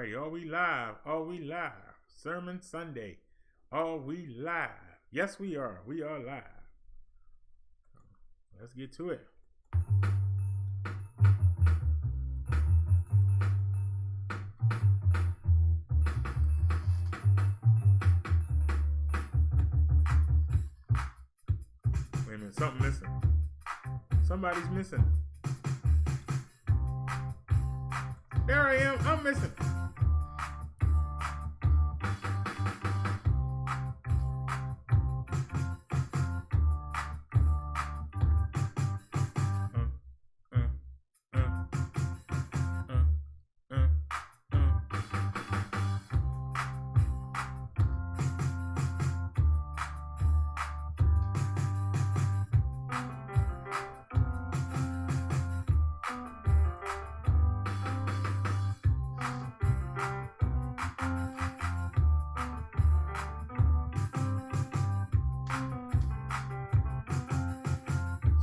righty. Are we live? Are we live? Sermon Sunday. Are we live? Yes, we are. We are live. Let's get to it. Wait a minute, something missing. Somebody's missing. There I am. I'm missing.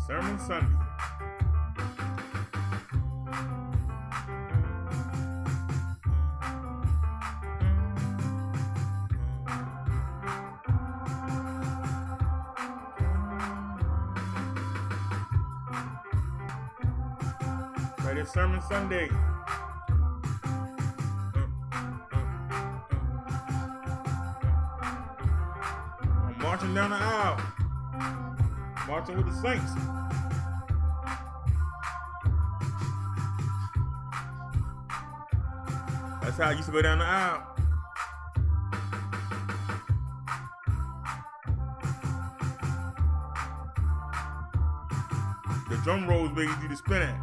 Sermon Sunday. Right, it's Sermon Sunday. I'm marching down the aisle. Marching with the saints. That's how I used to go down the aisle. The drum rolls where you do the spin at.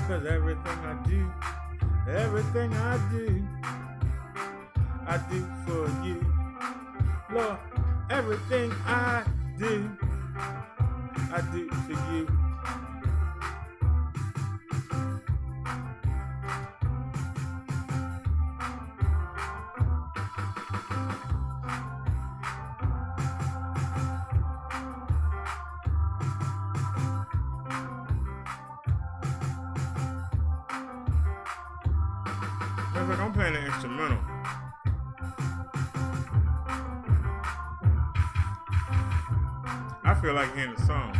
Cause everything I do for you. Lord, everything I do for you. I'm playing an instrumental. I feel like hearing the song.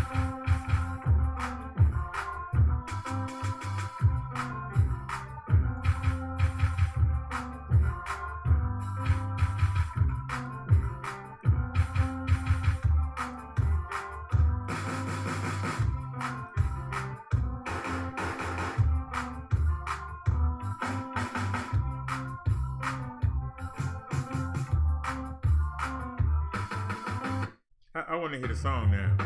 I want to hear the song now.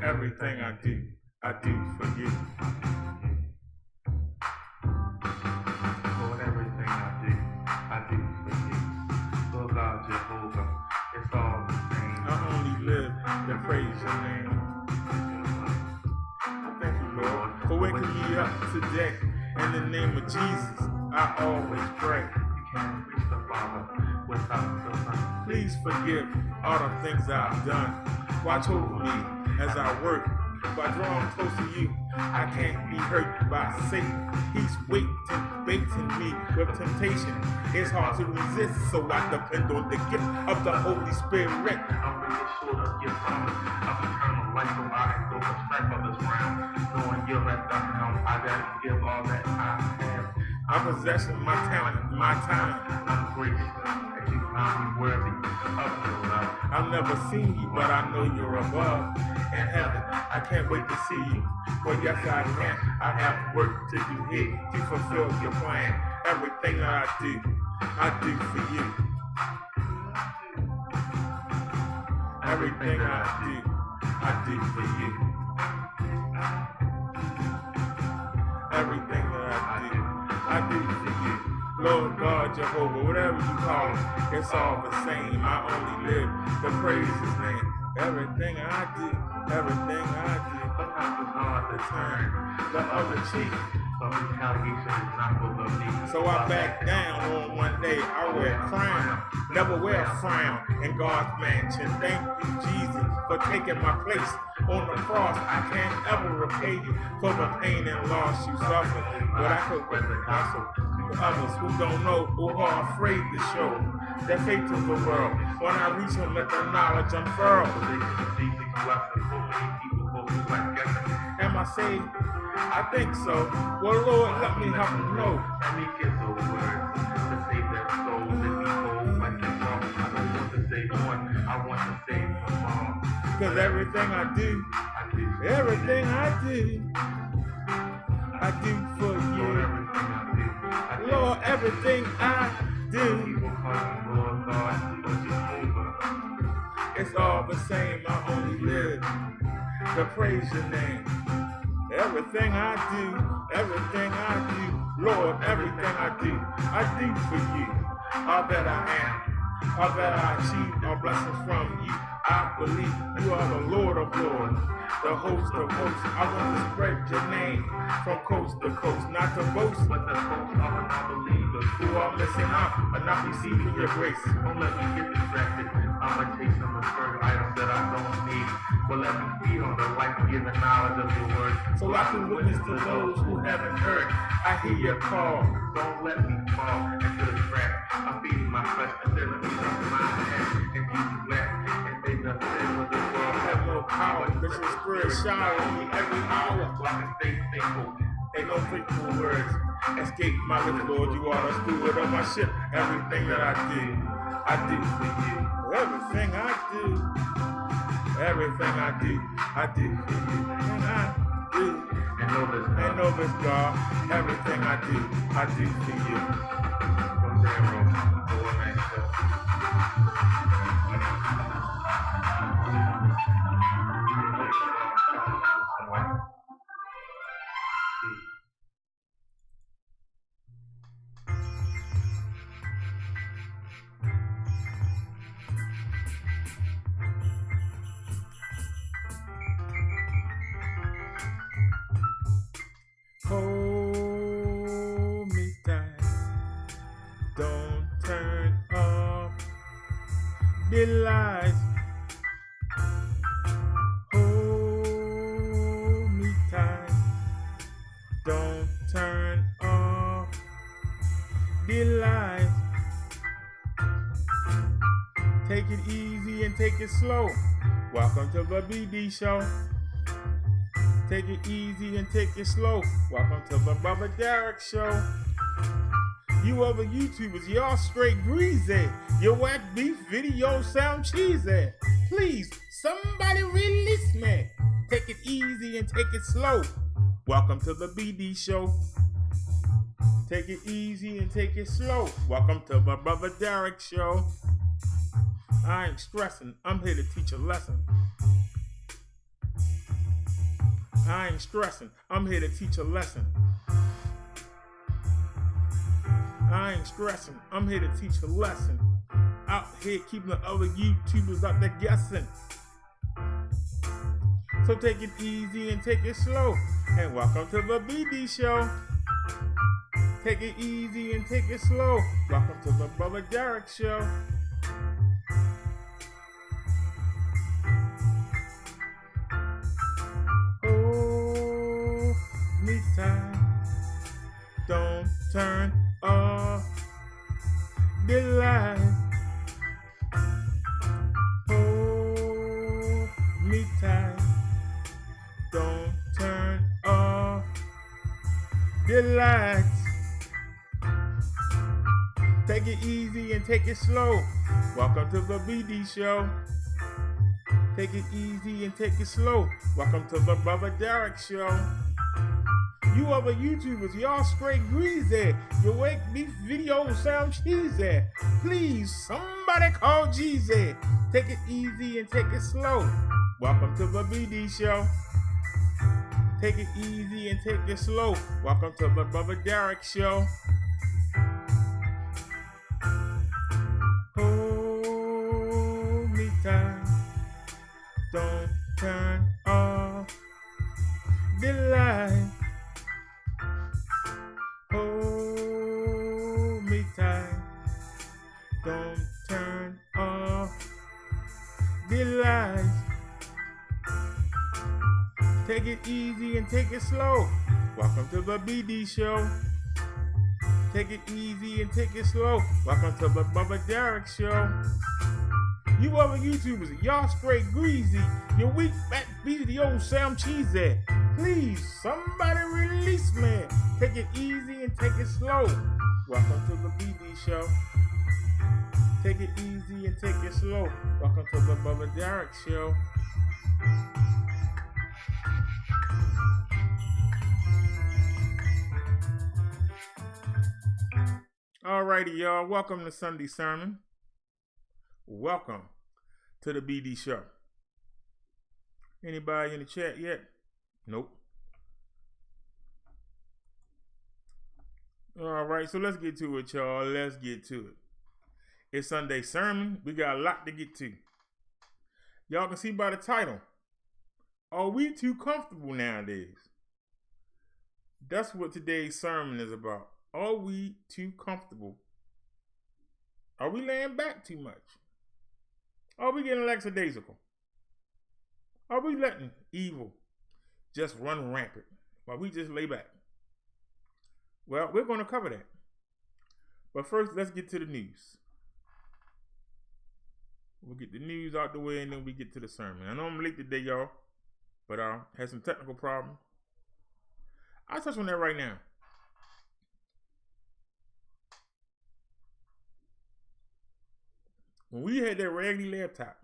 Everything I do for you. Lord, everything I do for you. Lord God, Jehovah, it's all the same. I only live to praise your name. I thank you, Lord, for waking me up today. In the name of Jesus, I always pray. You can't reach the Father without the Son. Please forgive all the things that I've done. Watch over me as I work. By drawing close to you, I can't be hurt by Satan. He's baiting me with temptation. It's hard to resist, so I depend on the gift of the Holy Spirit. I'm really sure of your promise of eternal life, so I go for strife of this realm. Knowing you'll let them know I gotta give all that I have. I'm possessing my talent, my time. I'm gracious that you found me worthy of your love. I've never seen you, but I know you're above. In heaven, I can't wait to see you. Well, yes, I can. I have work to do here to fulfill your plan. Everything that I do for you. Everything that I do for you. Everything that I do for you. Lord God, Jehovah, whatever you call it, it's all the same. I only live to praise his name. Everything I do, Sometimes it's hard to turn the other cheek. but retaliation is not for the me. So I back down on one day. I wear a crown, never wear a frown in God's mansion. Thank you, Jesus, for taking my place on the cross. I can't ever repay you for the pain and loss you suffered, but I could bring the gospel to others who don't know, who are afraid to show their faith to the world. When I reach them, let the knowledge unfurl. Am I saved? I think so. Well, Lord, let me help them know. Let me get the words to save their souls and be whole like the song. I don't want to save one, I want to save them all. Cause everything I do, everything I do for you. Lord, everything I do. It's all the same, I only live to praise your name. Everything I do, Lord, everything I do for you. All that I am, all that I achieve are blessings from you. I believe you are the Lord of Lords, the host of hosts. I want to spread your name from coast to coast, not to boast, but the coast of unbelievers who are missing out and not receiving your grace. Don't let me get distracted. I'm a chase of the first items that I don't need. But let me feed on the life-giving knowledge of your word. So I can witness to those who haven't heard. I hear your call. Don't let me fall into the trap. I'm feeding my flesh until it becomes my head. And you laugh and they just say with the world. I have no power, but your spirit showers me every hour. So I can stay faithful. Ain't no faithful words escape my lips, Lord. You are the steward of my ship. Everything that I do for you. Everything I do for you. And I do. And know this, God. Everything I do for you. From zero to one man Hold me tight. Don't turn off the lights. Hold me tight. Don't turn off the lights. Take it easy and take it slow. Welcome to the BD show. Take it easy and take it slow. Welcome to the Brother Derrick show. You other YouTubers, y'all straight greasy. Your whack beef videos sound cheesy. Please, somebody release me. Take it easy and take it slow. Welcome to the BD show. Take it easy and take it slow. Welcome to the Brother Derrick show. I ain't stressing. I'm here to teach a lesson. I ain't stressing. I'm here to teach a lesson. I ain't stressing. I'm here to teach a lesson. Out here keeping the other YouTubers out there guessing. So take it easy and take it slow. And welcome to the BD show. Take it easy and take it slow. Welcome to the Brother Derrick Show. Hold me tight. Don't turn off the light. Hold me tight. Don't turn off the lights. Take it easy and take it slow. Welcome to the BD Show. Take it easy and take it slow. Welcome to the Brother Derrick Show. You other YouTubers, y'all straight greasy. Your wake beef videos sound cheesy. Please, somebody call Jeezy. Take it easy and take it slow. Welcome to the BD Show. Take it easy and take it slow. Welcome to the Brother Derrick Show. Hold me tight. Don't turn off the light. Hold me tight. Don't turn off the lights. Take it easy and take it slow. Welcome to the BD Show. Take it easy and take it slow. Welcome to the Brother Derrick Show. You other YouTubers, y'all straight greasy. Your weak fat videos sound cheesy. Please, somebody release me. Take it easy and take it slow. Welcome to the BD Show. Take it easy and take it slow. Welcome to the Brother Derrick Show. Alrighty, y'all. Welcome to Sunday Sermon. Welcome to the BD Show. Anybody in the chat yet? Nope. Alright, so let's get to it, y'all. Let's get to it. It's Sunday Sermon. We got a lot to get to. Y'all can see by the title. Are we too comfortable nowadays? That's what today's sermon is about. Are we too comfortable? Are we laying back too much? Are we getting lackadaisical? Are we letting evil just run rampant while we just lay back? Well, we're going to cover that. But first, let's get to the news. We'll get the news out the way and then we get to the sermon. I know I'm late today, y'all, but I had some technical problems. I'll touch on that right now. When we had that raggedy laptop,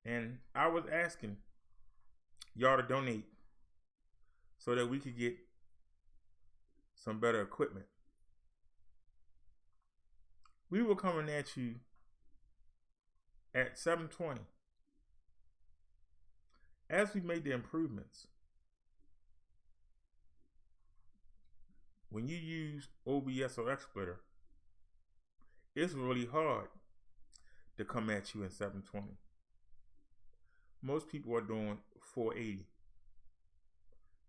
and I was asking y'all to donate so that we could get some better equipment, we were coming at you at 720. As we made the improvements, when you use OBS or XSplitter, it's really hard to come at you in 720. Most people are doing 480.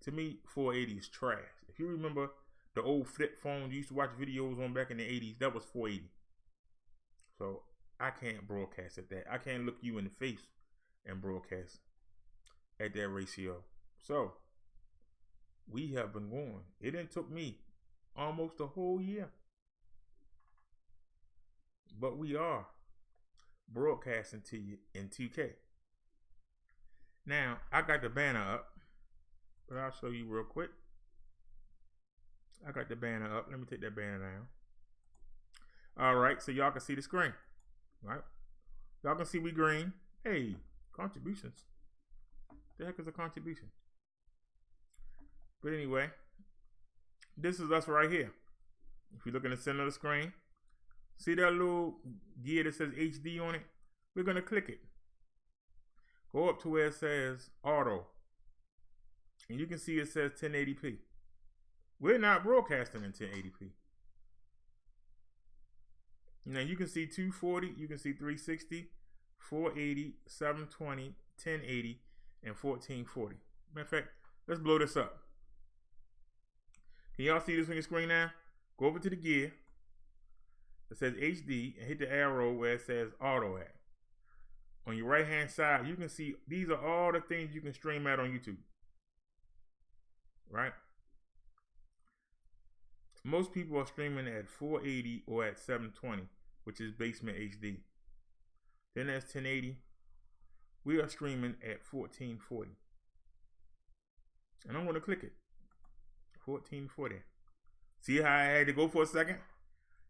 To me, 480 is trash. If you remember the old flip phones you used to watch videos on back in the 80s, that was 480. So I can't broadcast at that. I can't look you in the face and broadcast at that ratio. So we have been going. It didn't took me almost a whole year. But we are broadcasting to you in 2K. Now, I got the banner up, but I'll show you real quick. I got the banner up. Let me take that banner down. All right, so y'all can see the screen, right? Y'all can see we green. Hey, contributions. The heck is a contribution? But anyway, this is us right here. If you look in the center of the screen, see that little gear that says HD on it? We're going to click it. Go up to where it says auto. And you can see it says 1080p. We're not broadcasting in 1080p. Now you can see 240, you can see 360, 480, 720, 1080, and 1440. Matter of fact, let's blow this up. Can y'all see this on your screen now? Go over to the gear. It says HD and hit the arrow where it says auto at. On your right hand side, you can see these are all the things you can stream at on YouTube. Right? Most people are streaming at 480 or at 720, which is basement HD. Then there's 1080. We are streaming at 1440. And I'm going to click it. 1440. See how I had to go for a second?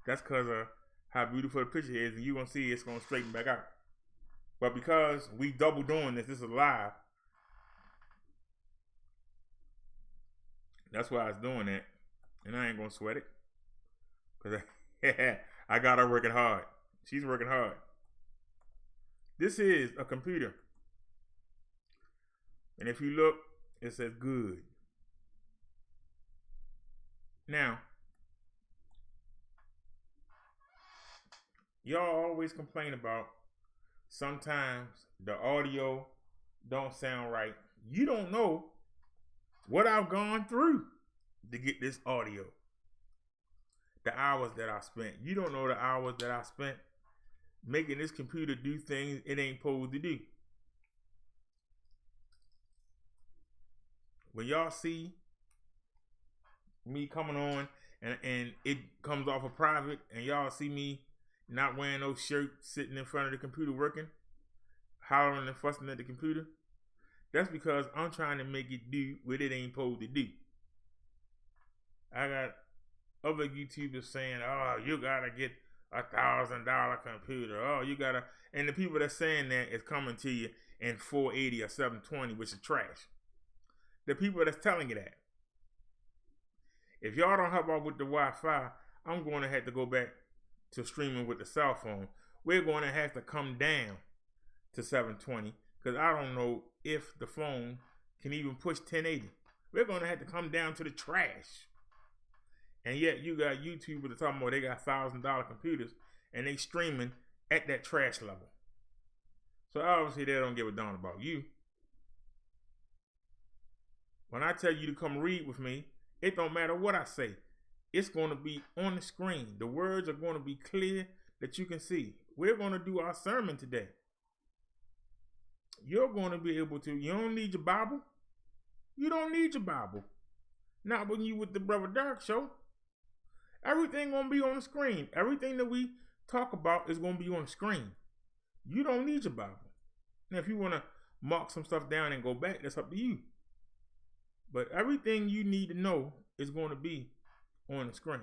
That's because of how beautiful the picture is, and you're going to see it's going to straighten back out. But because we double doing this is live, that's why I was doing that. And I ain't going to sweat it. Because I got her working hard. She's working hard. This is a computer. And if you look, it says good. Now, y'all always complain about sometimes the audio don't sound right. You don't know what I've gone through to get this audio. The hours that I spent. You don't know the hours that I spent making this computer do things it ain't supposed to do. When y'all see me coming on and it comes off of private and y'all see me not wearing no shirt sitting in front of the computer working, hollering and fussing at the computer, that's because I'm trying to make it do what it ain't supposed to do. I got other YouTubers saying, oh, you gotta get $1,000 computer. Oh, you gotta, and the people that's saying that is coming to you in 480 or 720, which is trash. The people that's telling you that. If y'all don't help out with the Wi-Fi, I'm going to have to go back to streaming with the cell phone. We're going to have to come down to 720 because I don't know if the phone can even push 1080. We're going to have to come down to the trash. And yet you got YouTubers talking about they got $1,000 computers and they streaming at that trash level. So obviously they don't give a darn about you. When I tell you to come read with me, it don't matter what I say. It's going to be on the screen. The words are going to be clear that you can see. We're going to do our sermon today. You're going to be able to. You don't need your Bible. You don't need your Bible. Not when you with the Brother Derrick show. Everything going to be on the screen. Everything that we talk about is going to be on the screen. You don't need your Bible. Now, if you want to mark some stuff down and go back, that's up to you. But everything you need to know is going to be on the screen.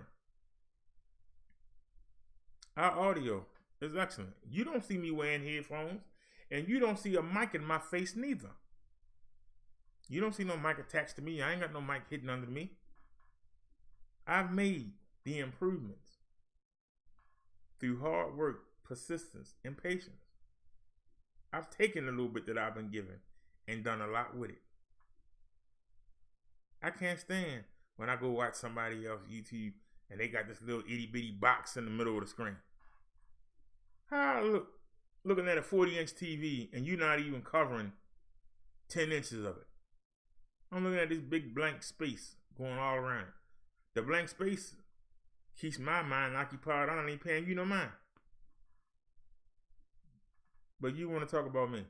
Our audio is excellent. You don't see me wearing headphones, and you don't see a mic in my face neither. You don't see no mic attached to me. I ain't got no mic hidden under me. I've made the improvements through hard work, persistence, and patience. I've taken a little bit that I've been given and done a lot with it. I can't stand when I go watch somebody else YouTube and they got this little itty bitty box in the middle of the screen. How I looking at a 40-inch TV and you're not even covering 10 inches of it. I'm looking at this big blank space going all around it. The blank space keeps my mind occupied. I don't even paying you no mind. But you want to talk about me.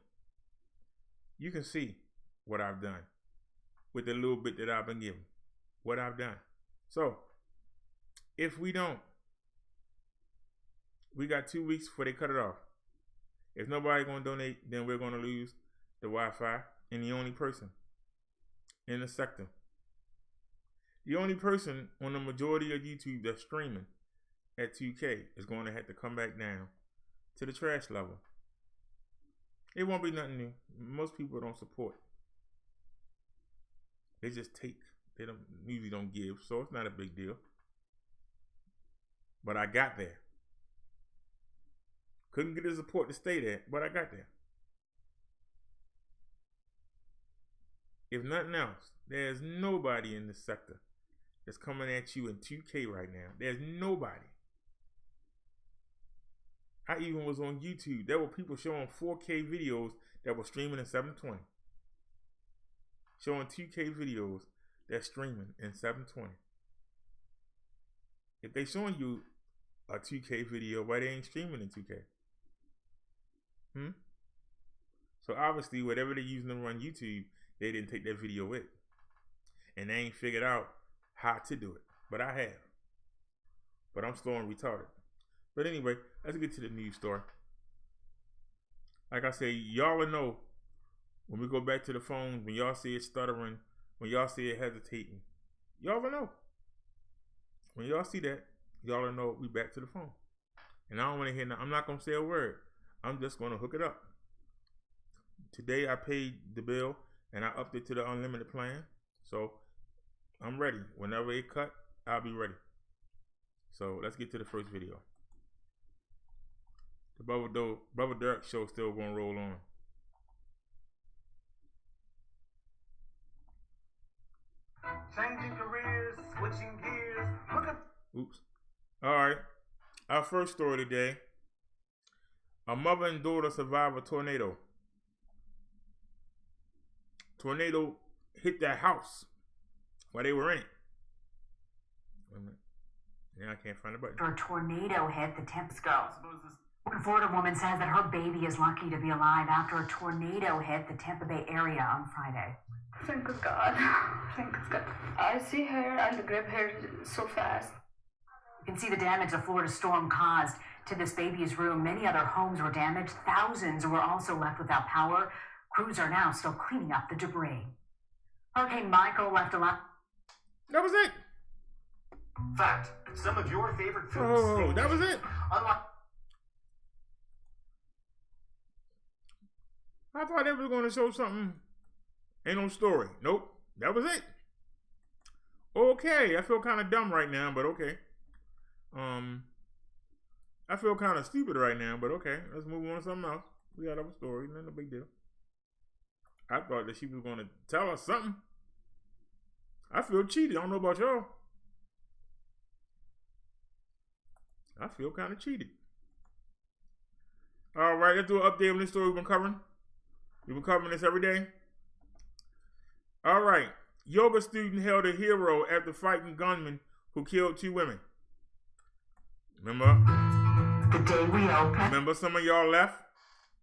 You can see what I've done with the little bit that I've been given. What I've done. So, if we don't, we got 2 weeks before they cut it off. If nobody's going to donate, then we're going to lose the Wi-Fi and the only person in the sector. The only person on the majority of YouTube that's streaming at 2K is going to have to come back down to the trash level. It won't be nothing new. Most people don't support. They just take. They usually don't give, so it's not a big deal. But I got there. Couldn't get the support to stay there, but I got there. If nothing else, there's nobody in this sector that's coming at you in 2K right now. There's nobody. I even was on YouTube. There were people showing 4K videos that were streaming in 720. Showing 2K videos that's streaming in 720. if they showing you a 2K video, why they ain't streaming in 2K? So obviously, whatever they're using to run YouTube, they didn't take that video with, and they ain't figured out how to do it. But I have. But I'm slow and retarded. But anyway, let's get to the news story. Like I say, y'all will know when we go back to the phone, when y'all see it stuttering, when y'all see it hesitating, y'all will know. When y'all see that, y'all will know we back to the phone. And I don't want to hear nothing. I'm not going to say a word. I'm just going to hook it up. Today I paid the bill and I upped it to the unlimited plan. So I'm ready. Whenever it cut, I'll be ready. So let's get to the first video. The Brother Derrick show still going to roll on. Changing careers, switching gears. Look at. Oops. All right. Our first story today. A mother and daughter survive a tornado. Tornado hit their house while they were in it. Wait a minute. Now I can't find the button. After a tornado hit the Tampa. One Florida woman says that her baby is lucky to be alive after a tornado hit the Tampa Bay area on Friday. Thank God. Thank God. I see her and grab her so fast. You can see the damage the Florida storm caused to this baby's room. Many other homes were damaged. Thousands were also left without power. Crews are now still cleaning up the debris. Hurricane Michael left a lot. That was it. Fact. Some of your favorite foods. Oh, that was it. Unlike. I thought they were going to show something. Ain't no story. Nope. That was it. Okay. I feel kind of dumb right now, but okay. I feel kind of stupid right now, but okay. Let's move on to something else. We got other stories. No big deal. I thought that she was going to tell us something. I feel cheated. I don't know about y'all. I feel kind of cheated. All right, let's do an update on this story we've been covering. We've been covering this every day. All right. Yoga student held a hero after fighting gunman who killed 2 women. Remember? The day we open. Remember some of y'all left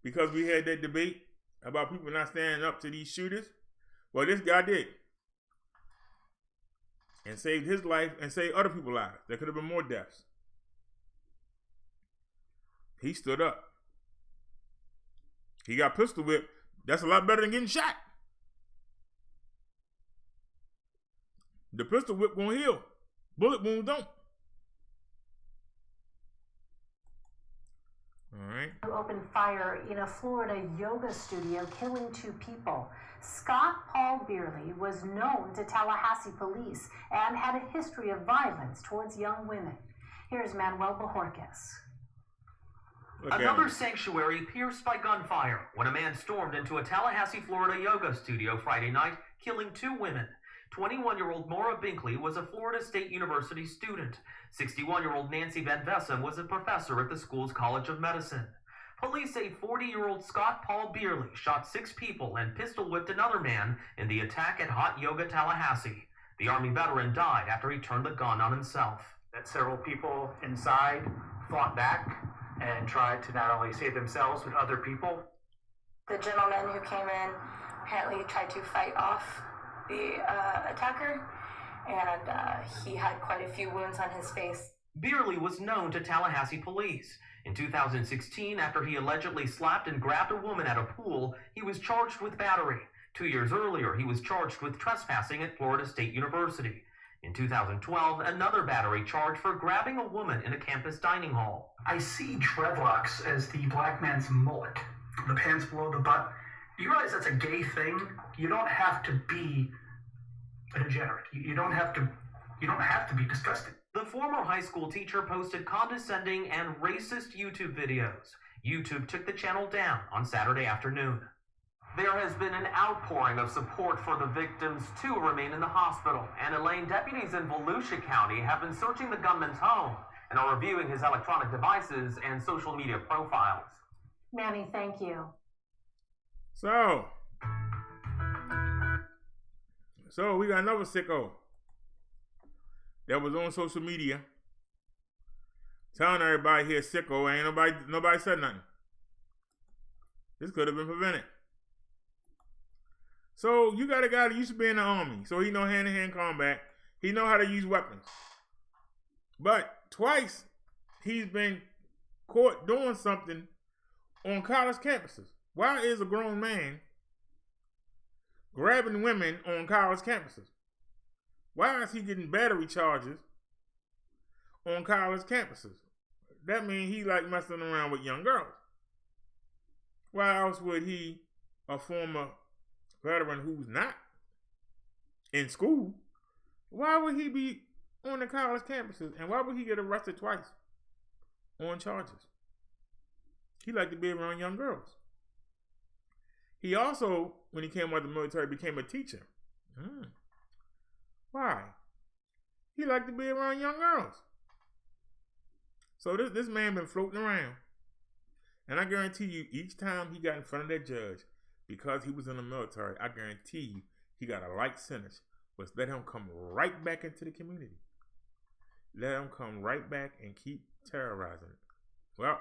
because we had that debate about people not standing up to these shooters? Well, this guy did. And saved his life and saved other people's lives. There could have been more deaths. He stood up. He got pistol whipped. That's a lot better than getting shot. The pistol whip won't heal. Bullet wounds don't. All right. Opened fire in a Florida yoga studio, killing 2 people. Scott Paul Beerley was known to Tallahassee police and had a history of violence towards young women. Here's Manuel Bojorquez. Another sanctuary pierced by gunfire when a man stormed into a Tallahassee, Florida yoga studio Friday night, killing 2 women. 21-year-old Maura Binkley was a Florida State University student. 61-year-old Nancy Van Vessen was a professor at the school's College of Medicine. Police say 40-year-old Scott Paul Beerley shot 6 people and pistol-whipped another man in the attack at Hot Yoga Tallahassee. The Army veteran died after he turned the gun on himself. That several people inside fought back and tried to not only save themselves but other people. The gentleman who came in apparently tried to fight off the attacker, and he had quite a few wounds on his face. Beerley was known to Tallahassee police. In 2016, after he allegedly slapped and grabbed a woman at a pool, he was charged with battery. 2 years earlier, he was charged with trespassing at Florida State University. In 2012, another battery charge for grabbing a woman in a campus dining hall. I see dreadlocks as the black man's mullet, the pants below the butt. You realize that's a gay thing? You don't have to be a degenerate. You don't have to be disgusting. The former high school teacher posted condescending and racist YouTube videos. YouTube took the channel down on Saturday afternoon. There has been an outpouring of support for the victims. 2 remain in the hospital, and Elaine, deputies in Volusia County have been searching the gunman's home and are reviewing his electronic devices and social media profiles. Manny, thank you. So we got another sicko that was on social media telling everybody here sicko. Ain't nobody said nothing. This could have been prevented. So you got a guy that used to be in the army, so he know hand-to-hand combat. He know how to use weapons. But twice he's been caught doing something on college campuses. Why is a grown man grabbing women on college campuses? Why is he getting battery charges on college campuses? That means he like messing around with young girls. Why else would he, a former veteran who's not in school, why would he be on the college campuses? And why would he get arrested twice on charges? He liked to be around young girls. He also, when he came out of the military, became a teacher. Why? He liked to be around young girls. So this man been floating around. And I guarantee you, each time he got in front of that judge, because he was in the military, I guarantee you, he got a light sentence, was let him come right back into the community. Let him come right back and keep terrorizing it. Well,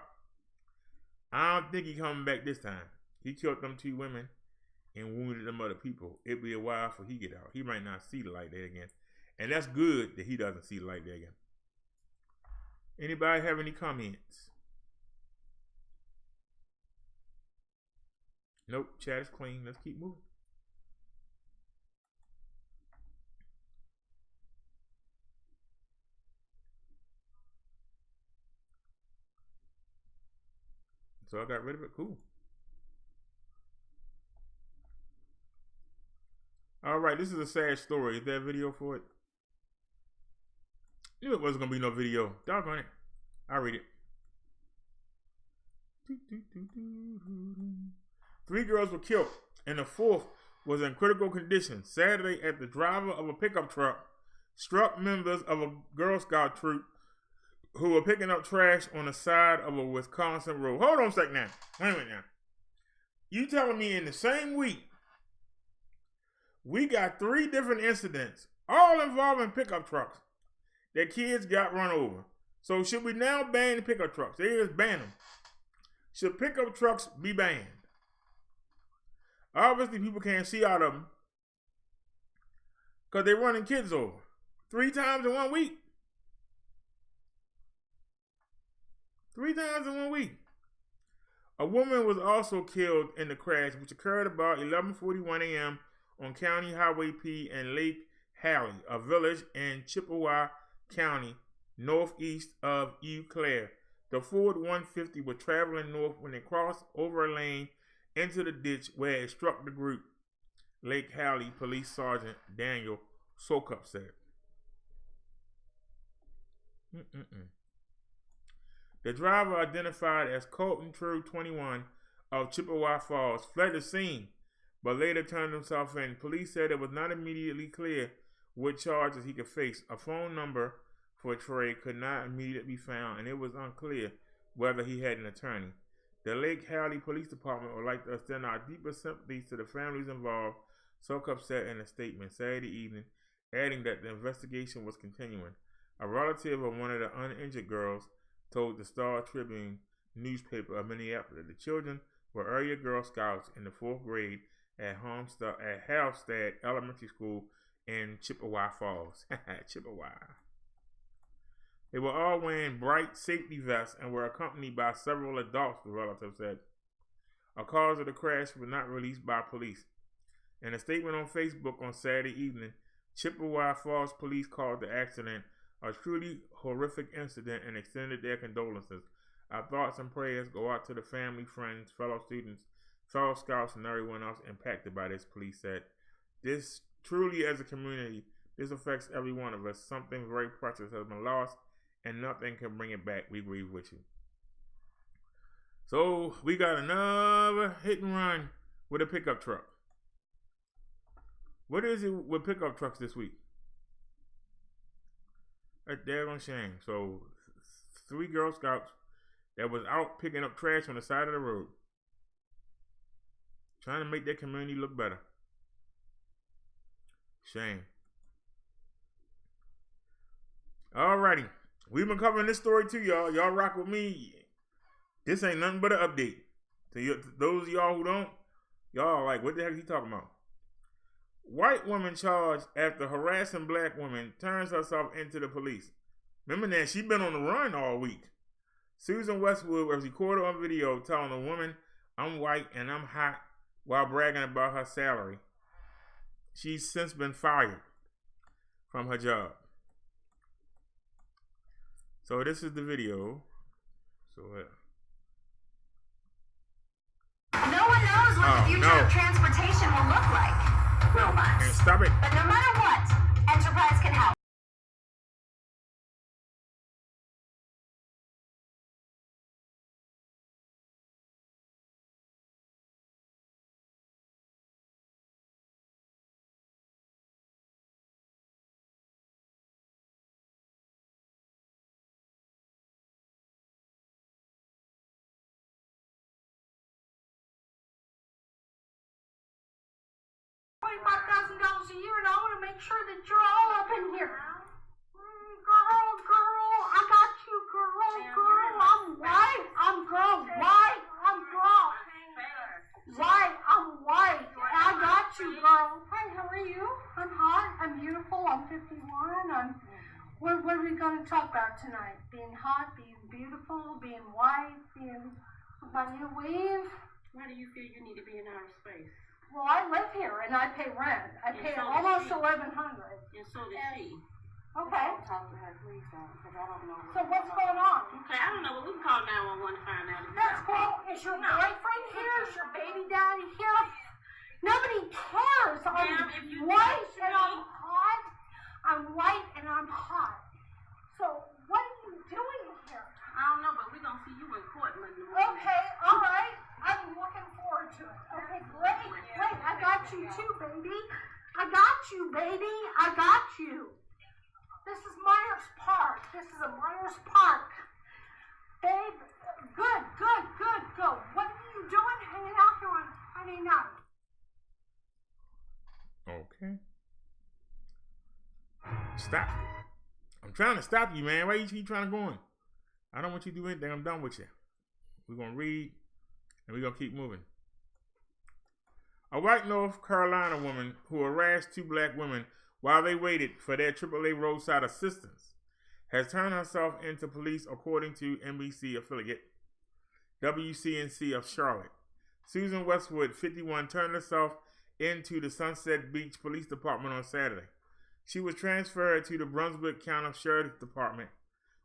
I don't think he coming back this time. He killed them 2 women and wounded them other people. It'll be a while before he get out. He might not see the light there again. And that's good that he doesn't see the light there again. Anybody have any comments? Nope, chat is clean. Let's keep moving. So I got rid of it. Cool. All right, this is a sad story. Is there a video for it? Knew it wasn't gonna be no video. Doggone it. I'll read it. 3 girls were killed, and the 4th was in critical condition Saturday after the driver of a pickup truck struck members of a Girl Scout troop who were picking up trash on the side of a Wisconsin road. Hold on a second now. Wait a minute now. You telling me in the same week, we got 3 different incidents, all involving pickup trucks, that kids got run over. So should we now ban pickup trucks? They just ban them. Should pickup trucks be banned? Obviously, people can't see out of them because they're running kids over 3 times in 1 week. 3 times in 1 week. A woman was also killed in the crash, which occurred about 11:41 a.m. on County Highway P and Lake Hallie, a village in Chippewa County, northeast of Eau Claire. The Ford 150 was traveling north when it crossed over a lane into the ditch where it struck the group, Lake Hallie Police Sergeant Daniel Sokup said. The driver, identified as Colton True, 21, of Chippewa Falls, fled the scene, but later turned himself in. Police said it was not immediately clear what charges he could face. A phone number for Trey could not immediately be found, and it was unclear whether he had an attorney. The Lake Hallie Police Department would like to extend our deepest sympathies to the families involved, Sokup said in a statement Saturday evening, adding that the investigation was continuing. A relative of one of the uninjured girls told the Star Tribune newspaper of Minneapolis the children were earlier Girl Scouts in the 4th grade at Halstead Elementary School in Chippewa Falls. Chippewa. They were all wearing bright safety vests and were accompanied by several adults, the relative said. A cause of the crash was not released by police. In a statement on Facebook on Saturday evening, Chippewa Falls police called the accident a truly horrific incident and extended their condolences. Our thoughts and prayers go out to the family, friends, fellow students, fellow scouts, and everyone else impacted by this, police said. This truly, as a community, this affects every one of us. Something very precious has been lost, and nothing can bring it back. We grieve with you. So we got another hit and run with a pickup truck. What is it with pickup trucks this week? A daggone shame. So 3 Girl Scouts that was out picking up trash on the side of the road, trying to make their community look better. Shame. Alrighty. We've been covering this story too, y'all. Y'all rock with me. This ain't nothing but an update. To those of y'all who don't, y'all like, what the heck is he talking about? White woman charged after harassing black woman turns herself into the police. Remember that she been on the run all week. Susan Westwood was recorded on video telling a woman, "I'm white and I'm hot," while bragging about her salary. She's since been fired from her job. So this is the video. So no one knows what the future of transportation will look like. Robots. And stop it. But no matter what, Enterprise can help. $25,000 a year, and I want to make sure that you're all up in here. Girl, I got you, girl. I'm white. I'm girl. White. I'm girl. White. I'm white. I got you, girl. Hi, how are you? I'm hot. I'm beautiful. I'm 51. What are we going to talk about tonight? Being hot, being beautiful, being white, being my new weave. Why do you feel you need to be in outer space? Well, I live here and I pay rent. I pay almost $1,100. And so does she. Okay. Talk to her, please, because I don't know. So what's going on? Okay, I don't know, but we can call 911 to find out. That's cool. Is your boyfriend here? Is your baby daddy here? Nobody cares. I'm white and I'm hot. I'm white and I'm hot. So what are you doing here? I don't know, but we're going to see you in court Monday morning. Okay, all right. I'm looking forward to it. Okay, great. I got you too, baby. I got you, baby. I got you. This is Myers Park. This is a Myers Park. Babe, good. Go. What are you doing hanging out here on Friday night? okay. Stop. I'm trying to stop you, man. Why you keep trying to go on? I don't want you to do anything. I'm done with you. We're going to read, and we're going to keep moving. A white North Carolina woman who harassed two black women while they waited for their AAA roadside assistance has turned herself into police, according to NBC affiliate WCNC of Charlotte. Susan Westwood, 51, turned herself into the Sunset Beach Police Department on Saturday. She was transferred to the Brunswick County Sheriff's Department,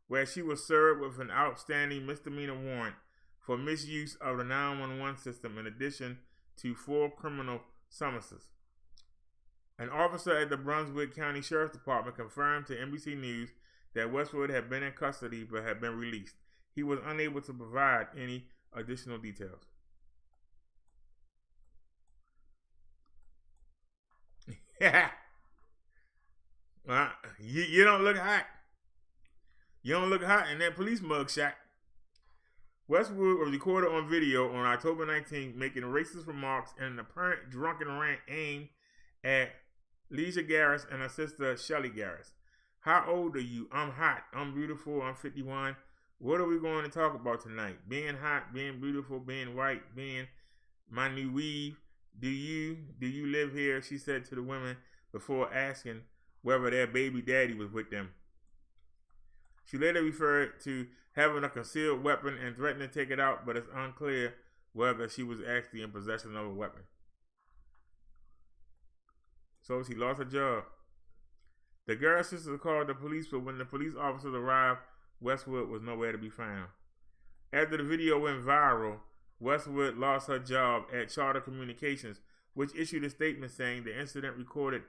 where she was served with an outstanding misdemeanor warrant for misuse of the 911 system, in addition to 4 criminal summonses. An officer at the Brunswick County Sheriff's Department confirmed to NBC News that Westwood had been in custody but had been released. He was unable to provide any additional details. Well, you don't look hot. You don't look hot in that police mugshot. Westwood was recorded on video on October 19th making racist remarks and an apparent drunken rant aimed at Leisha Garris and her sister Shelly Garris. How old are you? I'm hot. I'm beautiful. I'm 51. What are we going to talk about tonight? Being hot, being beautiful, being white, being my new weave. Do you live here? She said to the women before asking whether their baby daddy was with them. She later referred to having a concealed weapon and threatened to take it out, but it's unclear whether she was actually in possession of a weapon. So she lost her job. The girl's sister called the police, but when the police officers arrived, Westwood was nowhere to be found. After the video went viral, Westwood lost her job at Charter Communications, which issued a statement saying the incident recorded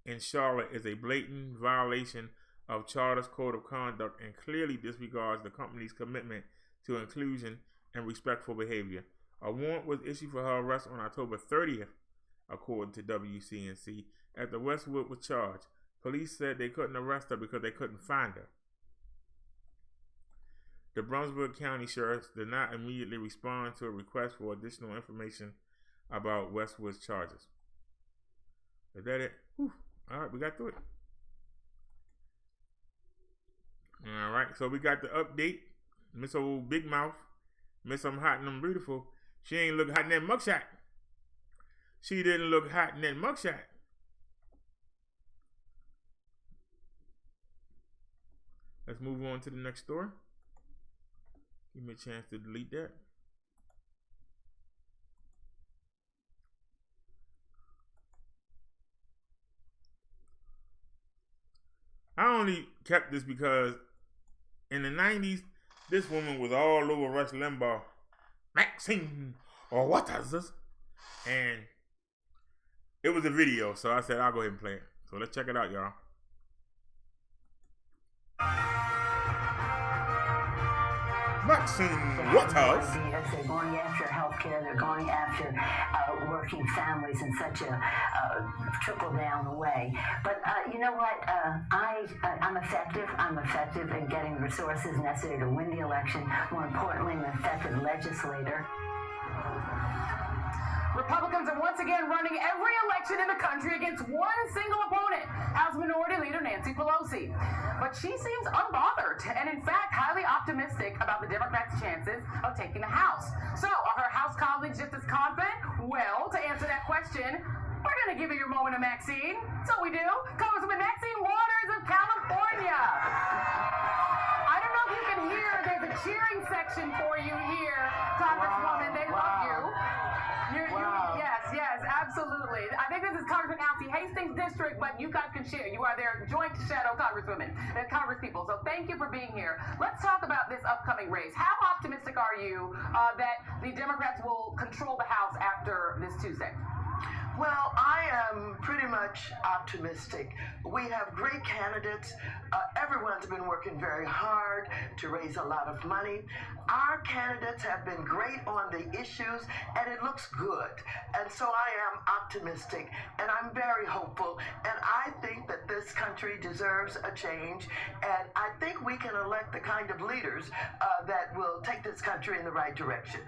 in Charlotte is a blatant violation of Charter's code of conduct and clearly disregards the company's commitment to inclusion and respectful behavior. A warrant was issued for her arrest on October 30th, according to WCNC, after Westwood was charged. Police said they couldn't arrest her because they couldn't find her. The Brunswick County Sheriff did not immediately respond to a request for additional information about Westwood's charges. Is that it? Whew. All right, we got through it. All right, so we got the update. Miss Old Big Mouth, Miss I'm Hot and I'm Beautiful. She ain't look hot in that mugshot. She didn't look hot in that mugshot. Let's move on to the next story. Give me a chance to delete that. I only kept this because in the 90s, this woman was all over Rush Limbaugh. Maxine, or what is this? And it was a video, so I said I'll go ahead and play it. So let's check it out, y'all. Maxine, what else? They're going after healthcare. They're going after working families in such a trickle down way. But you know what? I'm effective. I'm effective in getting the resources necessary to win the election. More importantly, I'm an effective legislator. Republicans are once again running every election in the country against one single opponent, House Minority Leader Nancy Pelosi. But she seems unbothered and, in fact, highly optimistic about the Democrats' chances of taking the House. So, are her House colleagues just as confident? Well, to answer that question, we're going to give you your moment of Maxine. So we do. Congresswoman Maxine Waters of California. I don't know if you can hear, there's a cheering section for you here, Congresswoman. They love you. Yes, absolutely. I think this is Congressman Alcee Hastings' district, but you guys can share. You are their joint shadow congresswomen, congresspeople. So thank you for being here. Let's talk about this upcoming race. How optimistic are you that the Democrats will control the House after this Tuesday? Well, I am pretty much optimistic. We have great candidates. Everyone's been working very hard to raise a lot of money. Our candidates have been great on the issues, and it looks good. And so I am optimistic, and I'm very hopeful. And I think that this country deserves a change. And I think we can elect the kind of leaders that will take this country in the right direction.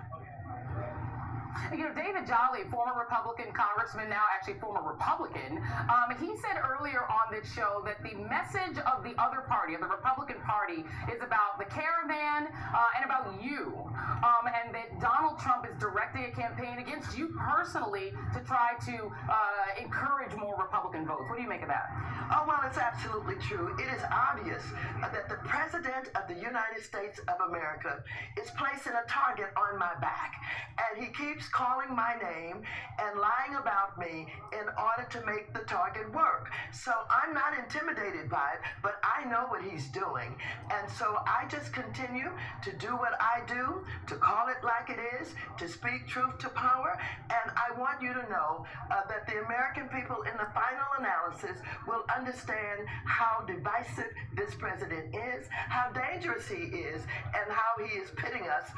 You know, David Jolly, former Republican congressman, now actually former Republican, he said earlier on this show that the message of the other party, of the Republican Party, is about the caravan and about you, and that Donald Trump is directing a campaign against you personally to try to encourage more Republican votes. What do you make of that? Oh, well, it's absolutely true. It is obvious that the President of the United States of America is placing a target on my back, and he keeps calling my name and lying about me in order to make the target work. So I'm not intimidated by it, but I know what he's doing. And so I just continue to do what I do, to call it like it is, to speak truth to power. And I want you to know that the American people in the final analysis will understand how divisive this president is, how dangerous he is, and how he is pitting us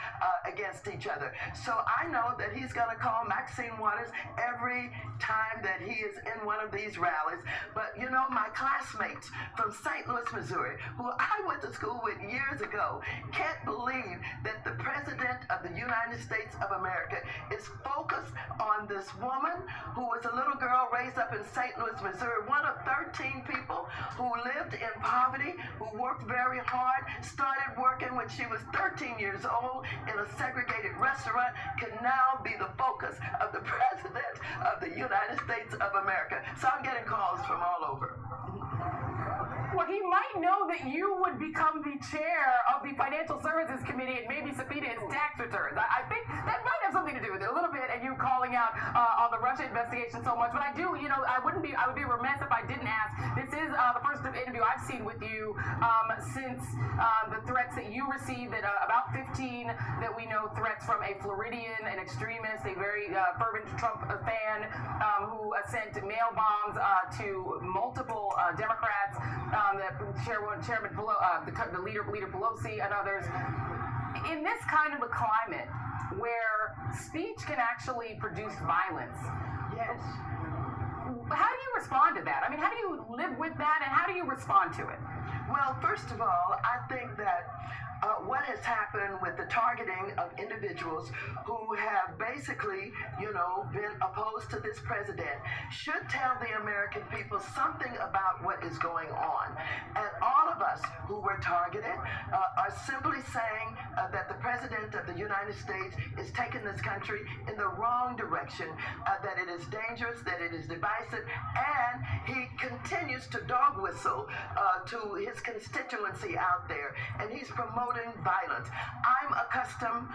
against each other. So I know that he's going to call Maxine Waters every time that he is in one of these rallies. But, you know, my classmates from St. Louis, Missouri, who I went to school with years ago, can't believe that the President of the United States of America is focused on this woman who was a little girl raised up in St. Louis, Missouri, one of 13 people who lived in poverty, who worked very hard, started working when she was 13 years old in a segregated restaurant, can now be the focus of the President of the United States of America. So I'm getting calls from all over. Well, he might know that you would become the chair of the Financial Services Committee and maybe subpoena his tax returns. I think that might have something to do with it a little bit, and you calling out on the Russia investigation so much. But I do, you know, I would be remiss if I didn't ask. This is the first interview I've seen with you since the threats that you received, that about 15 that we know, threats from a Floridian, an extremist, a very fervent Trump fan who sent mail bombs to multiple Democrats. Chairman Pelosi, the leader Pelosi, and others. In this kind of a climate where speech can actually produce violence, yes. How do you respond to that? I mean, how do you live with that, and how do you respond to it? Well, first of all, I think that what has happened with the targeting of individuals who have basically, been opposed to this president should tell the American people something about what is going on. And all of us who were targeted are simply saying that the president of the United States is taking this country in the wrong direction, that it is dangerous, that it is divisive, and he continues to dog whistle to his constituency out there, and he's promoting violence. I'm accustomed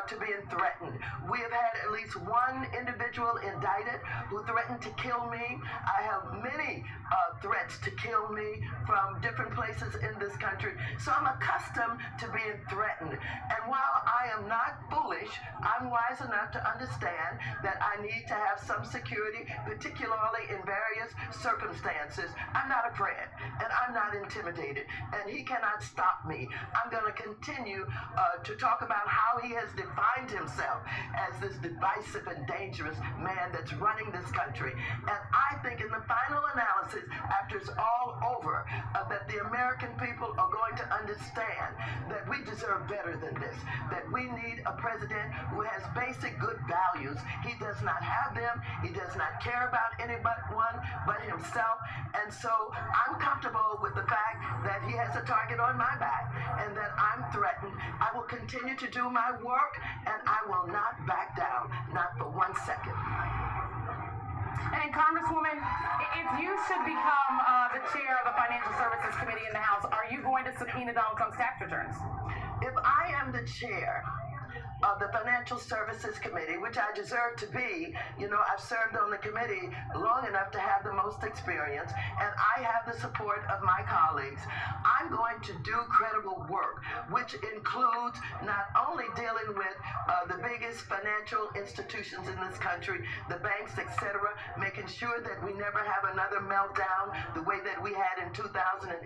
to being threatened. We have had at least one individual indicted who threatened to kill me. I have many threats to kill me from different places in this country. So I'm accustomed to being threatened. And while I am not foolish, I'm wise enough to understand that I need to have some security, particularly in various circumstances. I'm not afraid, and I'm not intimidated, and he cannot stop me. I'm going to continue to talk about how he has defined himself as this divisive and dangerous man that's running this country. And I think in the final analysis, after it's all over, that the American people are going to understand that we deserve better than this, that we need a president who has basic good values. He does not have them. He does not care about anyone but himself. And so I'm comfortable with the fact that he has a target on my back and that I'm threatened. I will continue to do my work, and I will not back down, not for 1 second. And Congresswoman, if you should become the chair of the Financial Services Committee in the House, are you going to subpoena Donald Trump's tax returns? If I am the chair of the Financial Services Committee, which I deserve to be, I've served on the committee long enough to have the most experience, and I have the support of my colleagues. I'm going to do credible work, which includes not only dealing with the biggest financial institutions in this country, the banks, etc., making sure that we never have another meltdown the way that we had in 2008,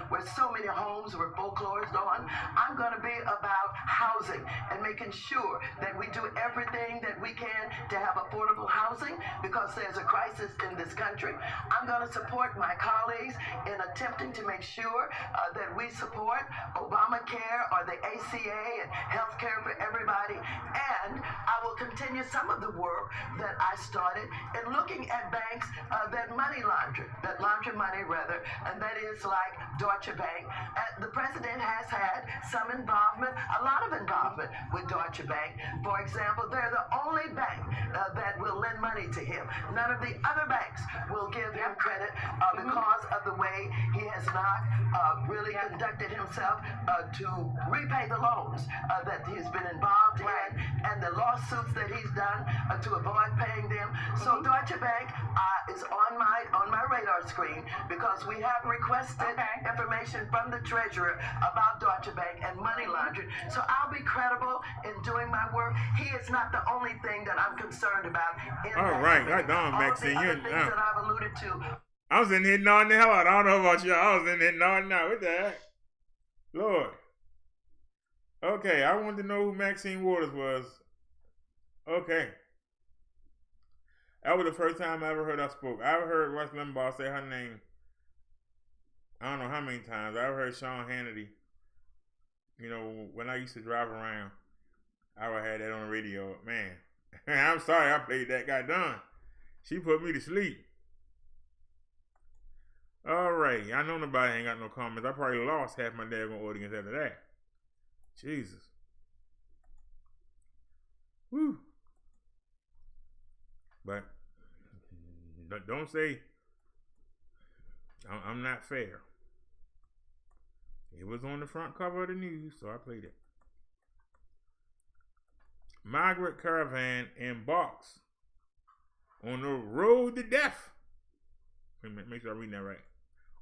where so many homes were foreclosed on. I'm going to be about housing and making sure that we do everything that we can to have affordable housing, because there's a crisis in this country. I'm going to support my colleagues in attempting to make sure that we support Obamacare or the ACA and health care for everybody. And I will continue some of the work that I started in looking at banks that launder money rather, and that is like Deutsche Bank. The president has had some involvement, a lot of involvement with Deutsche Bank. For example, they're the only bank that will lend money to him. None of the other banks will give him credit because of the way he has not really conducted himself to repay the loans that he's been involved in, and the lawsuits that he's done to avoid paying them. So Deutsche Bank is on my radar screen, because we have requested information from the treasurer about Deutsche Bank and money laundering. So I'll be credible in doing my work. He is not the only thing that I'm concerned about. All right, right on, Maxine. All the other things that I've alluded to. I was in here nodding the hell out. I don't know about y'all. I was in here nodding out. What the heck? Lord. Okay, I wanted to know who Maxine Waters was. Okay. That was the first time I ever heard her spoke. I heard Rush Limbaugh say her name. I don't know how many times. I heard Sean Hannity. When I used to drive around, I would have that on the radio. Man, I'm sorry I played that. Got done. She put me to sleep. All right. I know nobody ain't got no comments. I probably lost half my daggone audience after that. Jesus. Whew. But don't say I'm not fair. It was on the front cover of the news, so I played it. Migrant caravan embarks on the road to death. Make sure I read that right.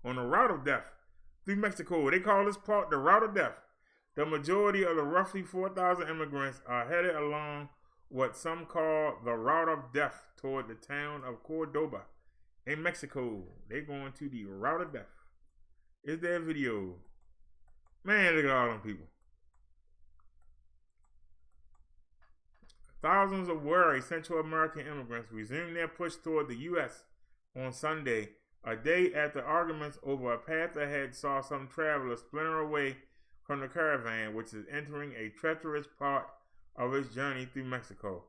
On the route of death through Mexico. They call this part the route of death. The majority of the roughly 4,000 immigrants are headed along what some call the route of death toward the town of Cordoba in Mexico. They're going to the route of death. Is there a video? Man, look at all them people. Thousands of weary Central American immigrants resumed their push toward the U.S. on Sunday, a day after arguments over a path ahead saw some travelers splinter away from the caravan, which is entering a treacherous part of its journey through Mexico.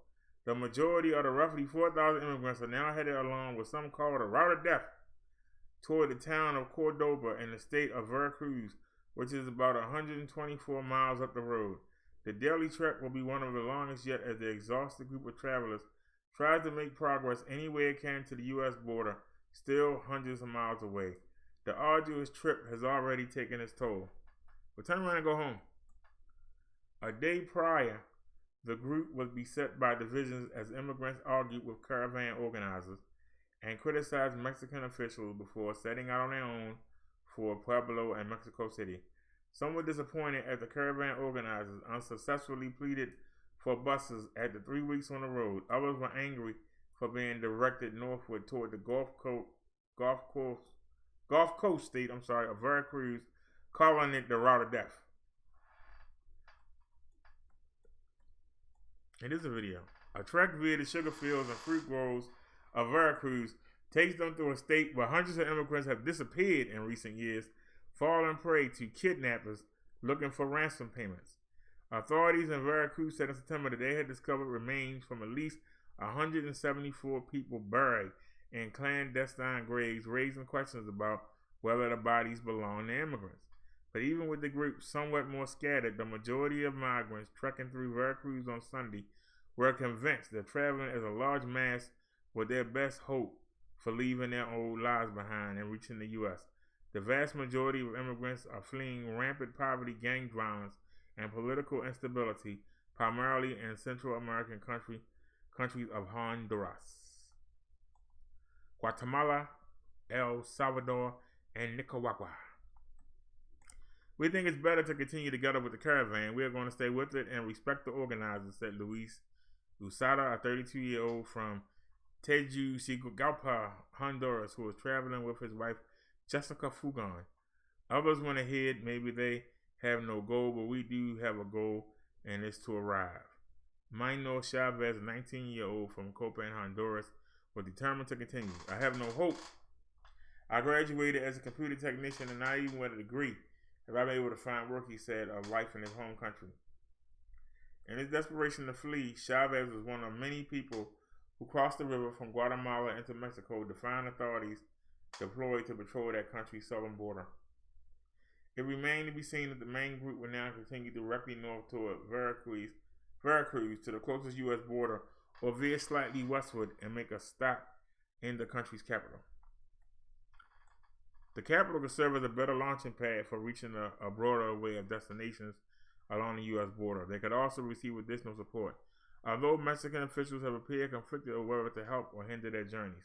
The majority of the roughly 4,000 immigrants are now headed along with some called a route of death toward the town of Cordoba in the state of Veracruz, which is about 124 miles up the road. The daily trek will be one of the longest yet as the exhausted group of travelers tries to make progress any way it can to the U.S. border, still hundreds of miles away. The arduous trip has already taken its toll. But turn around and go home. A day prior, the group was beset by divisions as immigrants argued with caravan organizers and criticized Mexican officials before setting out on their own for Pueblo and Mexico City. Some were disappointed as the caravan organizers unsuccessfully pleaded for buses after 3 weeks on the road. Others were angry for being directed northward toward the Gulf Coast state of Veracruz, calling it the route of death. It is a video. A trek via the sugar fields and fruit groves of Veracruz takes them through a state where hundreds of immigrants have disappeared in recent years, falling prey to kidnappers looking for ransom payments. Authorities in Veracruz said in September that they had discovered remains from at least 174 people buried in clandestine graves, raising questions about whether the bodies belong to immigrants. But even with the group somewhat more scattered, the majority of migrants trekking through Veracruz on Sunday were convinced that traveling as a large mass was their best hope for leaving their old lives behind and reaching the U.S. The vast majority of immigrants are fleeing rampant poverty, gang violence, and political instability, primarily in Central American countries of Honduras, Guatemala, El Salvador, and Nicaragua. We think it's better to continue together with the caravan. We are going to stay with it and respect the organizers, said Luis Usada, a 32-year-old from Tegucigalpa, Honduras, who was traveling with his wife, Jessica Fugon. Others went ahead. Maybe they have no goal, but we do have a goal, and it's to arrive. Maino Chavez, a 19-year-old from Copan, Honduras, was determined to continue. I have no hope. I graduated as a computer technician and not even with a degree have I been able to find work, he said, of life in his home country. In his desperation to flee, Chavez was one of many people who crossed the river from Guatemala into Mexico, defying authorities deployed to patrol that country's southern border. It remained to be seen if the main group will now continue directly north toward Veracruz to the closest U.S. border, or veer slightly westward and make a stop in the country's capital. The capital could serve as a better launching pad for reaching a broader array of destinations along the U.S. border. They could also receive additional support. Although Mexican officials have appeared conflicted over whether to help or hinder their journeys,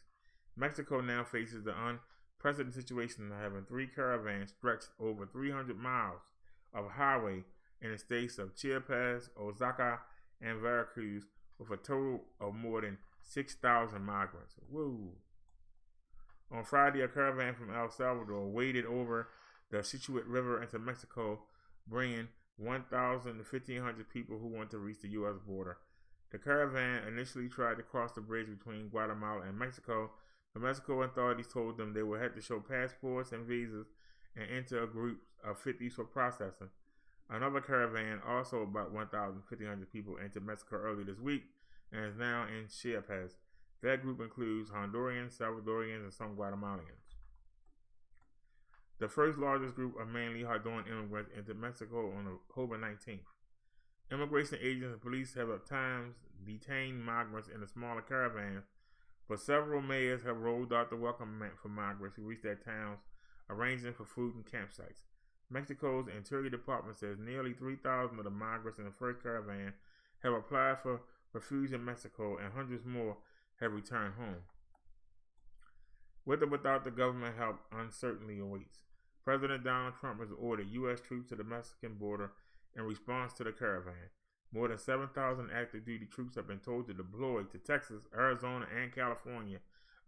Mexico now faces the unprecedented situation of having 3 caravans stretched over 300 miles of highway in the states of Chiapas, Oaxaca, and Veracruz, with a total of more than 6,000 migrants. Woo! On Friday, a caravan from El Salvador waded over the Scituate River into Mexico, bringing 1,000 to 1,500 people who want to reach the U.S. border. The caravan initially tried to cross the bridge between Guatemala and Mexico, but Mexico authorities told them they would have to show passports and visas and enter a group of 50s for processing. Another caravan, also about 1,500 people, entered Mexico early this week and is now in Chiapas. That group includes Hondurans, Salvadorians, and some Guatemalans. The first largest group of mainly Honduran immigrants entered Mexico on October 19th. Immigration agents and police have at times detained migrants in the smaller caravans, but several mayors have rolled out the welcome mat for migrants who reach their towns, arranging for food and campsites. Mexico's Interior Department says nearly 3,000 of the migrants in the first caravan have applied for refuge in Mexico, and hundreds more have returned home. With or without the government help, uncertainty awaits. President Donald Trump has ordered U.S. troops to the Mexican border in response to the caravan. More than 7,000 active duty troops have been told to deploy to Texas, Arizona, and California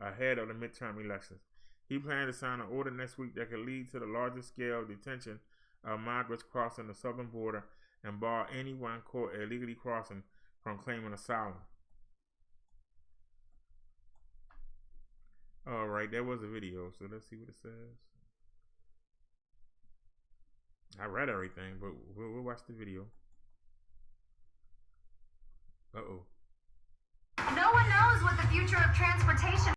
ahead of the midterm elections. He plans to sign an order next week that could lead to the largest scale detention of migrants crossing the southern border and bar anyone caught illegally crossing from claiming asylum. Alright, that was a video, so let's see what it says. I read everything, but we'll watch the video. Uh-oh. No one knows what the future of transportation.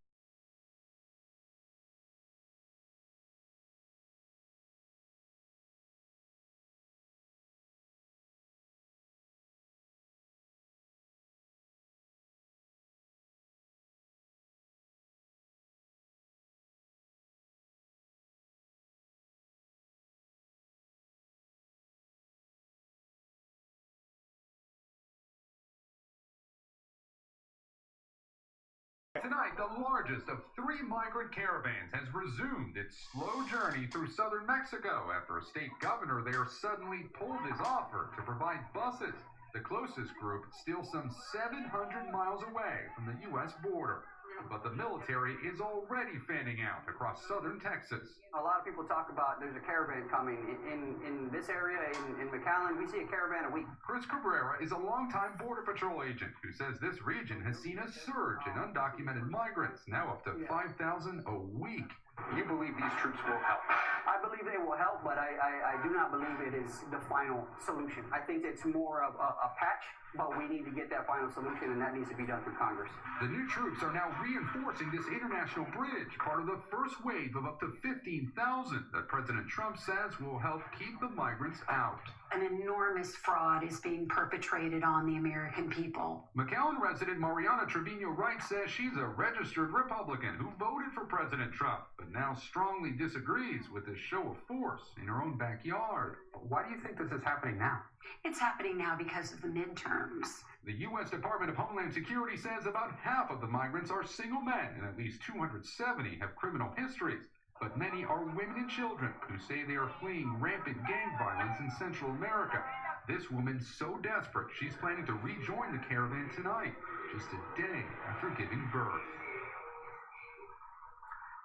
Tonight, the largest of 3 migrant caravans has resumed its slow journey through southern Mexico after a state governor there suddenly pulled his offer to provide buses. The closest group still some 700 miles away from the U.S. border. But the military is already fanning out across southern Texas. A lot of people talk about there's a caravan coming. In this area, in McAllen, we see a caravan a week. Chris Cabrera is a longtime Border Patrol agent who says this region has seen a surge in undocumented migrants, now up to 5,000 a week. You believe these troops will help? I believe they will help, but I do not believe it is the final solution. I think it's more of a patch, but we need to get that final solution, and that needs to be done through Congress. The new troops are now reinforcing this international bridge, part of the first wave of up to 15,000 that President Trump says will help keep the migrants out. An enormous fraud is being perpetrated on the American people. McAllen resident Mariana Trevino-Wright says she's a registered Republican who voted for President Trump, but now strongly disagrees with this show of force in her own backyard. Why do you think this is happening now? It's happening now because of the midterms. The U.S. Department of Homeland Security says about half of the migrants are single men and at least 270 have criminal histories. But many are women and children who say they are fleeing rampant gang violence in Central America. This woman's so desperate, she's planning to rejoin the caravan tonight, just a day after giving birth.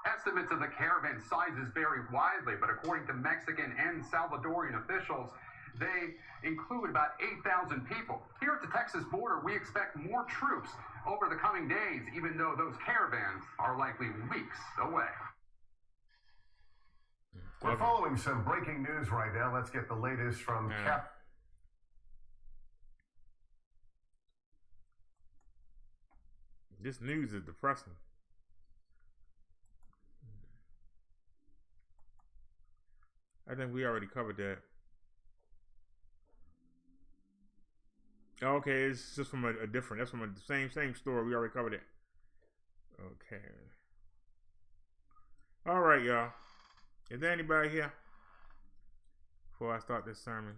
Estimates of the caravan sizes vary widely, but according to Mexican and Salvadorian officials, they include about 8,000 people. Here at the Texas border, we expect more troops over the coming days, even though those caravans are likely weeks away. We're following some breaking news right now. Let's get the latest from Cap. This news is depressing. I think we already covered that. Okay, it's just from a different. That's from the same story. We already covered it. Okay. All right, y'all. Is there anybody here before I start this sermon?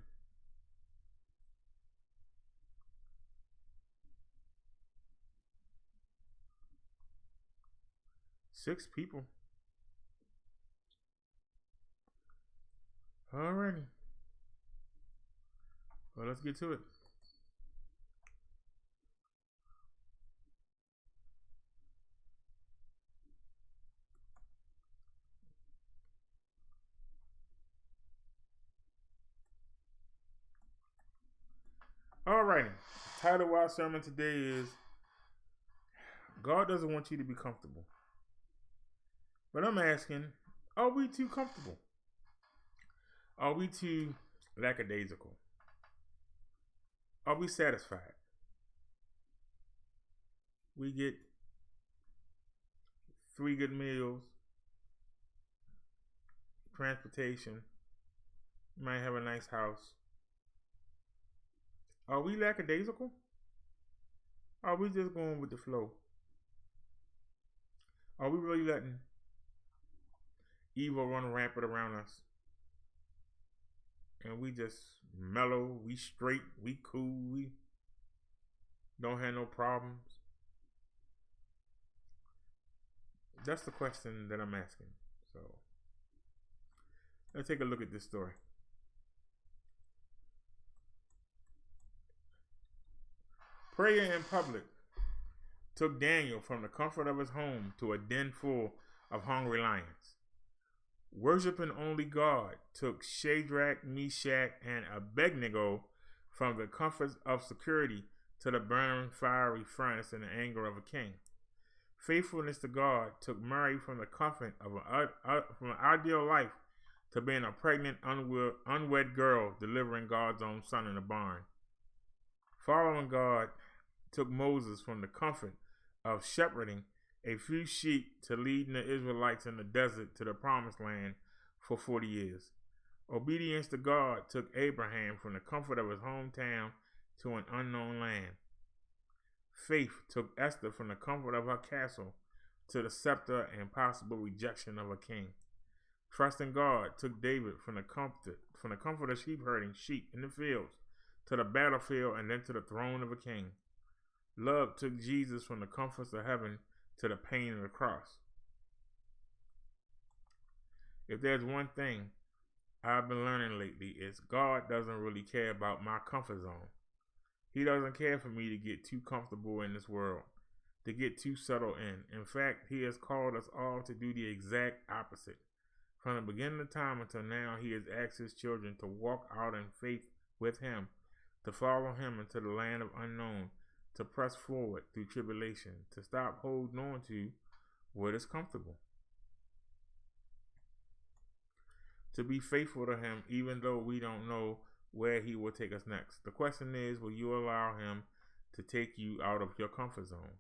Six people. Alrighty. Well, let's get to it. Alrighty. The title of our sermon today is God doesn't want you to be comfortable. But I'm asking, are we too comfortable? Are we too lackadaisical? Are we satisfied? We get 3 good meals, transportation, might have a nice house. Are we lackadaisical? Are we just going with the flow? Are we really letting evil run rampant around us? And we just mellow, we straight, we cool, we don't have no problems? That's the question that I'm asking. So let's take a look at this story. Prayer in public took Daniel from the comfort of his home to a den full of hungry lions. Worshipping only God took Shadrach, Meshach, and Abednego from the comforts of security to the burning fiery furnace in the anger of a king. Faithfulness to God took Mary from the comfort of an ideal life to being a pregnant, unwed girl delivering God's own son in a barn. Following God took Moses from the comfort of shepherding a few sheep to leading the Israelites in the desert to the promised land for 40 years. Obedience to God took Abraham from the comfort of his hometown to an unknown land. Faith took Esther from the comfort of her castle to the scepter and possible rejection of a king. Trust in God took David from the comfort of sheep herding sheep in the fields to the battlefield and then to the throne of a king. Love took Jesus from the comforts of heaven to the pain of the cross. If there's one thing I've been learning lately, it's God doesn't really care about my comfort zone. He doesn't care for me to get too comfortable in this world, to get too settled in. In fact, he has called us all to do the exact opposite. From the beginning of time until now, he has asked his children to walk out in faith with him, to follow him into the land of unknown, to press forward through tribulation, to stop holding on to what is comfortable, to be faithful to him even though we don't know where he will take us next. The question is, will you allow him to take you out of your comfort zone,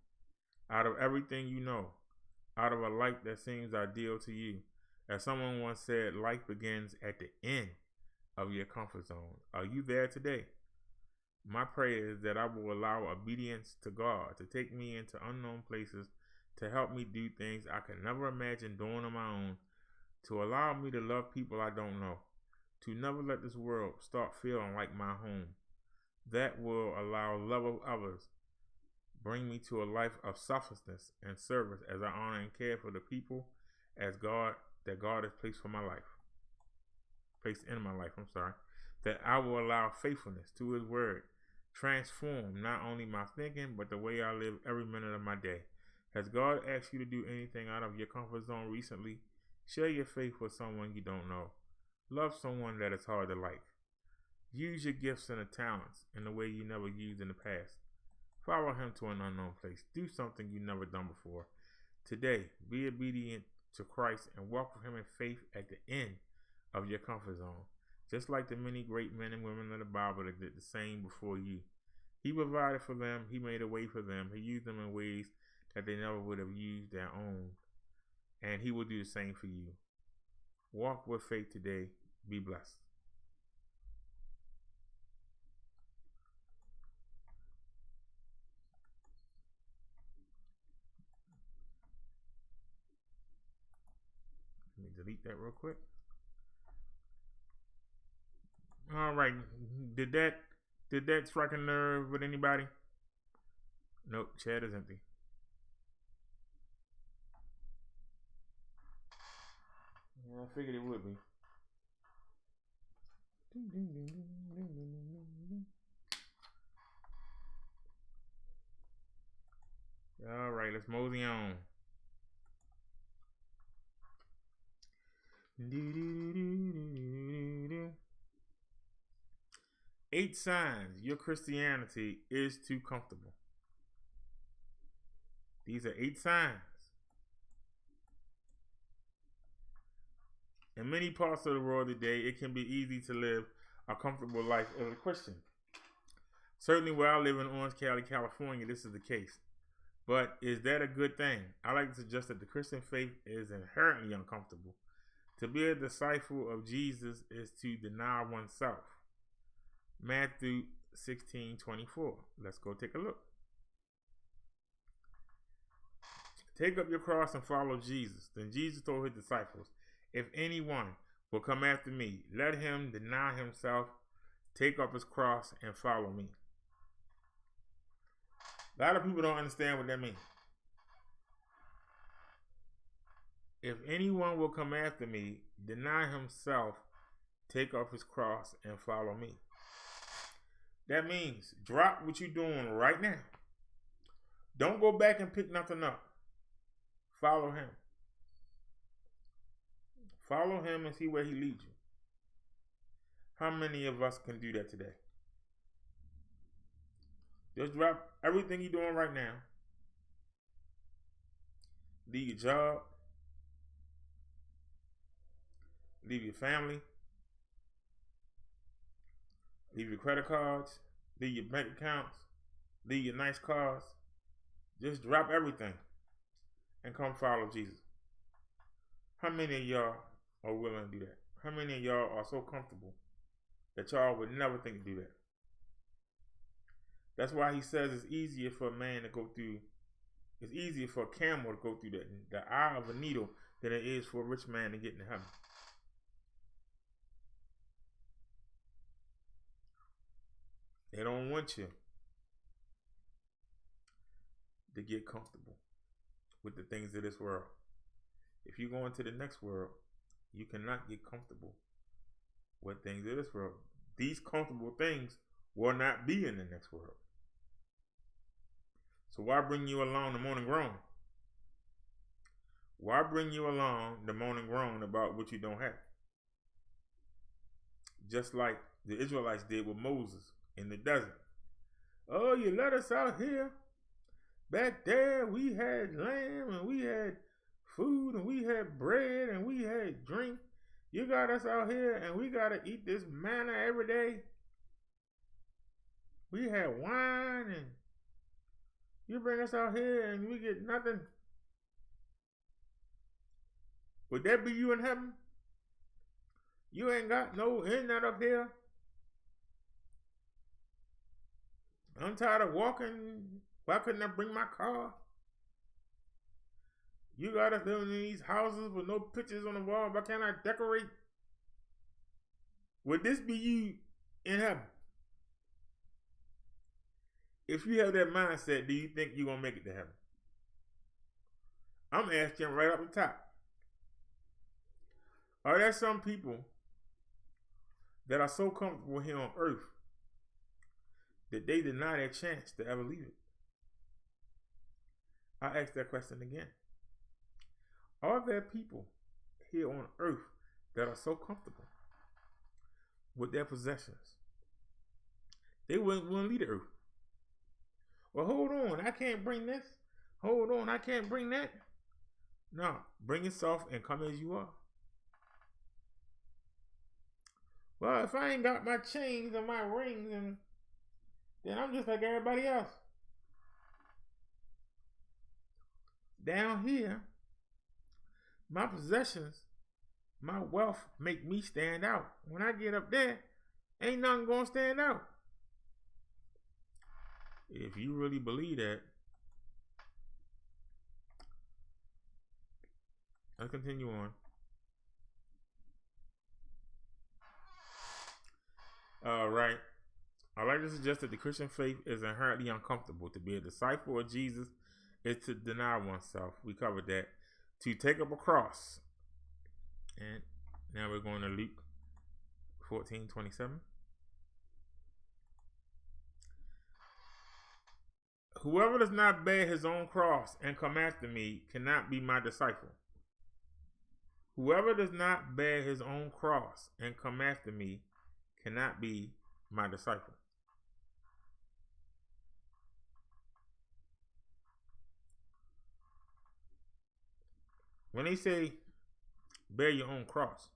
out of everything you know, out of a life that seems ideal to you? As someone once said, life begins at the end of your comfort zone. Are you there today? My prayer is that I will allow obedience to God to take me into unknown places, to help me do things I could never imagine doing on my own, to allow me to love people I don't know, to never let this world start feeling like my home. That will allow love of others, bring me to a life of selflessness and service as I honor and care for the people that God has placed in my life, that I will allow faithfulness to his word transform not only my thinking, but the way I live every minute of my day. Has God asked you to do anything out of your comfort zone recently? Share your faith with someone you don't know. Love someone that is hard to like. Use your gifts and talents in a way you never used in the past. Follow him to an unknown place. Do something you've never done before. Today, be obedient to Christ and walk with him in faith at the end of your comfort zone. Just like the many great men and women of the Bible that did the same before you. He provided for them. He made a way for them. He used them in ways that they never would have used their own. And he will do the same for you. Walk with faith today. Be blessed. Let me delete that real quick. All right. Did that strike a nerve with anybody? Nope. Chat is empty. Yeah, I figured it would be. All right, let's mosey on. 8 signs your Christianity is too comfortable. These are 8 signs. In many parts of the world today, it can be easy to live a comfortable life as a Christian. Certainly where I live in Orange County, California, this is the case. But is that a good thing? I like to suggest that the Christian faith is inherently uncomfortable. To be a disciple of Jesus is to deny oneself. Matthew 16:24. Let's go take a look. Take up your cross and follow Jesus. Then Jesus told his disciples, if anyone will come after me, let him deny himself, take up his cross, and follow me. A lot of people don't understand what that means. If anyone will come after me, deny himself, take up his cross, and follow me. That means drop what you're doing right now. Don't go back and pick nothing up. Follow him. Follow him and see where he leads you. How many of us can do that today? Just drop everything you're doing right now. Leave your job. leave your family, leave your credit cards, leave your bank accounts, leave your nice cars. Just drop everything and come follow Jesus. How many of y'all are willing to do that? How many of y'all are so comfortable that y'all would never think to do that? That's why he says it's easier for a man to go through, it's easier for a camel to go through the eye of a needle than it is for a rich man to get into heaven. They don't want you to get comfortable with the things of this world. If you go into the next world, you cannot get comfortable with things of this world. These comfortable things will not be in the next world. So why bring you along the moan and groan? Why bring you along the moan and groan about what you don't have? Just like the Israelites did with Moses in the desert. Oh, you let us out here. Back there we had lamb and we had food and we had bread and we had drink. You got us out here and we got to eat this manna every day. We had wine and you bring us out here and we get nothing. Would that be you in heaven? You ain't got no internet up here. I'm tired of walking. Why couldn't I bring my car? You got us living in these houses with no pictures on the wall. Why can't I decorate? Would this be you in heaven? If you have that mindset, do you think you're going to make it to heaven? I'm asking right up the top. Are there some people that are so comfortable here on earth that they deny their chance to ever leave it? I ask that question again. Are there people here on earth that are so comfortable with their possessions they wouldn't want to leave the earth? Well, hold on, I can't bring this. Hold on, I can't bring that. No, bring yourself and come as you are. Well, if I ain't got my chains and my rings, and then I'm just like everybody else. Down here, my possessions, my wealth make me stand out. When I get up there, ain't nothing gonna stand out. If you really believe that, let's continue on. All right. I'd like to suggest that the Christian faith is inherently uncomfortable. To be a disciple of Jesus is to deny oneself. We covered that. To take up a cross. And now we're going to Luke 14:27. Whoever does not bear his own cross and come after me cannot be my disciple. Whoever does not bear his own cross and come after me cannot be my disciple. When they say bear your own cross,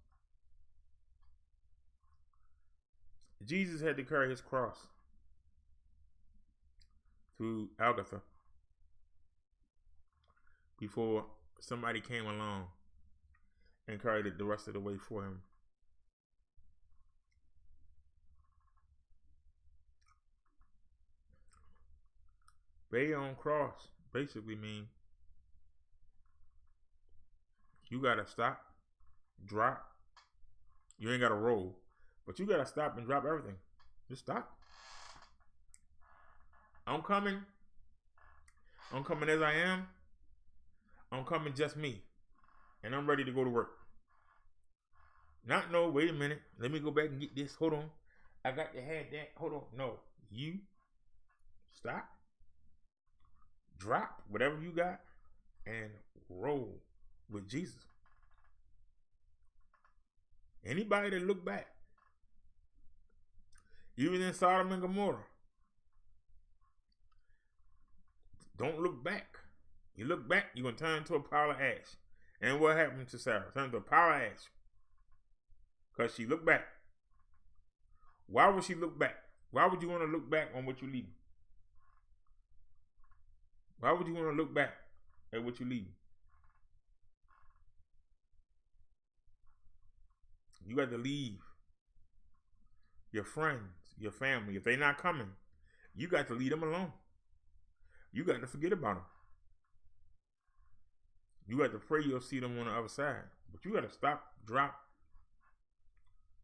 Jesus had to carry his cross through Golgotha before somebody came along and carried it the rest of the way for him. Bear your own cross basically means you gotta stop, drop. You ain't gotta roll, but you gotta stop and drop everything. Just stop. I'm coming as I am. I'm coming just me. And I'm ready to go to work. Not no, wait a minute. Let me go back and get this. Hold on. I got to have that. Hold on. No. You stop. Drop whatever you got and roll with Jesus. Anybody that look back, even in Sodom and Gomorrah, don't look back. You look back, you're going to turn into a pile of ash. And what happened to Sarah? Turned into a pile of ash. Because she looked back. Why would she look back? Why would you want to look back on what you're leaving? Why would you want to look back at what you're leaving? You got to leave your friends, your family. If they're not coming, you got to leave them alone. You got to forget about them. You got to pray you'll see them on the other side. But you got to stop, drop,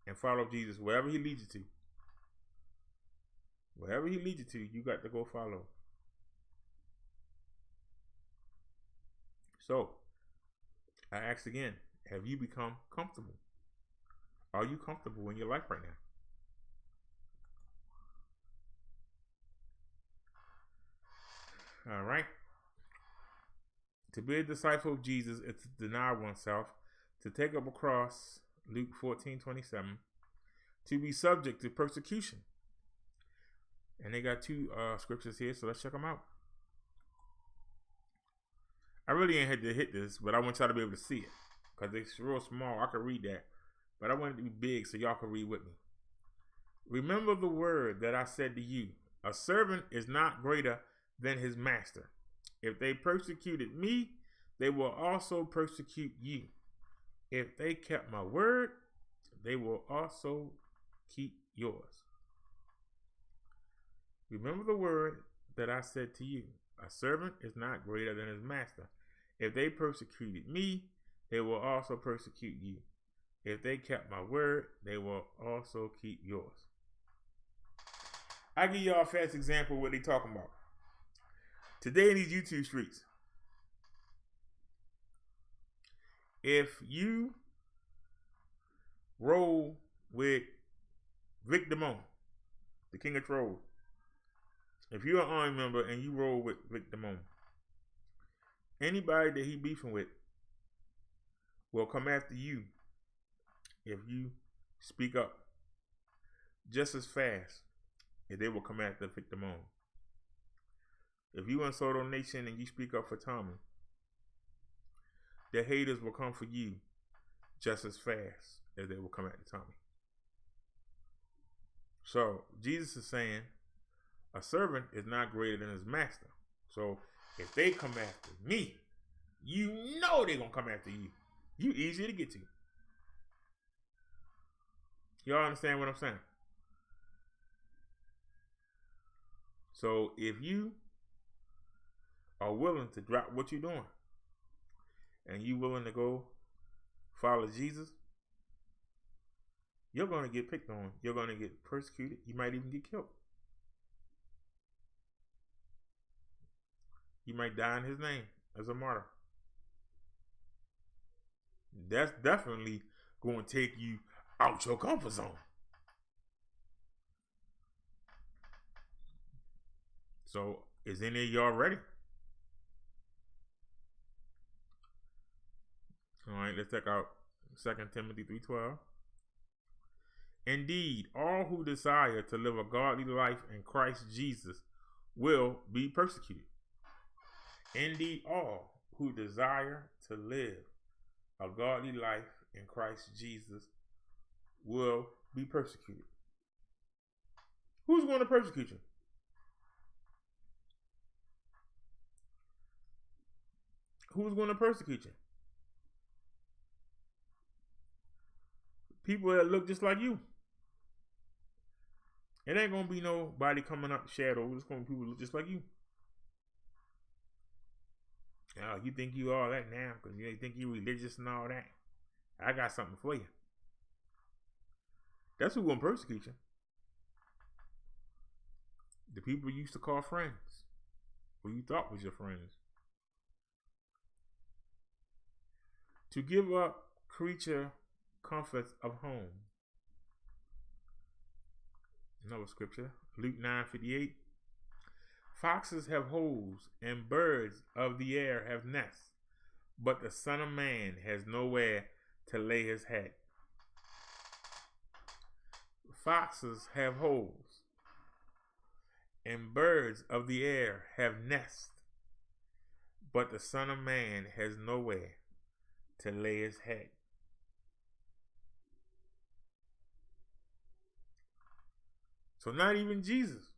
and follow Jesus wherever he leads you to. Wherever he leads you to, you got to go follow. So, I ask again, have you become comfortable? Are you comfortable in your life right now? All right. To be a disciple of Jesus is to deny oneself, to take up a cross, Luke 14:27, to be subject to persecution. And they got two scriptures here, so let's check them out. I really ain't had to hit this, but I want y'all to be able to see it because it's real small. I can read that, but I want it to be big so y'all can read with me. Remember the word that I said to you. A servant is not greater than his master. If they persecuted me, they will also persecute you. If they kept my word, they will also keep yours. Remember the word that I said to you. A servant is not greater than his master. If they persecuted me, they will also persecute you. If they kept my word, they will also keep yours. I give y'all a fast example of what they talking about. Today in these YouTube streets, if you roll with Vic Damone, the King of Trolls, if you're an army member and you roll with Vic Damone, anybody that he beefing with will come after you if you speak up just as fast as they will come after Vic Damone. If you in Soto Nation and you speak up for Tommy, the haters will come for you just as fast as they will come after Tommy. So Jesus is saying a servant is not greater than his master. So if they come after me, you know they're going to come after you. You easy to get to. Y'all understand what I'm saying? So if you are willing to drop what you're doing and you willing to go follow Jesus, you're going to get picked on. You're going to get persecuted. You might even get killed. You might die in his name as a martyr. That's definitely going to take you out your comfort zone. So, is any of y'all ready? All right, let's check out 2 Timothy 3:12. Indeed, all who desire to live a godly life in Christ Jesus will be persecuted. Indeed, all who desire to live a godly life in Christ Jesus will be persecuted. Who's going to persecute you? Who's going to persecute you? People that look just like you. It ain't going to be nobody coming up the shadow. It's going to be people that look just like you. Oh, you think you all that now because you think you religious and all that. I got something for you. That's who's going to persecute you. The people you used to call friends, who you thought was your friends. To give up creature comforts of home. Another scripture, Luke 9:58. Foxes have holes, and birds of the air have nests, but the Son of Man has nowhere to lay his head. Foxes have holes, and birds of the air have nests, but the Son of Man has nowhere to lay his head. So not even Jesus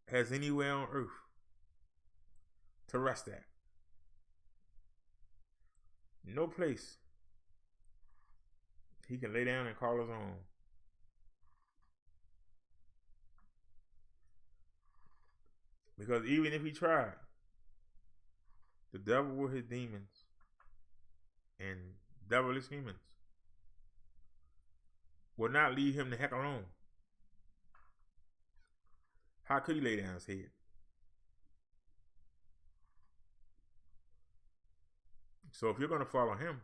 has anywhere on earth to rest at. No place he can lay down and call his own. Because even if he tried, the devil with his demons and devilish humans will not leave him the heck alone. How could he lay down his head? So if you're going to follow him,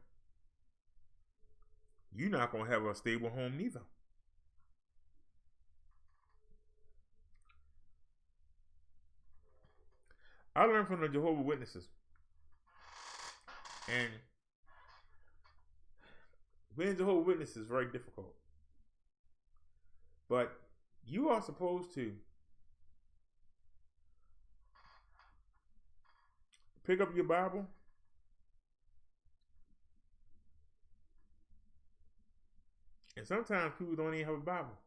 you're not going to have a stable home neither. I learned from the Jehovah's Witnesses. And being Jehovah's Witness is very difficult. But you are supposed to pick up your Bible and sometimes people don't even have a Bible.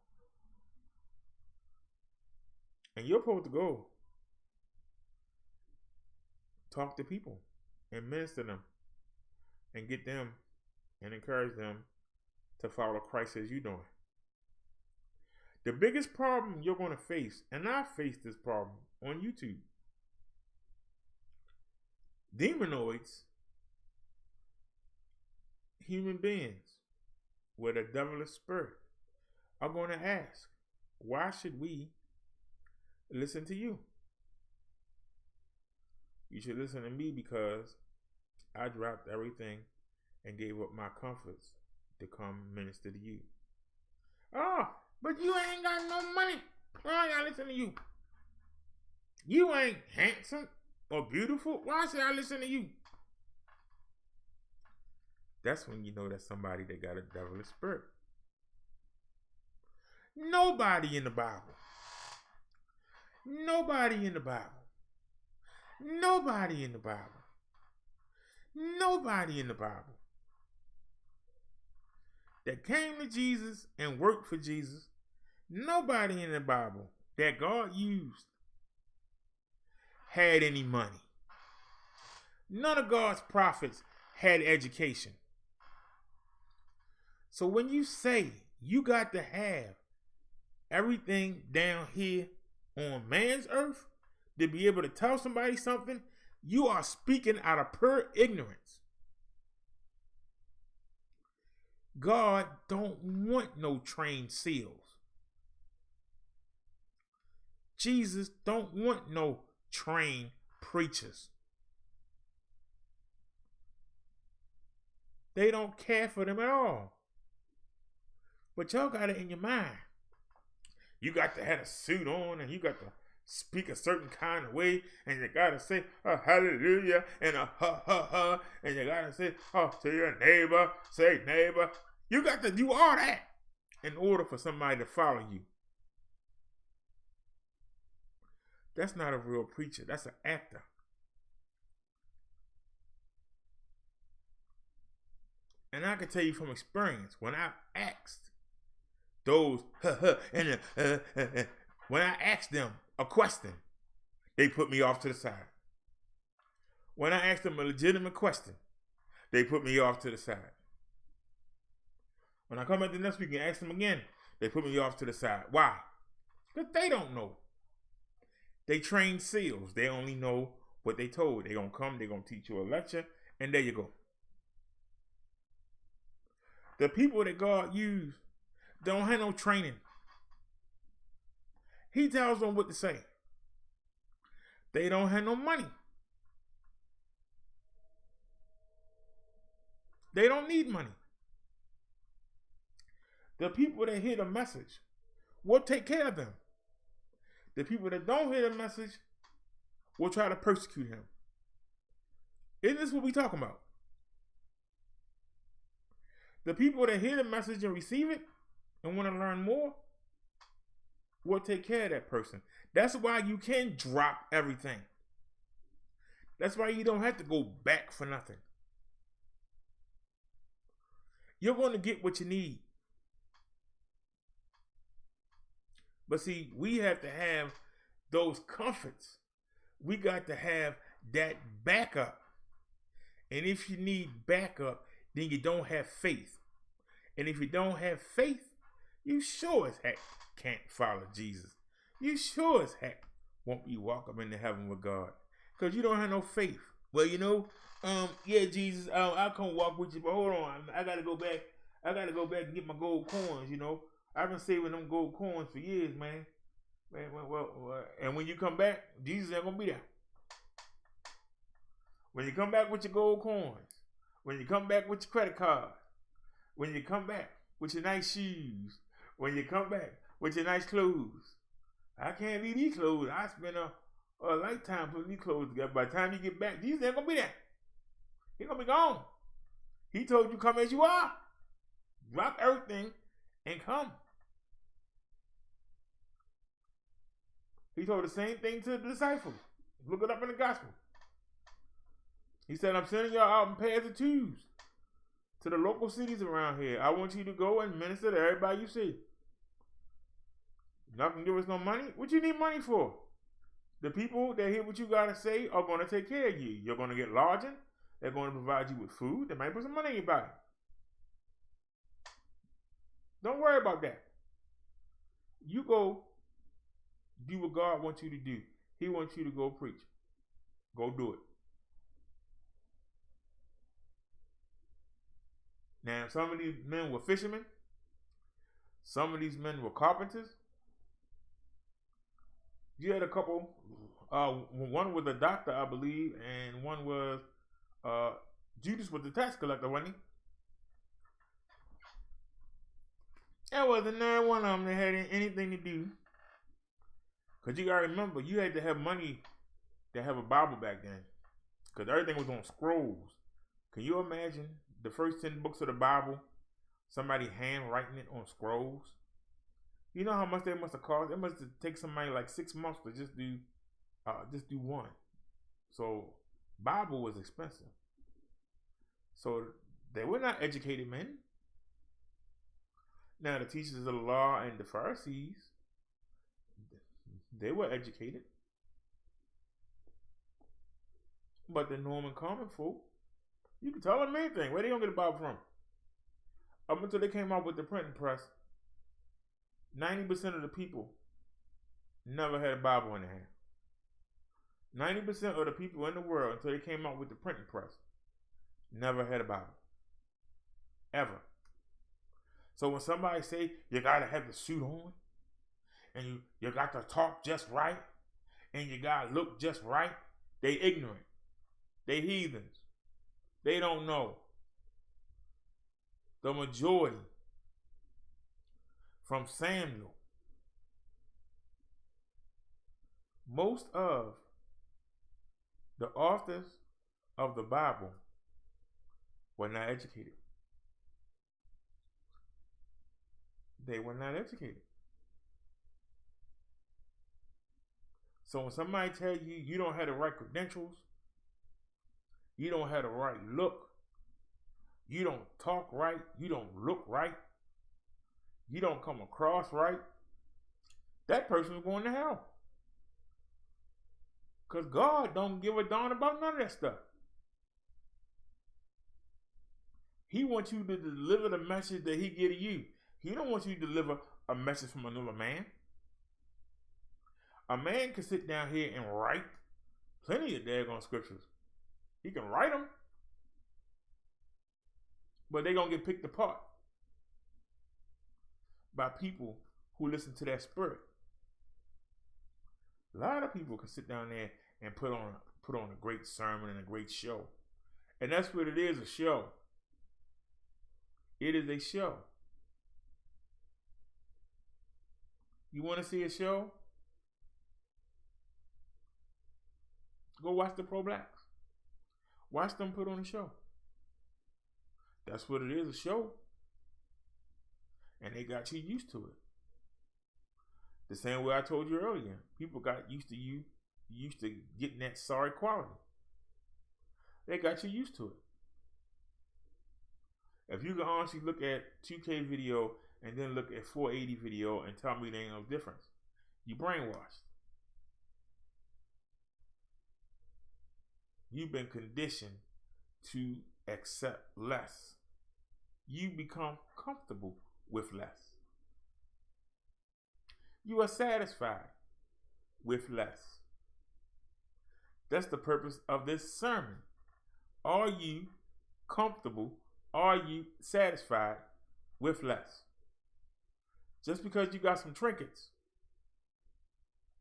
And you're supposed to go talk to people and minister them and get them and encourage them to follow Christ as you're doing. The biggest problem you're going to face, and I face this problem on YouTube, demonoids, human beings with a devilish spirit, are going to ask, why should we listen to you? You should listen to me because I dropped everything and gave up my comforts to come minister to you. Oh, but you ain't got no money. Why I listen to you? You ain't handsome or beautiful. Why should I listen to you? That's when you know that's somebody that got a devilish spirit. Nobody in the Bible. Nobody in the Bible. Nobody in the Bible. Nobody in the Bible that came to Jesus and worked for Jesus. Nobody in the Bible that God used had any money. None of God's prophets had education. So when you say you got to have everything down here on man's earth to be able to tell somebody something, you are speaking out of pure ignorance. God don't want no trained seals. Jesus don't want no trained preachers. They don't care for them at all. But y'all got it in your mind. You got to have a suit on and you got to speak a certain kind of way, and you gotta say a hallelujah and a ha ha ha, and you gotta say, oh, to your neighbor, say neighbor. You got to do all that in order for somebody to follow you. That's not a real preacher. That's an actor. And I can tell you from experience, when I asked those when I asked them a question, they put me off to the side. When I asked them a legitimate question, they put me off to the side. When I come back the next week and ask them again, they put me off to the side. Why? Because they don't know. They trained seals. They only know what they told. They're going to come, they're going to teach you a lecture, and there you go. The people that God used don't have no training. He tells them what to say. They don't have no money. They don't need money. The people that hear the message will take care of them. The people that don't hear the message will try to persecute him. Isn't this what we talking about? The people that hear the message and receive it and want to learn more will take care of that person. That's why you can drop everything. That's why you don't have to go back for nothing. You're going to get what you need. But see, we have to have those comforts. We got to have that backup. And if you need backup, then you don't have faith. And if you don't have faith, you sure as heck can't follow Jesus. You sure as heck won't be walking into heaven with God. Because you don't have no faith. Well, yeah, Jesus, I'll come walk with you, but hold on. I got to go back. I got to go back and get my gold coins, I've been saving them gold coins for years, man. Well, and when you come back, Jesus ain't going to be there. When you come back with your gold coins, when you come back with your credit card, when you come back with your nice shoes, when you come back with your nice clothes, I can't leave these clothes. I spent a lifetime putting these clothes together. By the time you get back, Jesus ain't going to be there. He's going to be gone. He told you come as you are. Drop everything and come. He told the same thing to the disciples. Look it up in the gospel. He said, I'm sending y'all out in pairs of twos to the local cities around here. I want you to go and minister to everybody you see. You're not going to give us no money? What you need money for? The people that hear what you got to say are going to take care of you. You're going to get lodging. They're going to provide you with food. They might put some money in your pocket. Don't worry about that. You go do what God wants you to do. He wants you to go preach. Go do it. Now, some of these men were fishermen. Some of these men were carpenters. You had a couple. One was a doctor, I believe, and one was Judas was the tax collector, wasn't he? There wasn't not one of them that had anything to do. Because you got to remember, you had to have money to have a Bible back then. Because everything was on scrolls. Can you imagine the first 10 books of the Bible, somebody handwriting it on scrolls? You know how much that must have cost? It must have taken somebody like 6 months to just do one. So Bible was expensive. So they were not educated men. Now the teachers of the law and the Pharisees, they were educated. But the Norman common folk, you can tell them anything. Where they gonna get a Bible from? Up until they came out with the printing press, 90% of the people never had a Bible in their hand. 90% of the people in the world, until they came out with the printing press, never had a Bible. Ever. So when somebody say you gotta have the suit on, and you got to talk just right, and you gotta look just right, they ignorant. They heathens. They don't know. The majority from Samuel, most of the authors of the Bible were not educated. They were not educated. So when somebody tell you you don't have the right credentials, you don't have the right look, you don't talk right, you don't look right, you don't come across right, that person is going to hell. Because God don't give a darn about none of that stuff. He wants you to deliver the message that he give to you. He don't want you to deliver a message from another man. A man can sit down here and write plenty of daggone scriptures. He can write them. But they're going to get picked apart by people who listen to that spirit. A lot of people can sit down there and put on a great sermon and a great show. And that's what it is, a show. It is a show. You want to see a show? Go watch the pro-blacks. Watch them put on a show. That's what it is, a show. And they got you used to it. The same way I told you earlier. People got used to you, used to getting that sorry quality. They got you used to it. If you can honestly look at 2K video and then look at 480 video and tell me there ain't no difference, You brainwashed. You've been conditioned to accept less. You become comfortable with less. You are satisfied with less. That's the purpose of this sermon. Are you comfortable? Are you satisfied with less? Just because you got some trinkets,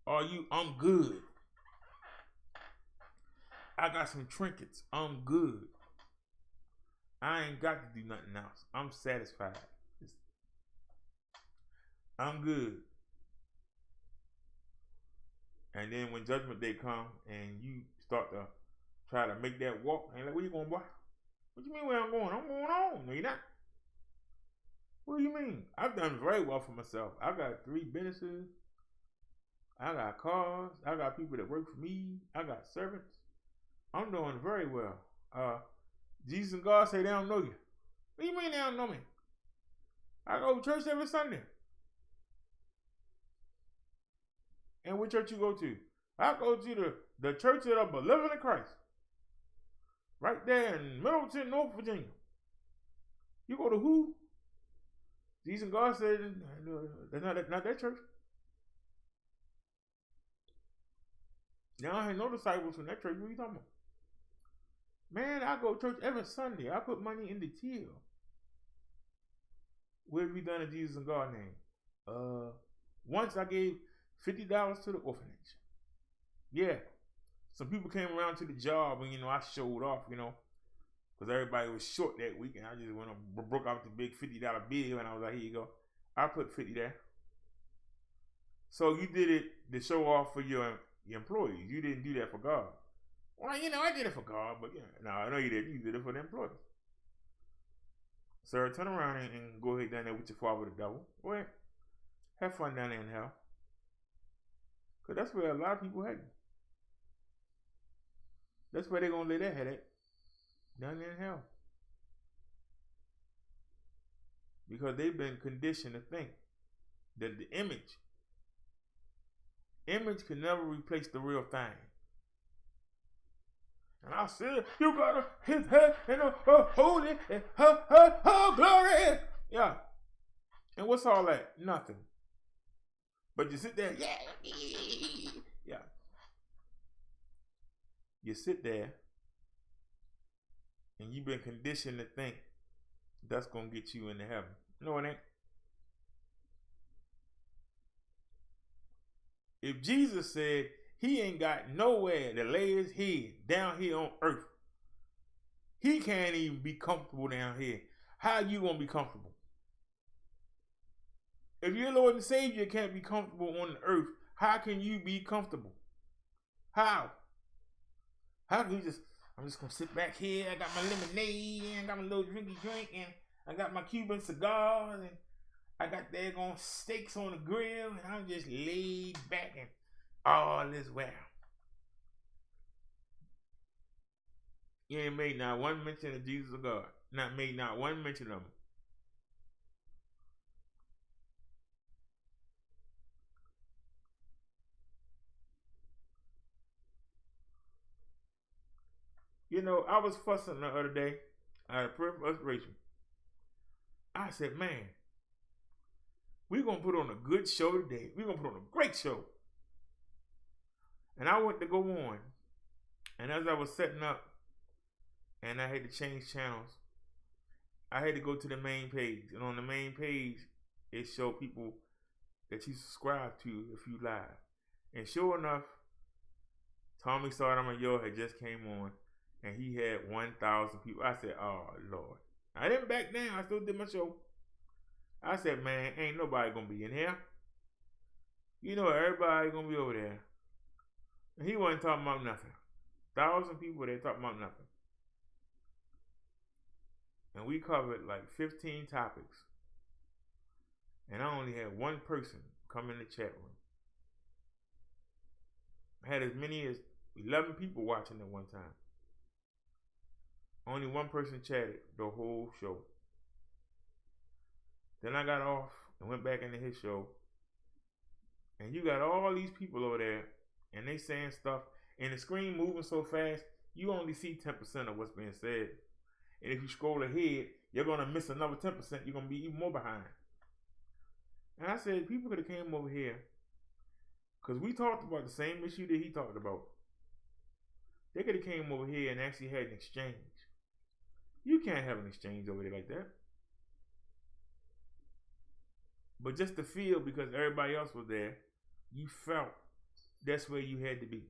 are you, I'm good. I got some trinkets, I'm good. I ain't got to do nothing else. I'm satisfied. I'm good. And then when judgment day come and you start to try to make that walk, and like, where you going, boy? What you mean where I'm going? I'm going on. No, you're not. What do you mean? I've done very well for myself. I got 3 businesses. I got cars. I got people that work for me. I got servants. I'm doing very well. Jesus and God say they don't know you. What do you mean they don't know me? I go to church every Sunday. And what church you go to? I go to the Church of the Living in Christ. Right there in Middleton, North Virginia. You go to who? Jesus and God said that's not that church. Now I ain't no disciples from that church. What are you talking about? Man, I go to church every Sunday. I put money in the till. What have you done in Jesus and God name? Once I gave $50 to the orphanage. Yeah. Some people came around to the job and, I showed off, because everybody was short that week, and I just went and broke out the big $50 bill, and I was like, here you go. I put 50 there. So you did it to show off for your employees. You didn't do that for God. Well, I did it for God, but no, I know you didn't. You did it for the employees. Sir, turn around and go ahead down there with your father, the devil. Go ahead. Have fun down there in hell. Because that's where a lot of people heading. That's where they're going to lay their head at. Down there in hell. Because they've been conditioned to think that the image can never replace the real thing. And I said, you gotta hit her in a holy, her glory. Yeah. And what's all that? Nothing. But you sit there, yeah. You sit there, and you've been conditioned to think that's gonna get you into heaven. No, it ain't. If Jesus said he ain't got nowhere to lay his head down here on earth, he can't even be comfortable down here. How you gonna be comfortable? If your Lord and Savior can't be comfortable on the earth, how can you be comfortable? How? How can you I'm just gonna sit back here, I got my lemonade, and I got my little drinky drink, and I got my Cuban cigars, and I got daggone steaks on the grill, and I'm just laid back and all is well. You ain't made not one mention of Jesus or God. Not made not one mention of him. I was fussing the other day. I had a prayer for frustration. I said, man, we're going to put on a good show today. We're going to put on a great show. And I went to go on. And as I was setting up, and I had to change channels, I had to go to the main page. And on the main page, it showed people that you subscribe to if you live. And sure enough, Tommy Sotomayor had just came on. And he had 1,000 people. I said, oh, Lord. I didn't back down. I still did my show. I said, man, ain't nobody going to be in here. Everybody going to be over there. And he wasn't talking about nothing. 1,000 people there talking about nothing. And we covered like 15 topics. And I only had one person come in the chat room. I had as many as 11 people watching at one time. Only one person chatted the whole show. Then I got off and went back into his show. And you got all these people over there, and they saying stuff, and the screen moving so fast, you only see 10% of what's being said. And if you scroll ahead, you're going to miss another 10%. You're going to be even more behind. And I said, people could have came over here, because we talked about the same issue that he talked about. They could have came over here and actually had an exchange. You can't have an exchange over there like that. But just to feel, because everybody else was there, you felt that's where you had to be.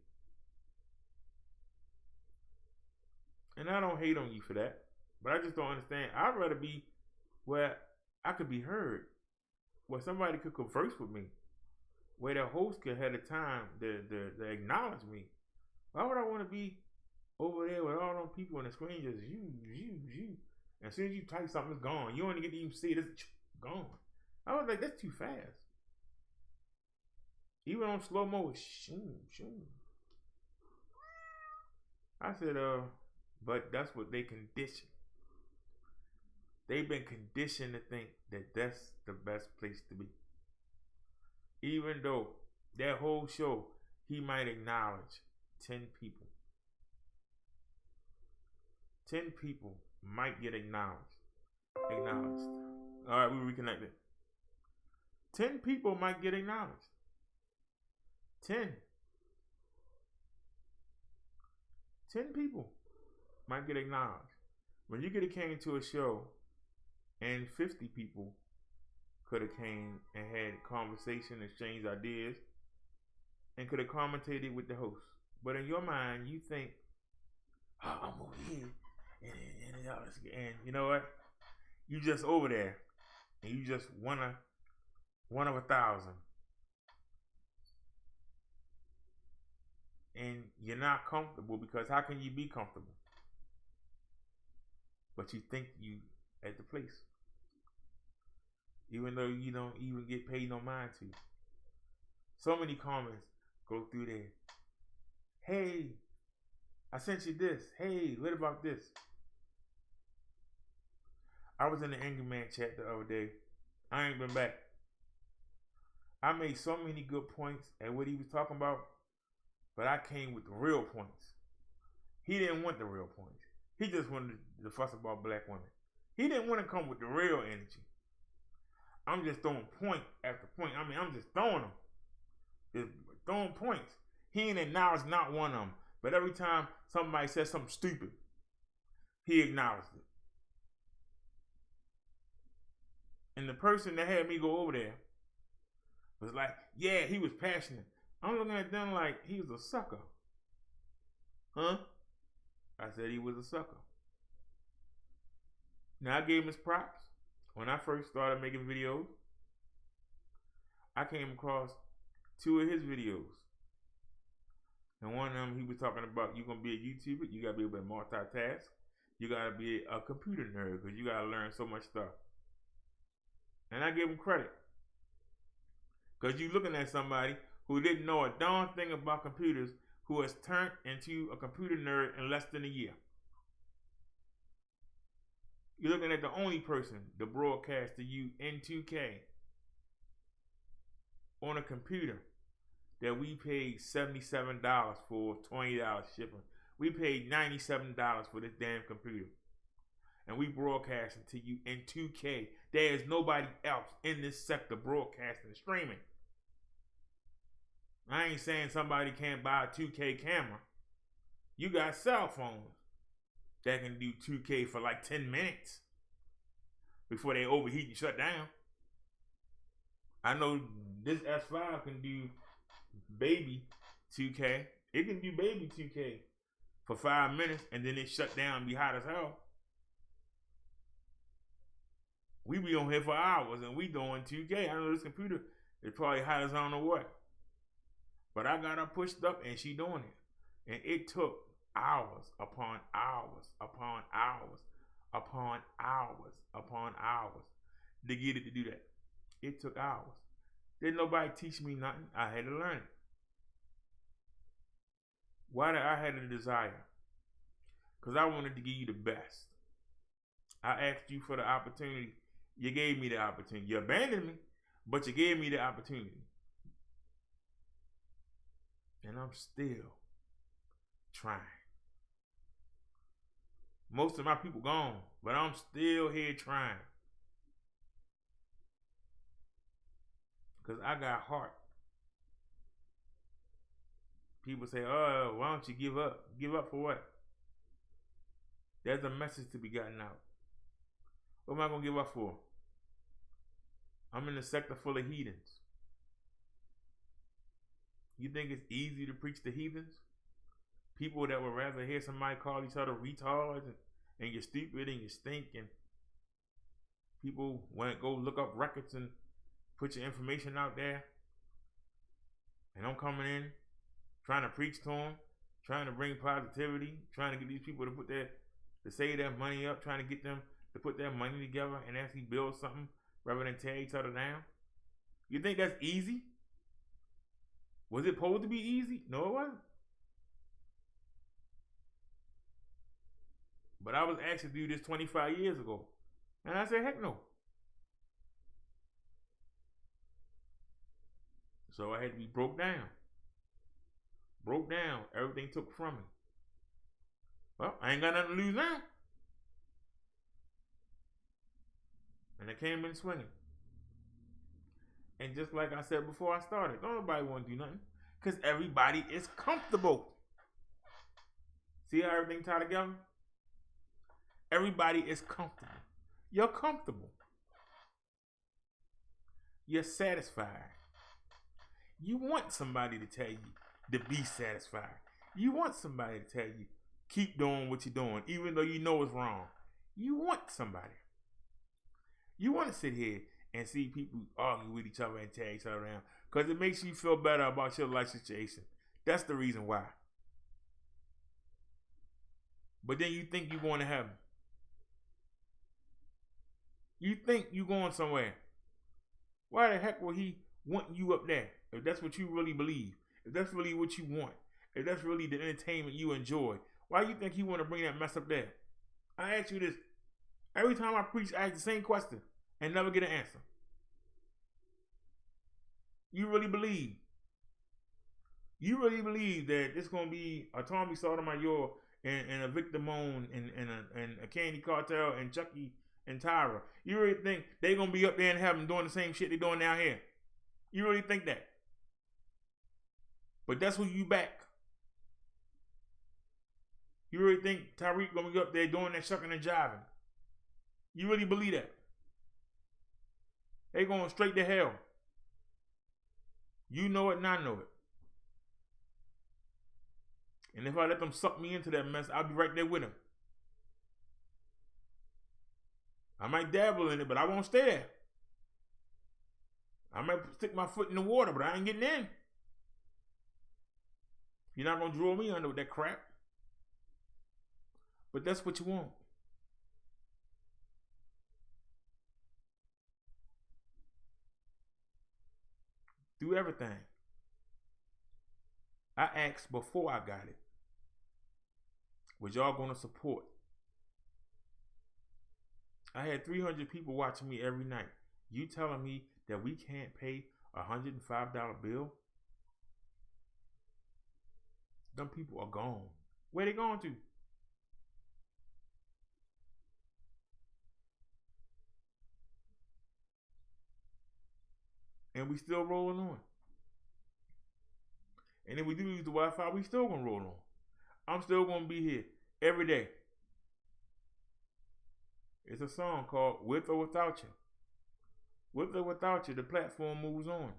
And I don't hate on you for that, but I just don't understand. I'd rather be where I could be heard, where somebody could converse with me, where the host could have the time to acknowledge me. Why would I want to be over there with all them people on the screen just you? And as soon as you type something, it's gone. You don't even get to even see it. It's gone. I was like, that's too fast. Even on slow-mo, it's shoo. I said, but that's what they condition. They've been conditioned to think that that's the best place to be. Even though that whole show, he might acknowledge 10 people. 10 people might get acknowledged. All right, we reconnected. 10 people might get acknowledged. 10 people might get acknowledged. When you could have came to a show and 50 people could have came and had conversation, exchanged ideas, and could have commentated with the host. But in your mind, you think, oh, I'm over here. And you know what? You just over there. And you just one of 1,000. And you're not comfortable, because how can you be comfortable? But you think you at the place. Even though you don't even get paid no mind to. So many comments go through there. Hey, I sent you this. Hey, what about this? I was in the Angry Man chat the other day. I ain't been back. I made so many good points at what he was talking about, but I came with the real points. He didn't want the real points. He just wanted to fuss about black women. He didn't want to come with the real energy. I'm just throwing point after point. I mean, I'm just throwing them. Just throwing points. He ain't acknowledged not one of them. But every time somebody says something stupid, he acknowledged it. And the person that had me go over there was like, yeah, he was passionate. I'm looking at them like he was a sucker. Huh? I said he was a sucker. Now I gave him his props. When I first started making videos, I came across 2 of his videos. And one of them, he was talking about, you're going to be a YouTuber, you got to be able to multitask. You got to be a computer nerd, because you got to learn so much stuff. And I give him credit. Because you're looking at somebody who didn't know a darn thing about computers, who has turned into a computer nerd in less than a year. You're looking at the only person to broadcast to you in 2K on a computer that we paid $77 for, $20 shipping. We paid $97 for this damn computer. And we broadcasting to you in 2K. There is nobody else in this sector broadcasting and streaming. I ain't saying somebody can't buy a 2K camera. You got cell phones that can do 2K for like 10 minutes before they overheat and shut down. I know this S5 can do baby 2K. It can do baby 2K for 5 minutes and then it shut down and be hot as hell. We be on here for hours and we doing 2K. I know this computer is probably hot as I don't know what. But I got her pushed up and she doing it. And it took hours upon hours upon hours upon hours upon hours to get it to do that. It took hours. Didn't nobody teach me nothing. I had to learn it. Why did I have a desire? Because I wanted to give you the best. I asked you for the opportunity. You gave me the opportunity. You abandoned me, but you gave me the opportunity. I'm still trying. Most of my people gone, but I'm still here trying. Because I got heart. People say, oh, why don't you give up? Give up for what? There's a message to be gotten out. What am I going to give up for? I'm in a sector full of heathens. You think it's easy to preach to heathens? People that would rather hear somebody call each other retards and you're stupid and you stink, and people want to go look up records and put your information out there, and I'm coming in trying to preach to them, trying to bring positivity, trying to get these people to save their money up, trying to get them to put their money together and actually build something rather than tear each other down. You think that's easy? Was it supposed to be easy? No, it wasn't. But I was asked to do this 25 years ago. And I said, heck no. So I had to be broke down. Broke down. Everything took from me. Well, I ain't got nothing to lose now. And I came in swinging. And just like I said before I started, don't nobody want to do nothing. Because everybody is comfortable. See how everything tied together? Everybody is comfortable. You're comfortable. You're satisfied. You want somebody to tell you to be satisfied. You want somebody to tell you, keep doing what you're doing, even though you know it's wrong. You want somebody. You want to sit here and see people argue with each other and tear each other down because it makes you feel better about your life situation. That's the reason why. But then you think you're going to heaven. You think you're going somewhere. Why the heck would he want you up there? If that's what you really believe, if that's really what you want, if that's really the entertainment you enjoy, why do you think he want to bring that mess up there? I ask you this. Every time I preach, I ask the same question and never get an answer. You really believe that it's going to be a Tommy Sotomayor and a Victor Moan and a Candy Cartel and Chucky and Tyra? You really think they're going to be up there in heaven doing the same shit they're doing down here? You really think that? But that's who you back. You really think Tyreek going to be up there doing that shucking and jiving? You really believe that? They going straight to hell. You know it and I know it. And if I let them suck me into that mess, I'll be right there with them. I might dabble in it, but I won't stay there. I might stick my foot in the water, but I ain't getting in. You're not going to draw me under with that crap. But that's what you want. Do everything. I asked before I got it. Was y'all going to support? I had 300 people watching me every night. You telling me that we can't pay a $105 bill? Them people are gone. Where they going to? And we still rolling on. And if we do use the Wi-Fi, we still gonna roll on. I'm still gonna be here every day. It's a song called With or Without You. With or without you, the platform moves on.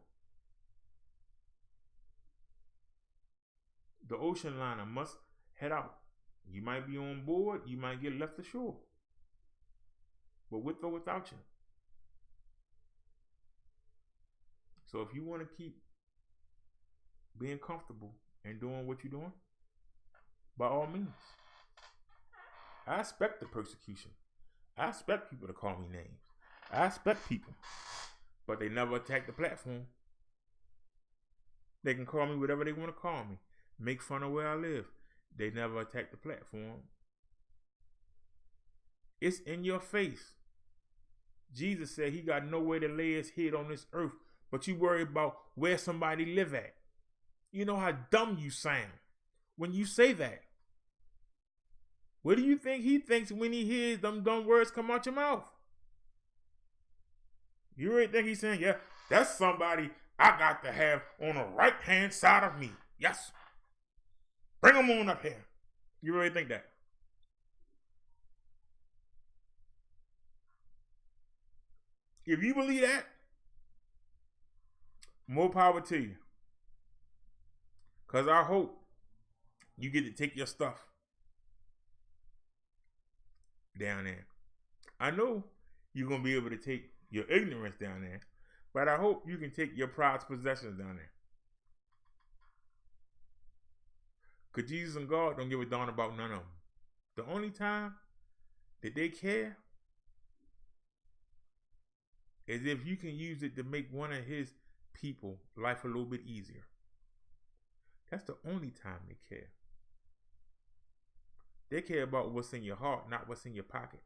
The ocean liner must head out. You might be on board, you might get left ashore. But with or without you. So if you want to keep being comfortable and doing what you're doing, by all means. I expect the persecution. I expect people to call me names. I expect people. But they never attack the platform. They can call me whatever they want to call me. Make fun of where I live. They never attack the platform. It's in your face. Jesus said he got nowhere to lay his head on this earth, but you worry about where somebody live at. You know how dumb you sound when you say that. What do you think he thinks when he hears them dumb words come out your mouth? You really think he's saying, yeah, that's somebody I got to have on the right-hand side of me. Yes. Bring him on up here. You really think that? If you believe that, more power to you. Because I hope you get to take your stuff down there. I know you're going to be able to take your ignorance down there, but I hope you can take your prized possessions down there. Because Jesus and God don't give a darn about none of them. The only time that they care is if you can use it to make one of his people life a little bit easier. That's the only time they care. They care about what's in your heart, not what's in your pocket.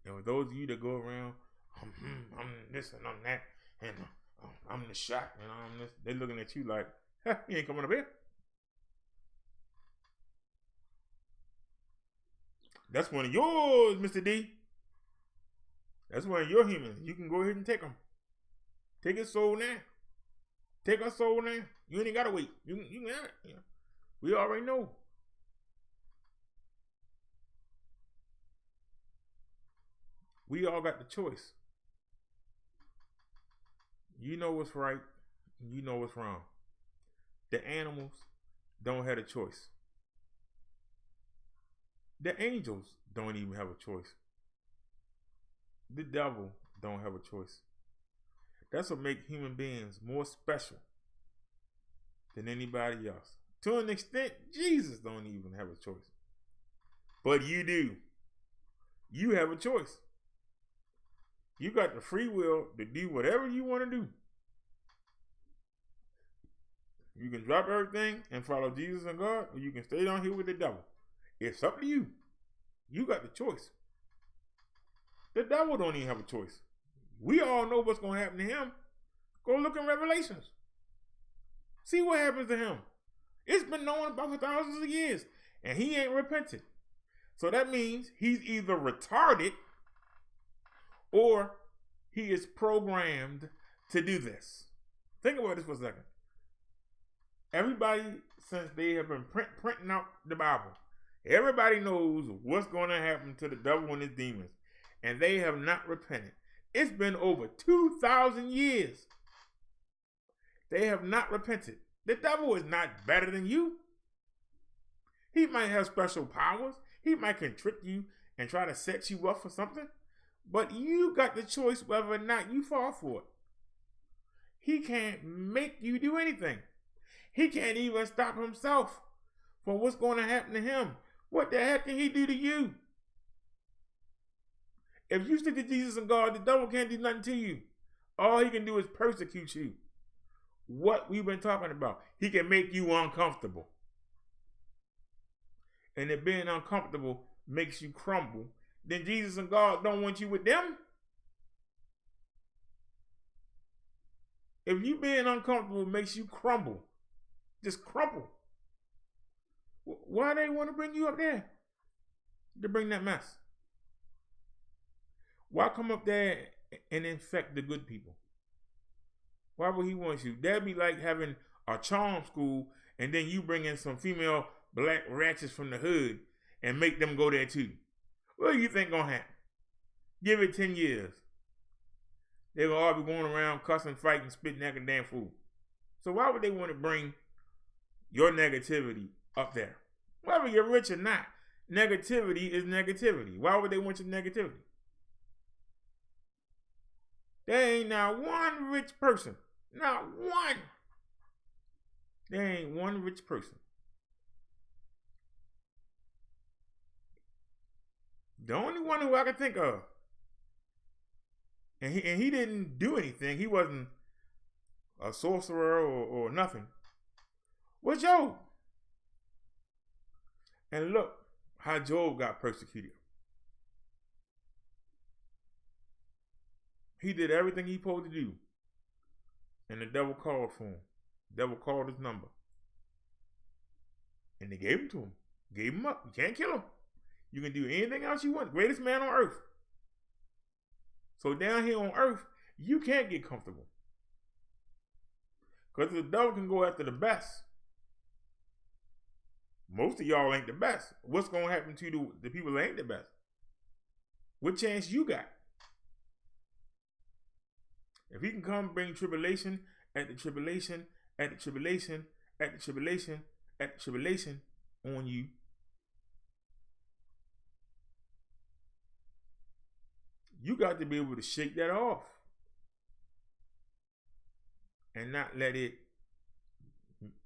And with those of you that go around, I'm this and I'm that, and I'm the shot, and I'm this, they're looking at you like, you ain't coming up here. That's one of yours, Mr. D. That's one of your humans. You can go ahead and take them. Take his soul now. Take our soul now. You ain't got to wait. You can have it. You know, we already know. We all got the choice. You know what's right. You know what's wrong. The animals don't have a choice. The angels don't even have a choice. The devil don't have a choice. That's what makes human beings more special than anybody else. To an extent, Jesus don't even have a choice. But you do. You have a choice. You got the free will to do whatever you want to do. You can drop everything and follow Jesus and God, or you can stay down here with the devil. It's up to you. You got the choice. The devil don't even have a choice. We all know what's going to happen to him. Go look in Revelations. See what happens to him. It's been known about for thousands of years, and he ain't repented. So that means he's either retarded or he is programmed to do this. Think about this for a second. Everybody, since they have been printing out the Bible, everybody knows what's going to happen to the devil and his demons, and they have not repented. It's been over 2,000 years. They have not repented. The devil is not better than you. He might have special powers. He might can trick you and try to set you up for something. But you got the choice whether or not you fall for it. He can't make you do anything. He can't even stop himself from what's going to happen to him. What the heck can he do to you? If you stick to Jesus and God, the devil can't do nothing to you. All he can do is persecute you. What we've been talking about. He can make you uncomfortable. And if being uncomfortable makes you crumble, then Jesus and God don't want you with them. If you being uncomfortable makes you crumble, just crumble. Why they want to bring you up there? To bring that mess. Why come up there and infect the good people? Why would he want you? That'd be like having a charm school and then you bring in some female black ratchets from the hood and make them go there too. What do you think gonna happen? Give it 10 years. They're gonna all be going around cussing, fighting, spitting, acting damn fool. So why would they want to bring your negativity up there? Whether you're rich or not, negativity is negativity. Why would they want your negativity? There ain't not one rich person. Not one. There ain't one rich person. The only one who I can think of. And he didn't do anything. He wasn't a sorcerer or nothing. Was Job. And look how Job got persecuted. He did everything he supposed to do. And the devil called for him. The devil called his number. And they gave him to him. Gave him up. You can't kill him. You can do anything else you want. Greatest man on earth. So down here on earth, you can't get comfortable. Because the devil can go after the best. Most of y'all ain't the best. What's going to happen to the people that ain't the best? What chance you got? If he can come bring tribulation at the tribulation, at the tribulation, at the tribulation, at the tribulation on you, you got to be able to shake that off and not let it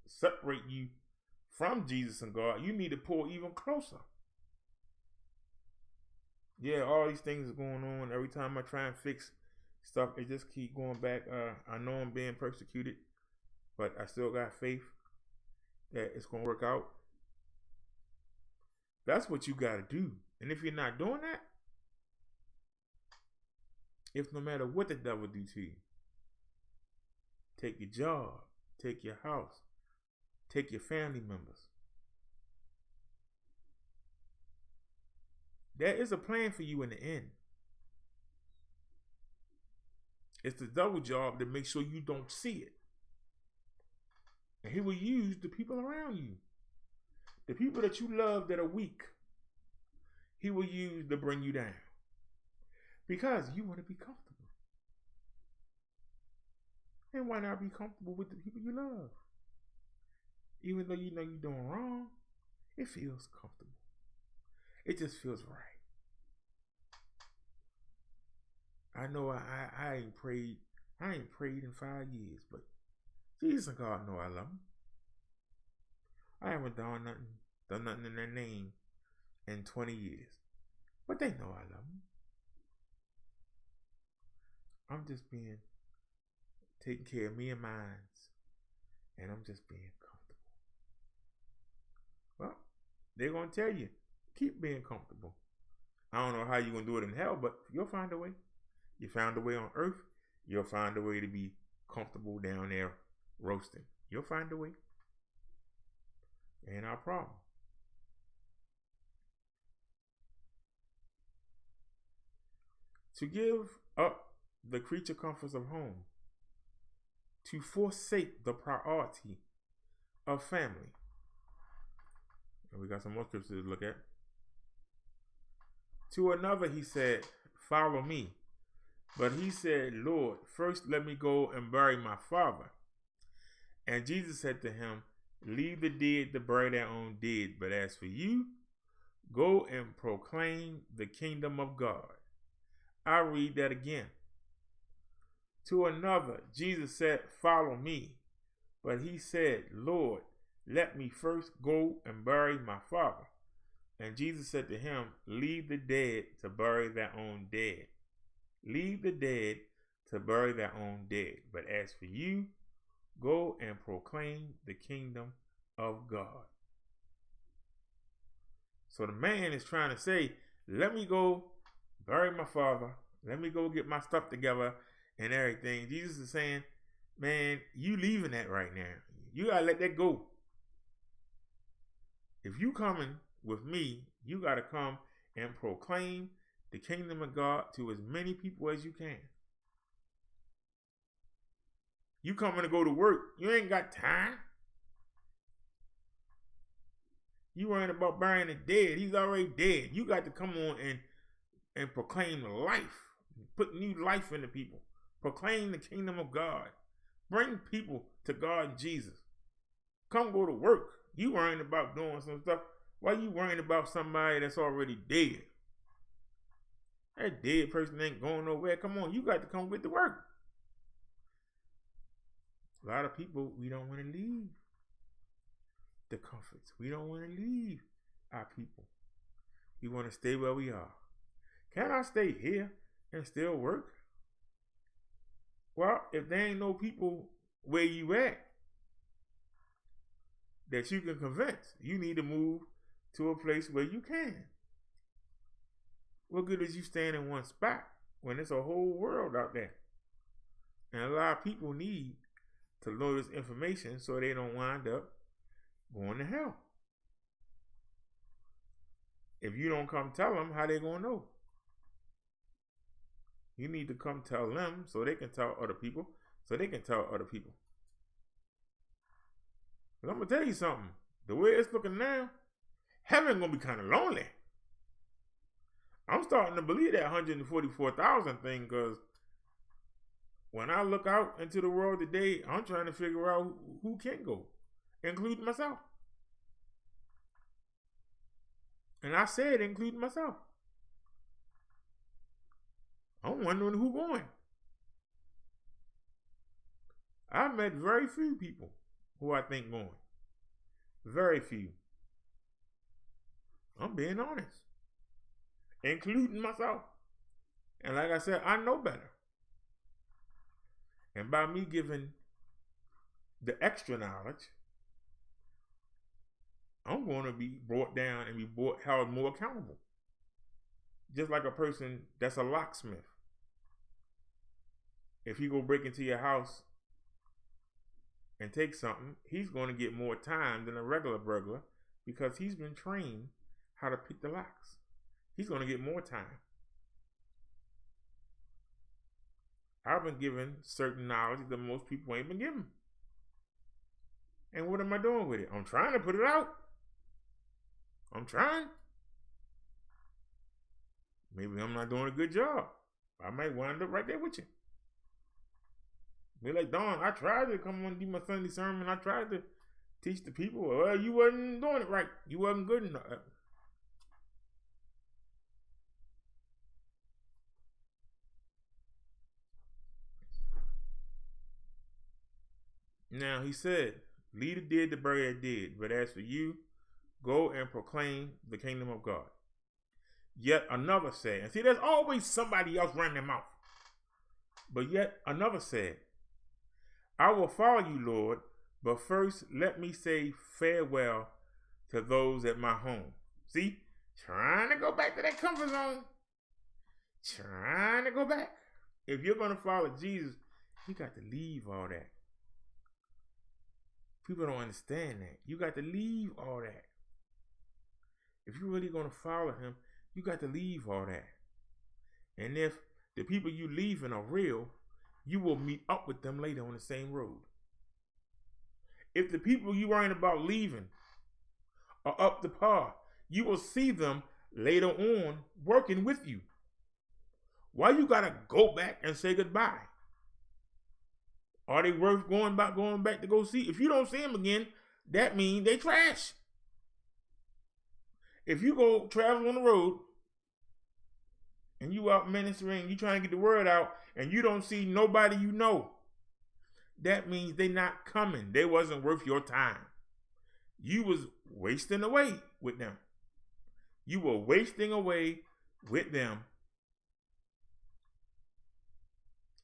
separate you from Jesus and God. You need to pull even closer. Yeah, all these things are going on. Every time I try and fix stuff, it just keep going back. I know I'm being persecuted, but I still got faith that it's going to work out. That's what you got to do. And if you're not doing that, if no matter what the devil do to you, take your job, take your house, take your family members. There is a plan for you in the end. It's the devil's job to make sure you don't see it. And he will use the people around you. The people that you love that are weak, he will use to bring you down. Because you want to be comfortable. And why not be comfortable with the people you love? Even though you know you're doing wrong, it feels comfortable. It just feels right. I know I ain't prayed in 5 years, but Jesus and God know I love them. I haven't done nothing in their name in 20 years, but they know I love them. I'm just taking care of me and mine, and I'm just being comfortable. Well, they're going to tell you, keep being comfortable. I don't know how you're going to do it in hell, but you'll find a way. You found a way on earth, you'll find a way to be comfortable down there roasting. You'll find a way. Ain't our problem. To give up the creature comforts of home, to forsake the priority of family. And we got some more scriptures to look at. To another he said, follow me. But he said, Lord, first let me go and bury my father. And Jesus said to him, leave the dead to bury their own dead. But as for you, go and proclaim the kingdom of God. I read that again. To another, Jesus said, follow me. But he said, Lord, let me first go and bury my father. And Jesus said to him, leave the dead to bury their own dead. Leave the dead to bury their own dead. But as for you, go and proclaim the kingdom of God. So the man is trying to say, let me go bury my father. Let me go get my stuff together and everything. Jesus is saying, man, you leaving that right now. You got to let that go. If you coming with me, you got to come and proclaim the kingdom of God to as many people as you can. You coming to go to work, you ain't got time. You worrying about burying the dead. He's already dead. You got to come on and proclaim the life. Put new life into people. Proclaim the kingdom of God. Bring people to God and Jesus. Come go to work. You worrying about doing some stuff. Why you worrying about somebody that's already dead? That dead person ain't going nowhere. Come on, you got to come with the work. A lot of people, we don't want to leave the comforts. We don't want to leave our people. We want to stay where we are. Can I stay here and still work? Well, if there ain't no people where you at that you can convince, you need to move to a place where you can. What good is you staying in one spot when there's a whole world out there? And a lot of people need to know this information so they don't wind up going to hell. If you don't come tell them, how they going to know? You need to come tell them so they can tell other people, so they can tell other people. But I'm going to tell you something. The way it's looking now, heaven going to be kind of lonely. I'm starting to believe that 144,000 thing, because when I look out into the world today, I'm trying to figure out who can go, including myself. And I said including myself. I'm wondering who going. I've met very few people who I think going. Very few. I'm being honest. Including myself. And like I said, I know better. And by me giving the extra knowledge, I'm going to be brought down and be held more accountable. Just like a person that's a locksmith. If he go break into your house and take something, he's going to get more time than a regular burglar because he's been trained how to pick the locks. He's going to get more time. I've been given certain knowledge that most people ain't been given. And what am I doing with it? I'm trying to put it out. I'm trying. Maybe I'm not doing a good job. I might wind up right there with you. Be like, Don, I tried to come on and do my Sunday sermon. I tried to teach the people. Well, you wasn't doing it right. You wasn't good enough. Now, he said, leave the dead to bury the dead. But as for you, go and proclaim the kingdom of God. Yet another said, and see, there's always somebody else running their mouth. But yet another said, I will follow you, Lord, but first let me say farewell to those at my home. See, trying to go back to that comfort zone. Trying to go back. If you're going to follow Jesus, you got to leave all that. People don't understand that. You got to leave all that. If you're really going to follow him, you got to leave all that. And if the people you leaving are real, you will meet up with them later on the same road. If the people you worrying about leaving are up to par, you will see them later on working with you. Why you got to go back and say goodbye? Are they worth going back to go see? If you don't see them again, that means they trash. If you go travel on the road and you out ministering, you trying to get the word out, and you don't see nobody you know, that means they not coming. They wasn't worth your time. You was wasting away with them. You were wasting away with them.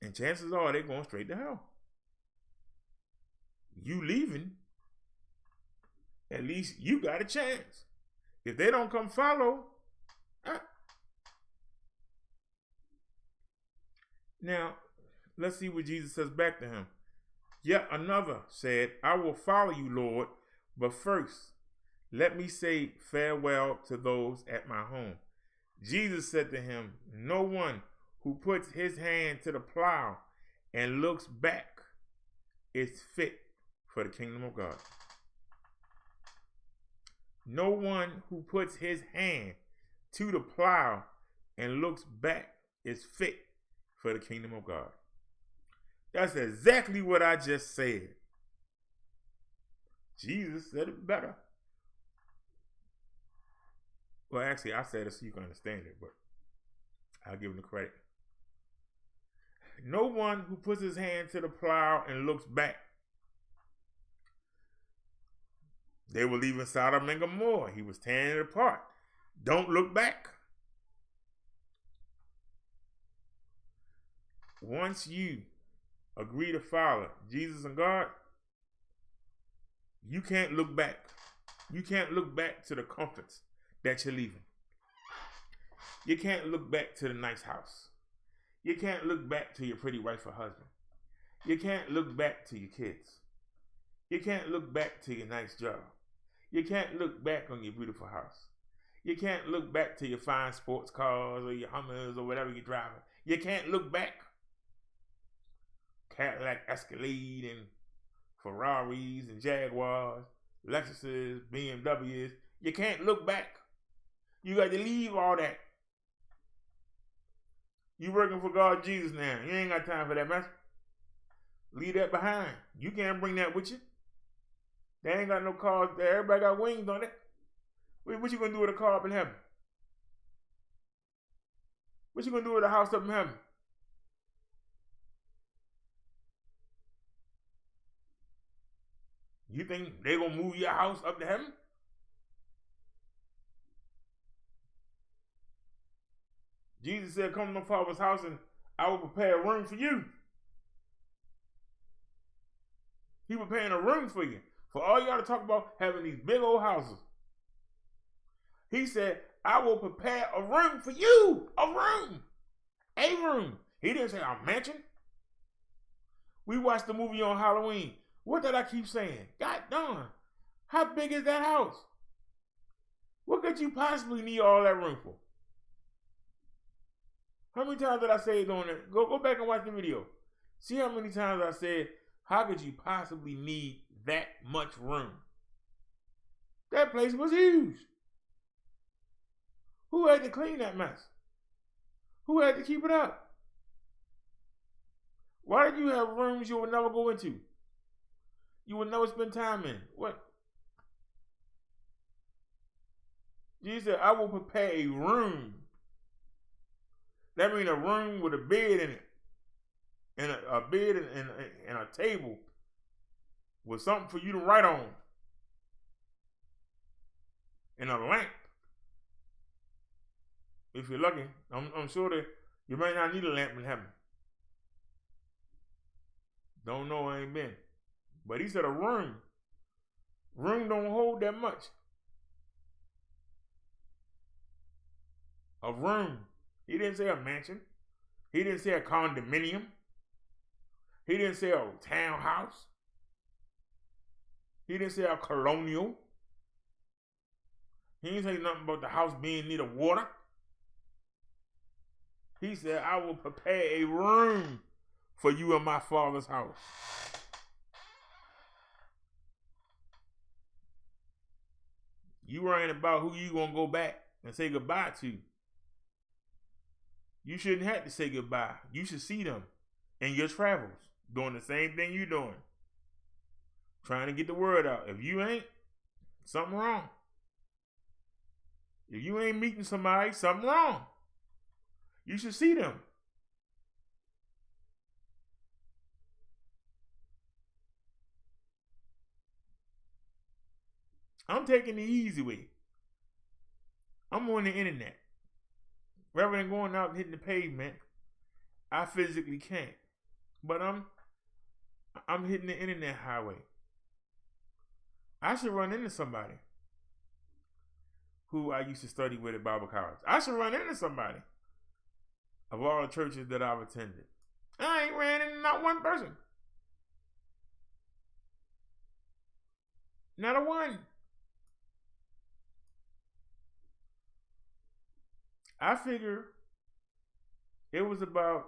And chances are they're going straight to hell. You leaving, at least you got a chance. If they don't come follow, Now, let's see what Jesus says back to him. Yet another said, I will follow you, Lord, but first, let me say farewell to those at my home. Jesus said to him, no one who puts his hand to the plow and looks back is fit for the kingdom of God. No one who puts his hand to the plow and looks back is fit for the kingdom of God. That's exactly what I just said. Jesus said it better. Well, actually, I said it so you can understand it, but I'll give him the credit. No one who puts his hand to the plow and looks back. They were leaving Sodom and Gomorrah. He was tearing it apart. Don't look back. Once you agree to follow Jesus and God, you can't look back. You can't look back to the comforts that you're leaving. You can't look back to the nice house. You can't look back to your pretty wife or husband. You can't look back to your kids. You can't look back to your nice job. You can't look back on your beautiful house. You can't look back to your fine sports cars or your Hummers or whatever you're driving. You can't look back. Cadillac Escalade and Ferraris and Jaguars, Lexuses, BMWs. You can't look back. You got to leave all that. You working for God Jesus now. You ain't got time for that mess. Leave that behind. You can't bring that with you. They ain't got no cars there. Everybody got wings on it. What you gonna do with a car up in heaven? What you gonna do with a house up in heaven? You think they gonna move your house up to heaven? Jesus said, come to my Father's house and I will prepare a room for you. He preparing a room for you. For all y'all to talk about having these big old houses. He said, I will prepare a room for you. A room. A room. He didn't say a mansion. We watched the movie on Halloween. What did I keep saying? God darn. How big is that house? What could you possibly need all that room for? How many times did I say it on it? Go back and watch the video. See how many times I said, how could you possibly need that much room? That place was huge. Who had to clean that mess? Who had to keep it up? Why did you have rooms you would never go into? You would never spend time in. What? Jesus said, I will prepare a room. That means a room with a bed in it. And a bed and a table with something for you to write on. And a lamp. If you're lucky, I'm sure that you might not need a lamp in heaven. Don't know, I ain't been. But he said a room. Room don't hold that much. A room. He didn't say a mansion. He didn't say a condominium. He didn't say a townhouse. He didn't say a colonial. He didn't say nothing about the house being near the water. He said, I will prepare a room for you in my Father's house. You worrying about who you gonna go back and say goodbye to. You shouldn't have to say goodbye. You should see them in your travels, doing the same thing you're doing. Trying to get the word out. If you ain't, something wrong. If you ain't meeting somebody, something wrong. You should see them. I'm taking the easy way. I'm on the internet. Rather than going out and hitting the pavement, I physically can't. But I'm hitting the internet highway. I should run into somebody who I used to study with at Bible college. I should run into somebody of all the churches that I've attended. I ain't ran into not one person. Not a one. I figure it was about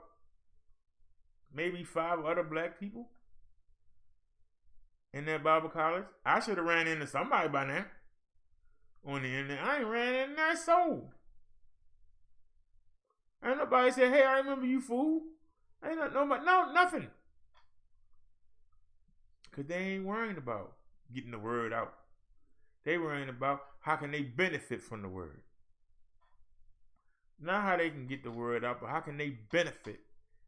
maybe 5 other black people in that Bible college. I should have ran into somebody by now on the internet. I ain't ran into that soul. Ain't nobody said, hey, I remember you, fool. Ain't nothing. Because they ain't worrying about getting the word out. They worrying about how can they benefit from the word. Not how they can get the word out, but how can they benefit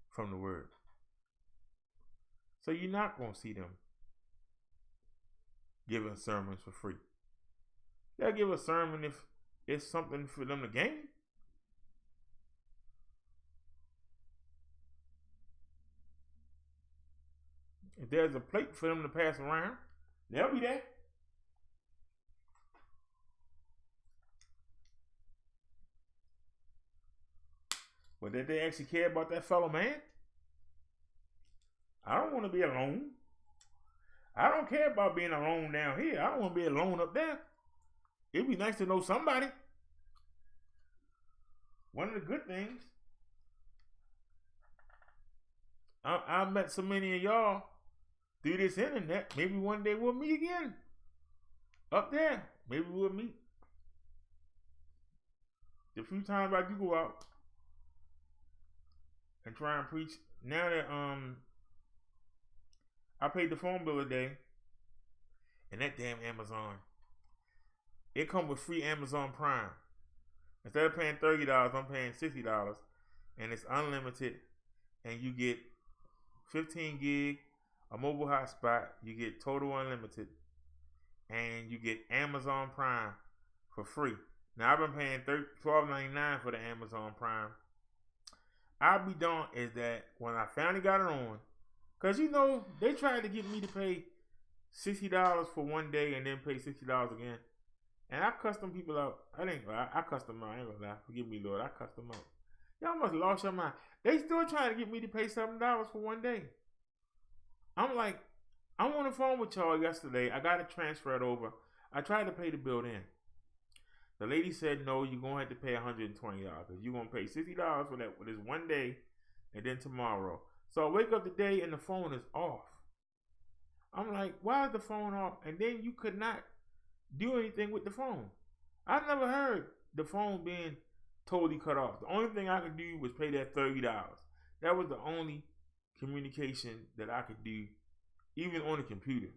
from the word. So you're not going to see them giving sermons for free. They'll give a sermon if it's something for them to gain. If there's a plate for them to pass around, they'll be there. But did they actually care about that fellow man? I don't want to be alone. I don't care about being alone down here. I don't want to be alone up there. It'd be nice to know somebody. One of the good things, I met so many of y'all through this internet. Maybe one day we'll meet again. Up there. Maybe we'll meet. The few times I do go out and try and preach, now that I paid the phone bill today, and that damn Amazon, it comes with free Amazon Prime. Instead of paying $30, I'm paying $60, and it's unlimited, and you get 15 gig, a mobile hotspot, you get total unlimited, and you get Amazon Prime for free. Now, I've been paying $12.99 for the Amazon Prime. I'll be darned is that when I finally got it on, because, you know, they tried to get me to pay $60 for one day and then pay $60 again. And I cussed them people out. I cussed them out. I ain't gonna lie. Forgive me, Lord. I cussed them out. Y'all must have lost your mind. They still trying to get me to pay $7 for one day. I'm like, I'm on the phone with y'all yesterday. I got to transfer it over. I tried to pay the bill then. The lady said, no, you're going to have to pay $120. You're going to pay $60 for that for this one day and then tomorrow. So I wake up today and the phone is off. I'm like, why is the phone off? And then you could not do anything with the phone. I've never heard the phone being totally cut off. The only thing I could do was pay that $30. That was the only communication that I could do, even on the computer.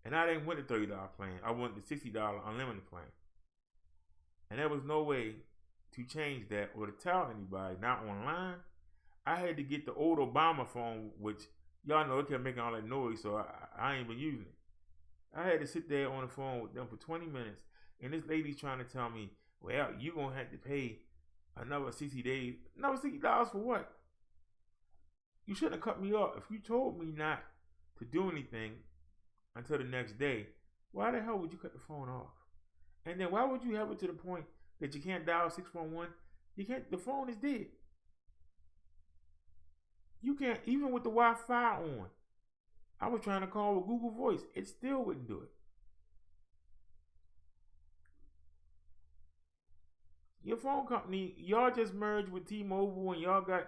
And I didn't want the $30 plan. I wanted the $60 unlimited plan. And there was no way to change that or to tell anybody, not online. I had to get the old Obama phone, which y'all know it kept making all that noise, so I ain't been using it. I had to sit there on the phone with them for 20 minutes, and this lady's trying to tell me, well, you're going to have to pay another 60 days. Another $60 for what? You shouldn't have cut me off. If you told me not to do anything until the next day, why the hell would you cut the phone off? And then why would you have it to the point that you can't dial 611? You can't. The phone is dead. You can't, even with the Wi-Fi on. I was trying to call with Google Voice. It still wouldn't do it. Your phone company, y'all just merged with T-Mobile and y'all got,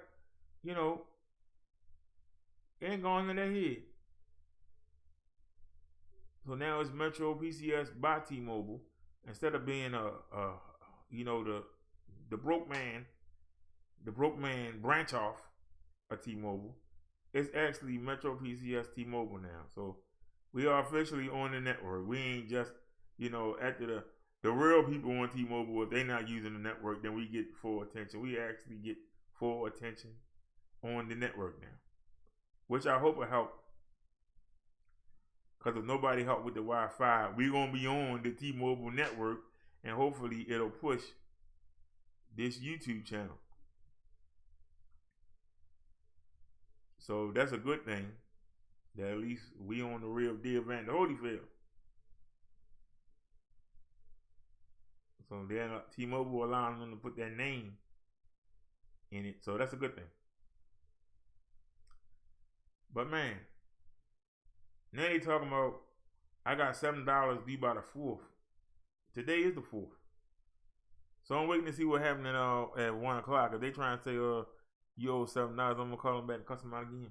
you know, it ain't going in their head. So now it's Metro PCS by T-Mobile. Instead of being you know, the broke man branch off of T-Mobile, it's actually Metro PCS T-Mobile now. So we are officially on the network. We ain't just, you know, after the real people on T-Mobile, if they're not using the network, then we get full attention. We actually get full attention on the network now, which I hope will help. Because if nobody helped with the Wi-Fi, we're going to be on the T-Mobile network, and hopefully it'll push this YouTube channel. So that's a good thing, that at least we on the real deal Van the Holyfield. So then T-Mobile allowing them to put their name in it. So that's a good thing. But man, now they talking about I got $7 due by the 4th. Today is the 4th. So I'm waiting to see what happened at 1 o'clock. If they trying to say you owe $7, I'm gonna call them back and cuss them out again.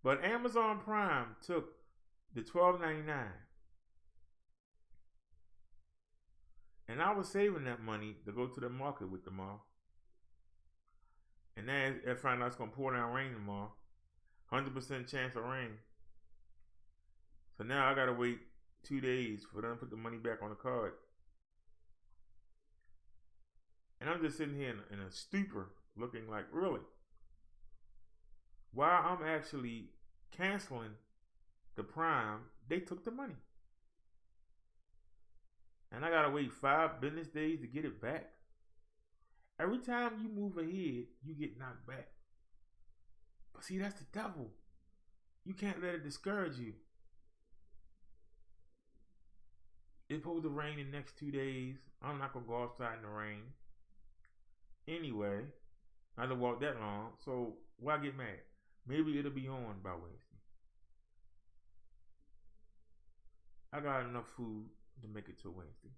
But Amazon Prime took the $12.99, and I was saving that money to go to the market with tomorrow. And then I found out it's gonna pour down rain tomorrow. 100% chance of rain. So now I gotta wait 2 days for them to put the money back on the card. And I'm just sitting here in a stupor, looking like, really? While I'm actually canceling the Prime, they took the money. And I gotta wait 5 business days to get it back. Every time you move ahead, you get knocked back. But see, that's the devil. You can't let it discourage you. It's supposed to rain in the next 2 days. I'm not going to go outside in the rain. Anyway, I done walked that long, so why get mad? Maybe it'll be on by Wednesday. I got enough food to make it to Wednesday.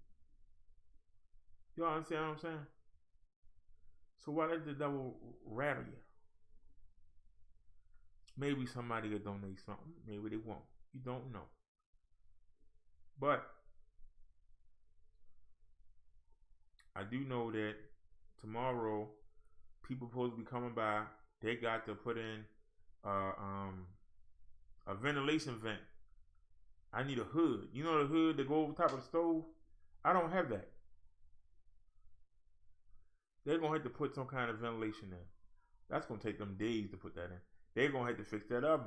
Y'all understand what I'm saying? So why let the devil rattle you? Maybe somebody will donate something. Maybe they won't. You don't know. But I do know that tomorrow people supposed to be coming by. They got to put in a ventilation vent. I need a hood. You know the hood that go over top of the stove? I don't have that. They're going to have to put some kind of ventilation in. That's going to take them days to put that in. They're going to have to fix that oven.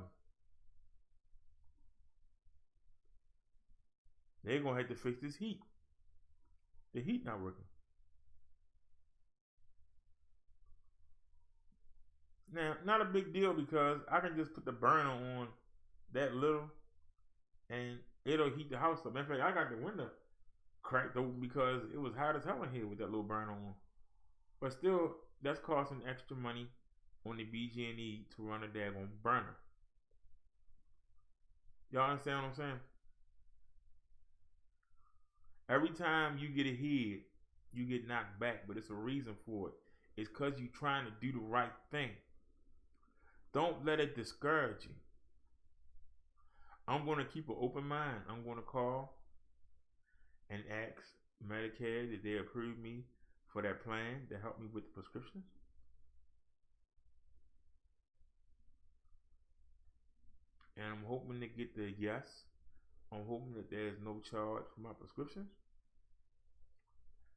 They're going to have to fix this heat. The heat not working. Now, not a big deal because I can just put the burner on that little and it'll heat the house up. In fact, I got the window cracked open because it was hot as hell in here with that little burner on. But still, that's costing extra money on the BG&E to run a daggone burner. Y'all understand what I'm saying? Every time you get a hit, you get knocked back, but it's a reason for it. It's because you're trying to do the right thing. Don't let it discourage you. I'm going to keep an open mind. I'm going to call and ask Medicare that they approve me for that plan to help me with the prescriptions. And I'm hoping to get the yes. I'm hoping that there's no charge for my prescriptions.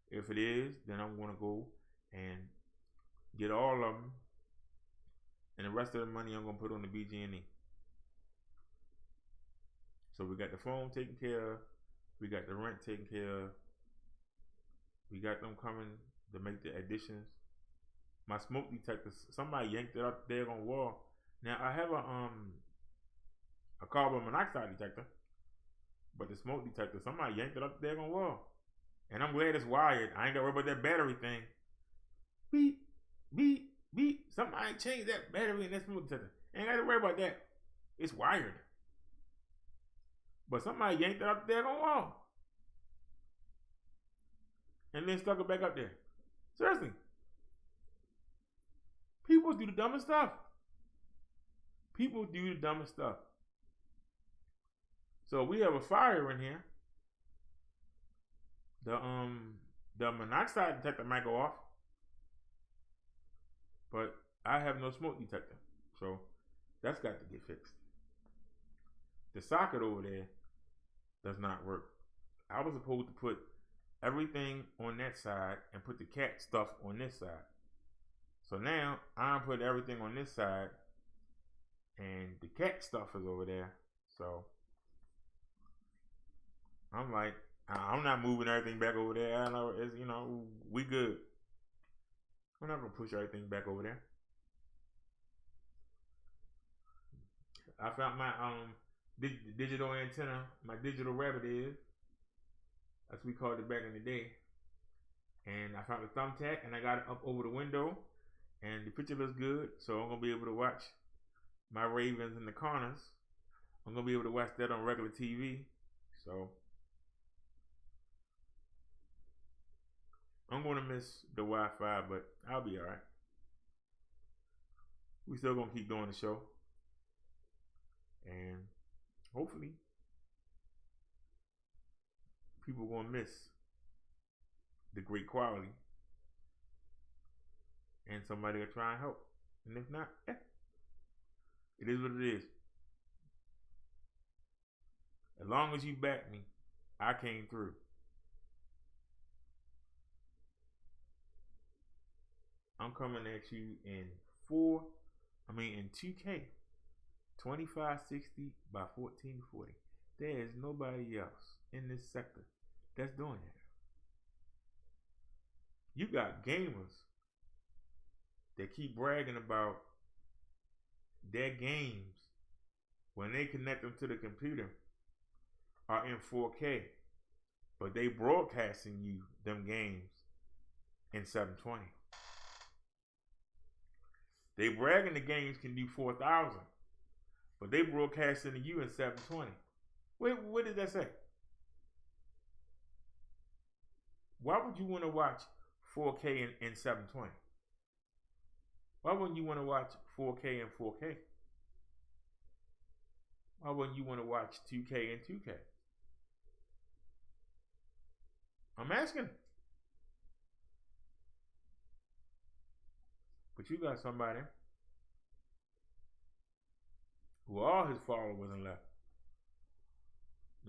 If it is, then I'm going to go and get all of them. And the rest of the money I'm going to put on the BG&E. So we got the phone taken care of. We got the rent taken care of. We got them coming to make the additions. My smoke detector, somebody yanked it up there on the wall. Now I have a carbon monoxide detector, but the smoke detector, somebody yanked it up there on the wall. And I'm glad it's wired. I ain't got to worry about that battery thing. Beep, beep, beep. Somebody changed that battery in that smoke detector. Ain't got to worry about that. It's wired. But somebody yanked it up there on the wall. And then stuck it back up there. Seriously. People do the dumbest stuff. People do the dumbest stuff. So we have a fire in here. The monoxide detector might go off. But I have no smoke detector. So that's got to get fixed. The socket over there does not work. I was supposed to put everything on that side and put the cat stuff on this side. So now I'm putting everything on this side and the cat stuff is over there. So I'm like, I'm not moving everything back over there. I know it's, we good. I'm not gonna push everything back over there. I found my digital antenna, my digital rabbit is. That's what we called it back in the day. And I found the thumbtack and I got it up over the window. And the picture looks good. So I'm going to be able to watch my Ravens in the corners. I'm going to be able to watch that on regular TV. So I'm going to miss the Wi-Fi, but I'll be alright. We still going to keep doing the show. And hopefully people are going to miss the great quality. And somebody will try and help. And if not, it is what it is. As long as you back me, I came through. I'm coming at you in 2K. 2560 by 1440. There is nobody else in this sector that's doing that. You got gamers that keep bragging about their games when they connect them to the computer are in 4K, but they broadcasting you them games in 720. They bragging the games can do 4,000, but they broadcasting to you in 720. What did that say? Why would you want to watch 4K in 720? Why wouldn't you want to watch 4K in 4K? Why wouldn't you want to watch 2K in 2K? I'm asking. But you got somebody who all his followers and left.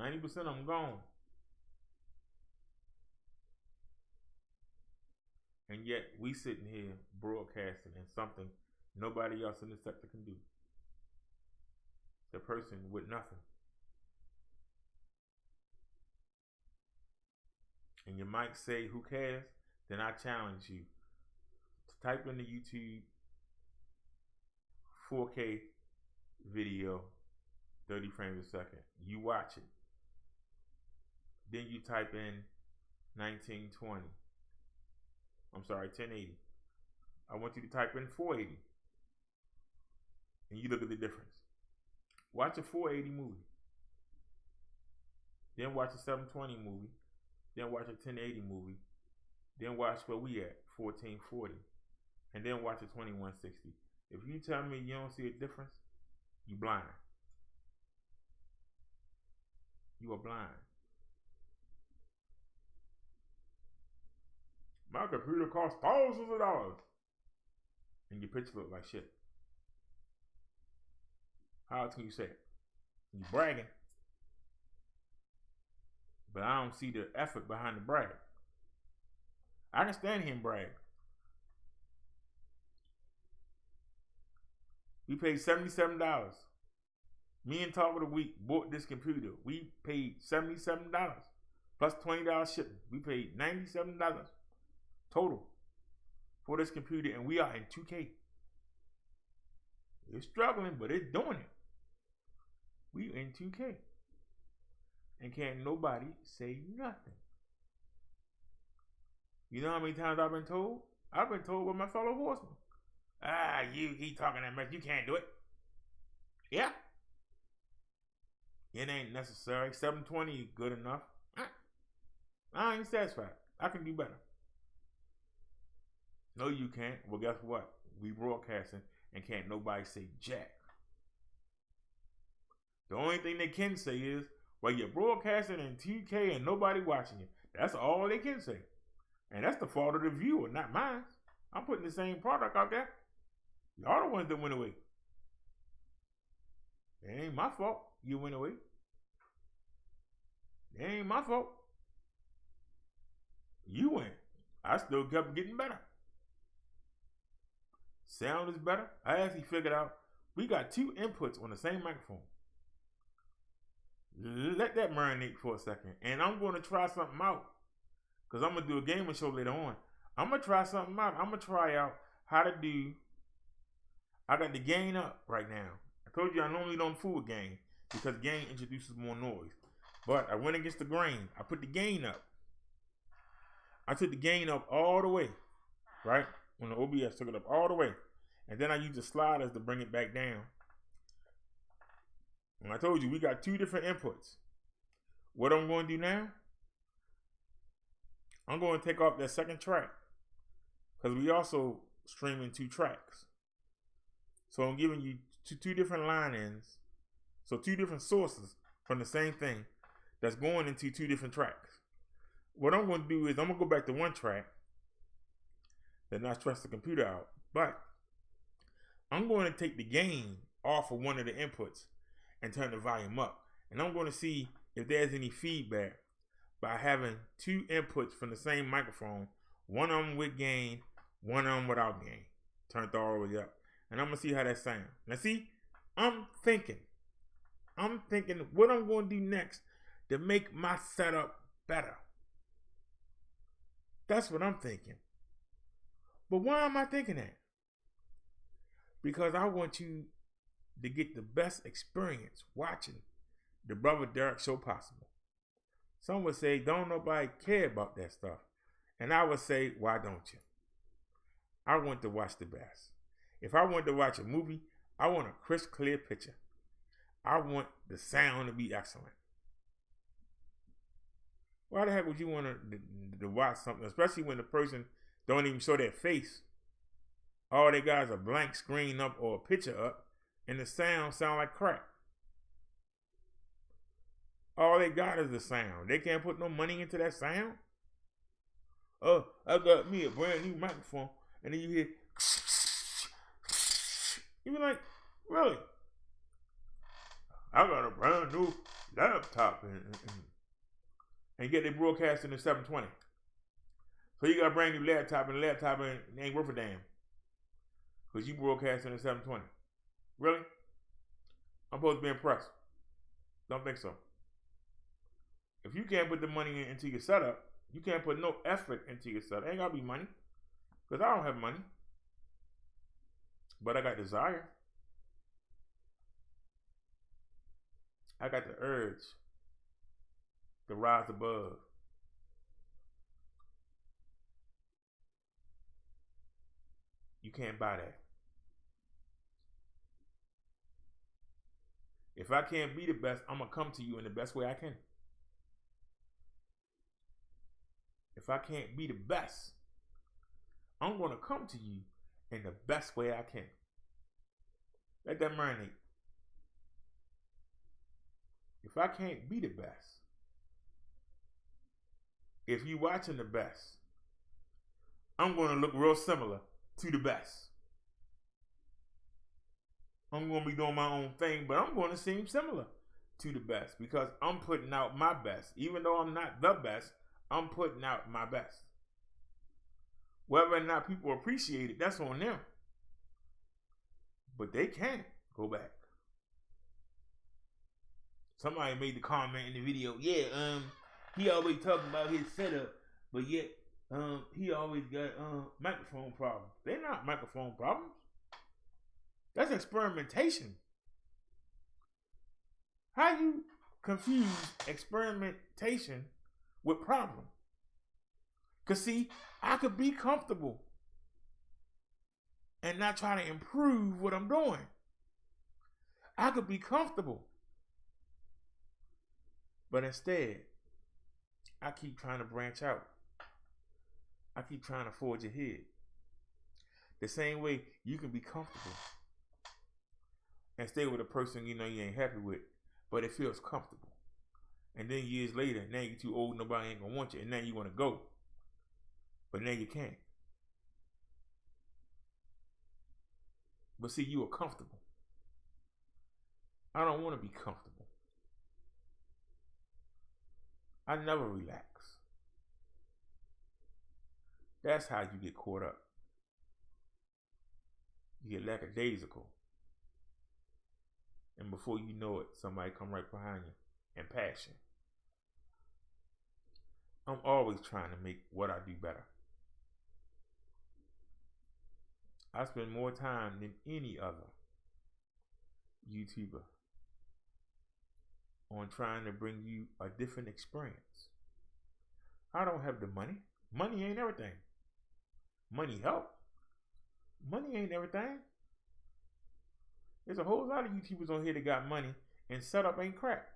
90% of them gone. And yet we sitting here broadcasting in something nobody else in the sector can do. The person with nothing. And you might say, who cares? Then I challenge you to type into YouTube 4K video, 30 frames a second. You watch it. Then you type in 1920. I'm sorry, 1080. I want you to type in 480. And you look at the difference. Watch a 480 movie. Then watch a 720 movie. Then watch a 1080 movie. Then watch where we at, 1440. And then watch a 2160. If you tell me you don't see a difference, you blind. You are blind. My computer costs thousands of dollars. And your picture look like shit. How else can you say it? You bragging. But I don't see the effort behind the brag. I can stand here and brag. We paid $77. Me and Talk of the Week bought this computer. We paid $77 plus $20 shipping. We paid $97 total for this computer, and we are in 2K. It's struggling, but it's doing it. We in 2K. And can't nobody say nothing. You know how many times I've been told? I've been told by my fellow horsemen. He talking that much. You can't do it. Yeah. It ain't necessary. 720 is good enough. I ain't satisfied. I can do better. No, you can't. Well, guess what? We broadcasting and can't nobody say jack. The only thing they can say is, well, you're broadcasting in 2K and nobody watching you. That's all they can say. And that's the fault of the viewer, not mine. I'm putting the same product out there. Y'all the ones that went away. It ain't my fault you went away. It ain't my fault. You went. I still kept getting better. Sound is better. I actually figured out we got 2 inputs on the same microphone. Let that marinate for a second. And I'm going to try something out. Because I'm going to do a gaming show later on. I'm going to try something out. I'm going to try out how to do. I got the gain up right now. I told you I normally don't fool with gain. Because gain introduces more noise. But I went against the grain. I put the gain up. I took the gain up all the way. Right? When the OBS took it up all the way. And then I used the sliders to bring it back down. And I told you we got 2 different inputs. What I'm going to do now, I'm going to take off that second track. Because we also streaming 2 tracks. So I'm giving you two different line ends. So 2 different sources from the same thing that's going into 2 different tracks. What I'm going to do is I'm going to go back to 1 track. Then not stress the computer out. But I'm going to take the gain off of one of the inputs and turn the volume up. And I'm going to see if there's any feedback by having 2 inputs from the same microphone. One of them with gain, one of them without gain. Turned all the way up. And I'm going to see how that sounds. Now see, I'm thinking what I'm going to do next to make my setup better. That's what I'm thinking. But why am I thinking that? Because I want you to get the best experience watching the Brother Derrick show possible. Some would say, don't nobody care about that stuff. And I would say, why don't you? I want to watch the best. If I want to watch a movie, I want a crisp, clear picture. I want the sound to be excellent. Why the heck would you want to watch something, especially when the person don't even show their face? All they got is a blank screen up or a picture up, and the sound like crap. All they got is the sound. They can't put no money into that sound. Oh, I got me a brand new microphone, and then you hear, you be like, really? I got a brand new laptop, and yet they broadcasting in 720. So you got a brand new laptop, and the laptop ain't worth a damn, because you broadcasting in 720. Really? I'm supposed to be impressed. Don't think so. If you can't put the money into your setup, you can't put no effort into your setup. It ain't gotta be money, because I don't have money, but I got desire. I got the urge to rise above. You can't buy that. If I can't be the best, I'm going to come to you in the best way I can. If I can't be the best, I'm going to come to you in the best way I can. Let that marinate. If I can't be the best, if you watching the best, I'm going to look real similar to the best. I'm going to be doing my own thing, but I'm going to seem similar to the best because I'm putting out my best. Even though I'm not the best, I'm putting out my best. Whether or not people appreciate it, that's on them. But they can't go back. Somebody made the comment in the video, he always talking about his setup, but yet he always got microphone problems. They're not microphone problems. That's experimentation. How you confuse experimentation with problem? Because see, I could be comfortable and not try to improve what I'm doing. I could be comfortable. But instead, I keep trying to branch out. I keep trying to forge ahead. The same way you can be comfortable and stay with a person you know you ain't happy with, but it feels comfortable. And then years later, now you're too old, nobody ain't gonna want you, and now you want to go. But now you can't. But see, you are comfortable. I don't want to be comfortable. I never relax. That's how you get caught up. You get lackadaisical. And before you know it, somebody come right behind you and pass you. I'm always trying to make what I do better. I spend more time than any other YouTuber on trying to bring you a different experience. I don't have the money. Money ain't everything. Money help. Money ain't everything. There's a whole lot of YouTubers on here that got money and setup ain't crap.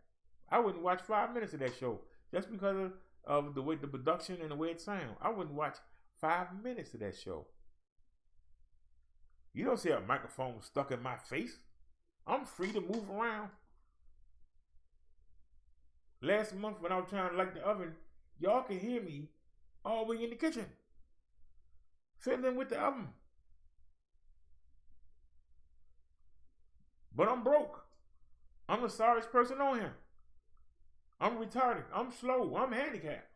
I wouldn't watch 5 minutes of that show just because of the way the production and the way it sounds. I wouldn't watch 5 minutes of that show. You don't see a microphone stuck in my face. I'm free to move around. Last month when I was trying to light the oven, y'all can hear me all the way in the kitchen, fiddling with the oven. But I'm broke. I'm the sorriest person on here. I'm retarded. I'm slow. I'm handicapped.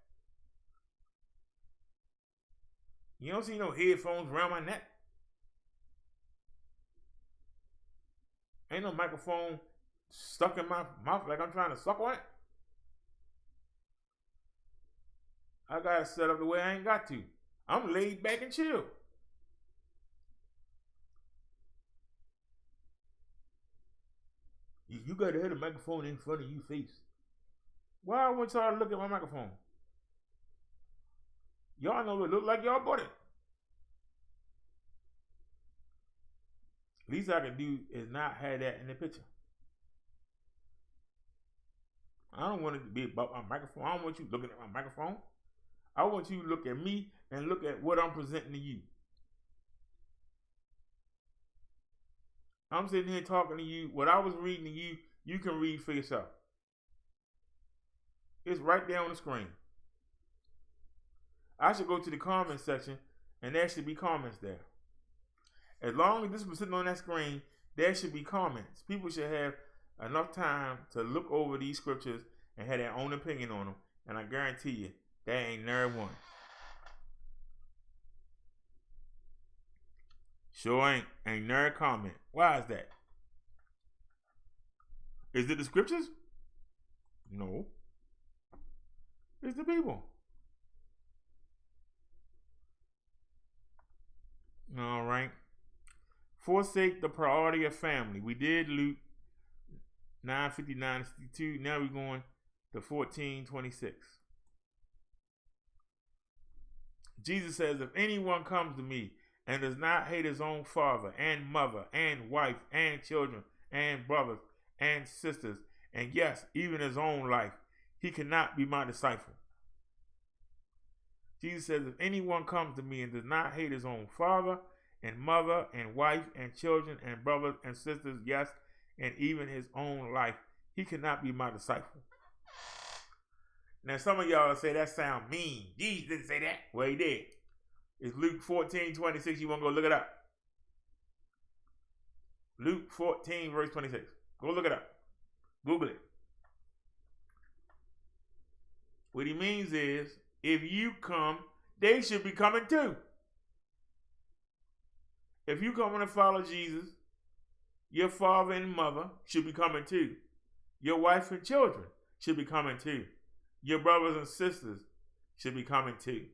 You don't see no headphones around my neck. Ain't no microphone stuck in my mouth like I'm trying to suck on it. I got it set up the way I ain't got to. I'm laid back and chill. You got to have the microphone in front of your face. Why I want y'all to look at my microphone? Y'all know it look like y'all bought it. Least I can do is not have that in the picture. I don't want it to be about my microphone. I don't want you looking at my microphone. I want you to look at me and look at what I'm presenting to you. I'm sitting here talking to you. What I was reading to you, you can read for yourself. It's right there on the screen. I should go to the comment section, and there should be comments there. As long as this was sitting on that screen, there should be comments. People should have enough time to look over these scriptures and have their own opinion on them. And I guarantee you, there ain't nary one. Sure ain't nary comment. Why is that? Is it the scriptures? No. It's the people. All right. Forsake the priority of family. We did Luke 9:59-62. Now we're going to 14:26. Jesus says, if anyone comes to me and does not hate his own father and mother and wife and children and brothers and sisters, and yes, even his own life, he cannot be my disciple. Jesus says, if anyone comes to me and does not hate his own father and mother and wife and children and brothers and sisters, yes, and even his own life, he cannot be my disciple. Now, some of y'all say that sound mean. Jesus didn't say that. Well, he did. It's Luke 14:26. You want to go look it up? Luke 14, verse 26. Go look it up. Google it. What he means is, if you come, they should be coming too. If you come to follow Jesus, your father and mother should be coming too. Your wife and children should be coming too. Your brothers and sisters should be coming too.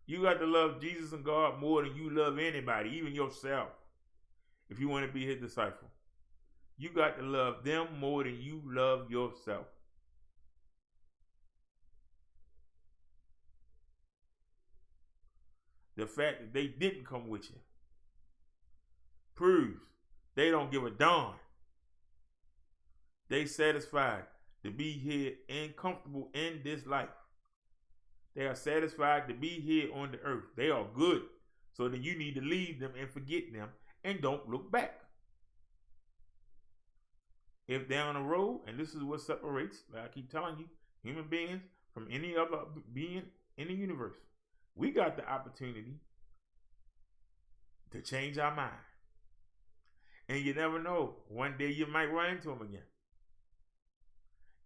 You got to love Jesus and God more than you love anybody, even yourself, if you want to be his disciple. You got to love them more than you love yourself. The fact that they didn't come with you proves they don't give a darn. They satisfied to be here and comfortable in this life. They are satisfied to be here on the earth. They are good. So then you need to leave them and forget them and don't look back. If down the road, and this is what separates, like I keep telling you, human beings from any other being in the universe, we got the opportunity to change our mind. And you never know. One day you might run into them again.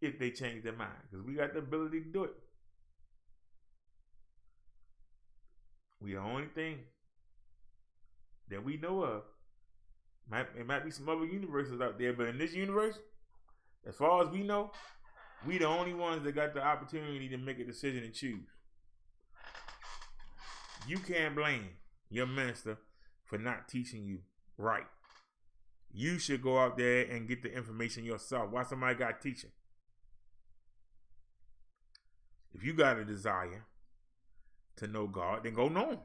If they change their mind. Because we got the ability to do it. We the only thing that we know of. It might be some other universes out there. But in this universe, as far as we know, we the only ones that got the opportunity to make a decision and choose. You can't blame your minister for not teaching you right. You should go out there and get the information yourself. Why somebody got teaching? If you got a desire to know God, then go know him.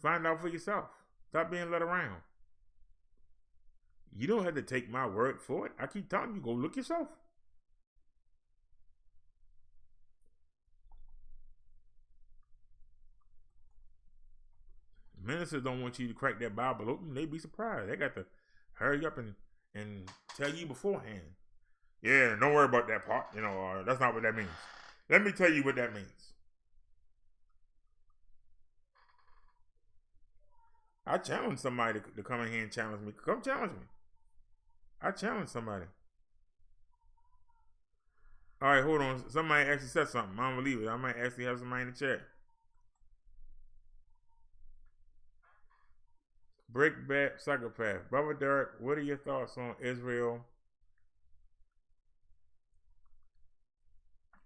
Find out for yourself. Stop being led around. You don't have to take my word for it. I keep telling you, go look yourself. Ministers don't want you to crack that Bible open. They be surprised. They got to hurry up and tell you beforehand. Yeah, don't worry about that part. That's not what that means. Let me tell you what that means. I challenge somebody to come in here and challenge me. Come challenge me. I challenge somebody. All right, hold on. Somebody actually said something. I don't believe it. I might actually have somebody in the chat. Brickbat Psychopath. Brother Derrick, what are your thoughts on Israel?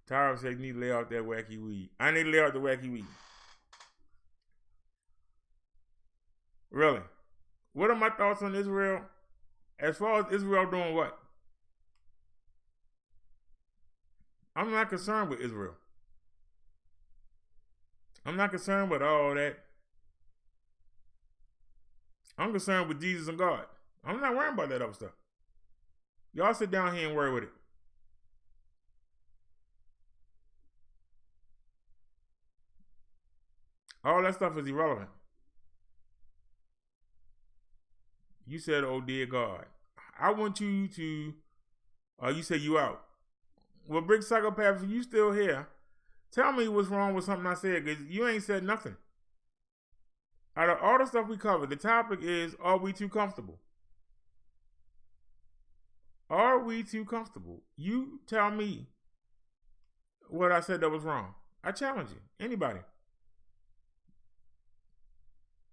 Tyra said you need to lay out that wacky weed. I need to lay out the wacky weed. Really? What are my thoughts on Israel? As far as Israel doing what? I'm not concerned with Israel. I'm not concerned with all that. I'm concerned with Jesus and God. I'm not worrying about that other stuff. Y'all sit down here and worry with it. All that stuff is irrelevant. You said, oh dear God. I want you to, you said you out. Well, Brick Psychopath, if you still here, tell me what's wrong with something I said, because you ain't said nothing. Out of all the stuff we covered, the topic is, are we too comfortable? Are we too comfortable? You tell me what I said that was wrong. I challenge you. Anybody.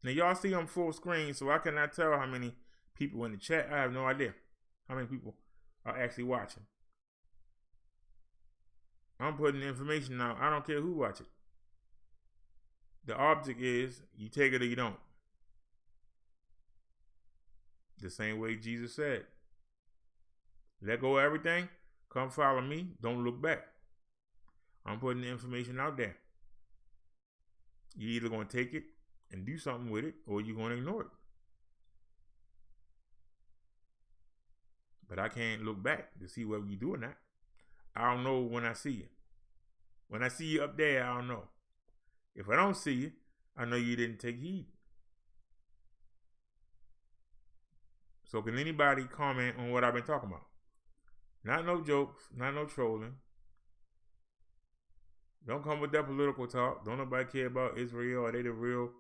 Now, y'all see I'm full screen, so I cannot tell how many people in the chat. I have no idea how many people are actually watching. I'm putting the information out. I don't care who watch it. The object is you take it or you don't. The same way Jesus said. Let go of everything. Come follow me. Don't look back. I'm putting the information out there. You're either going to take it and do something with it, or you're going to ignore it. But I can't look back to see whether you do or not. I don't know when I see you. When I see you up there, I don't know. If I don't see you, I know you didn't take heed. So can anybody comment on what I've been talking about? Not no jokes, not no trolling. Don't come with that political talk. Don't nobody care about Israel. Are they the real,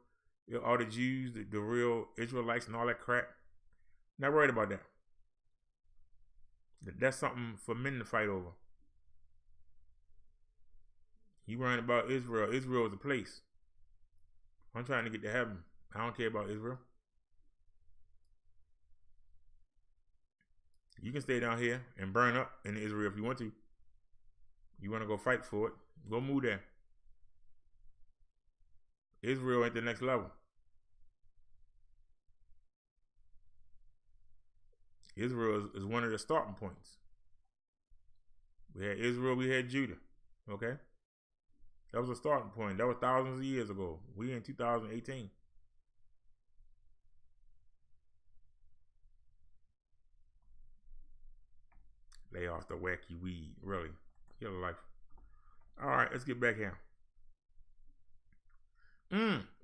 all the Jews, the real Israelites and all that crap? Not worried about that. That's something for men to fight over. You worrying about Israel. Israel is a place. I'm trying to get to heaven. I don't care about Israel. You can stay down here and burn up in Israel if you want to. You want to go fight for it, go move there. Israel ain't the next level. Israel is one of the starting points. We had Israel, we had Judah. Okay? That was a starting point. That was thousands of years ago. We in 2018. Lay off the wacky weed. Really. Kill life. All right, let's get back here.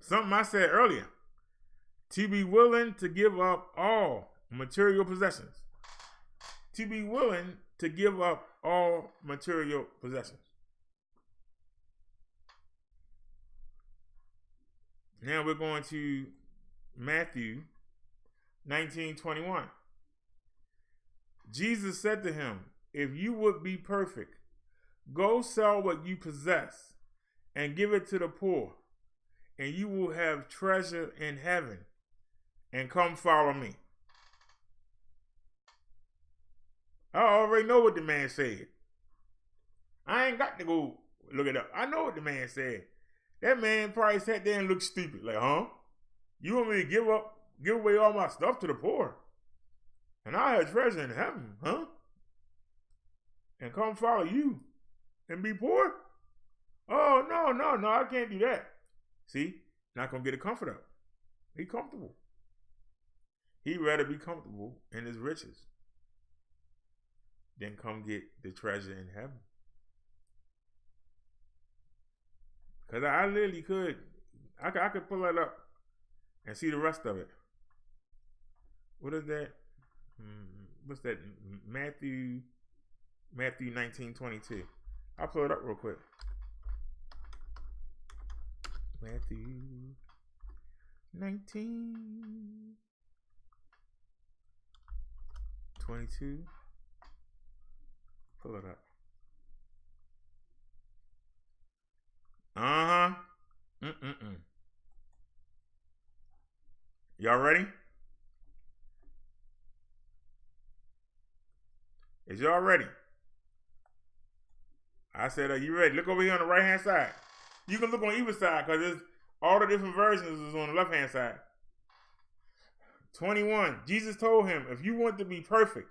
Something I said earlier. To be willing to give up all material possessions. To be willing to give up all material possessions. Now we're going to Matthew 19:21. Jesus said to him, if you would be perfect, go sell what you possess and give it to the poor, and you will have treasure in heaven, and come follow me. I already know what the man said. I ain't got to go look it up. I know what the man said. That man probably sat there and looked stupid. Like, huh? You want me to give away all my stuff to the poor? And I have treasure in heaven, huh? And come follow you and be poor? Oh, no, I can't do that. See? Not going to get a comfort up. Be comfortable. He'd rather be comfortable in his riches than come get the treasure in heaven. Because I literally could. I could pull that up and see the rest of it. What is that? What's that? Matthew 19:22. I'll pull it up real quick. Matthew 19:22. Pull it up. Y'all ready? Is y'all ready? I said, are you ready? Look over here on the right hand side. You can look on either side because all the different versions is on the left hand side. 21. Jesus told him, if you want to be perfect,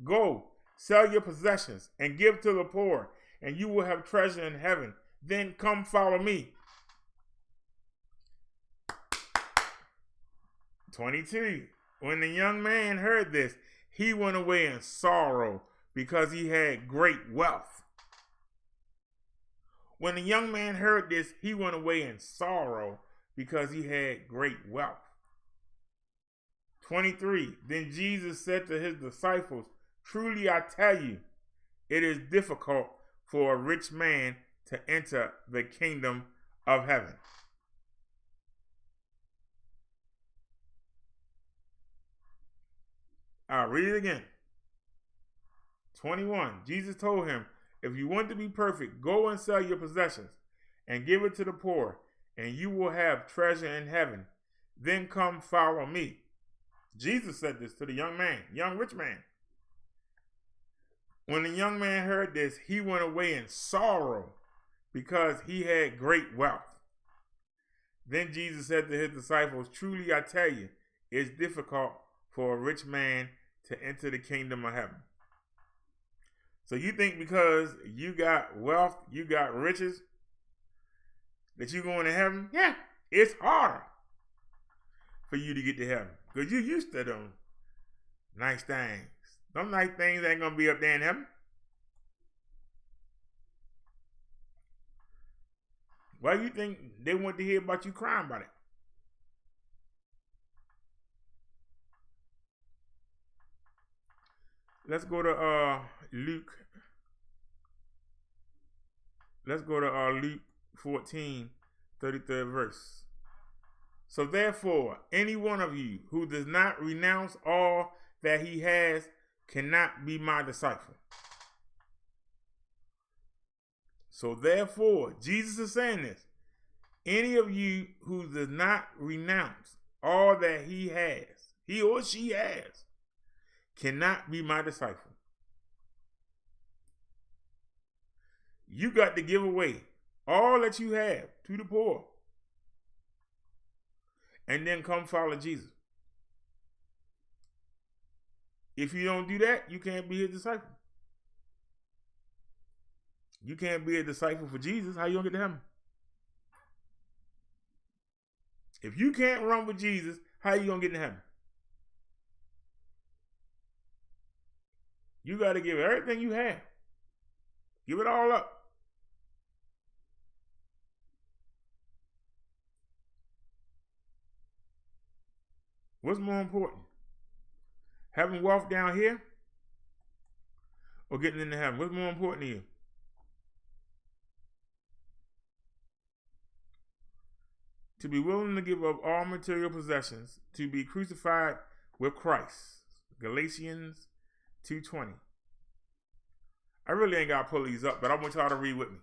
go sell your possessions and give to the poor, and you will have treasure in heaven. Then come follow me. 22. When the young man heard this, he went away in sorrow because he had great wealth. When the young man heard this, he went away in sorrow because he had great wealth. 23. Then Jesus said to his disciples, truly I tell you, it is difficult for a rich man to enter the kingdom of heaven. I'll read it again. 21. Jesus told him, if you want to be perfect, go and sell your possessions and give it to the poor, and you will have treasure in heaven. Then come follow me. Jesus said this to the young man, young rich man. When the young man heard this, he went away in sorrow because he had great wealth. Then Jesus said to his disciples, truly I tell you, it's difficult for a rich man to enter the kingdom of heaven. So you think because you got wealth, you got riches, that you're going to heaven? Yeah, it's harder for you to get to heaven because you're used to them nice things. Them nice things ain't going to be up there in heaven. Why do you think they want to hear about you crying about it? Let's go to Luke. Let's go to Luke 14, 33rd verse. So therefore, any one of you who does not renounce all that he has cannot be my disciple. So therefore, Jesus is saying this. Any of you who does not renounce all that he has, he or she has, cannot be my disciple. You got to give away all that you have to the poor. And then come follow Jesus. If you don't do that, you can't be his disciple. You can't be a disciple for Jesus. How you gonna get to heaven? If you can't run with Jesus, how you gonna get to heaven? You got to give everything you have. Give it all up. What's more important? Having wealth down here or getting into heaven? What's more important to you? To be willing to give up all material possessions, to be crucified with Christ. Galatians 2:20. I really ain't got to pull these up, but I want y'all to read with me.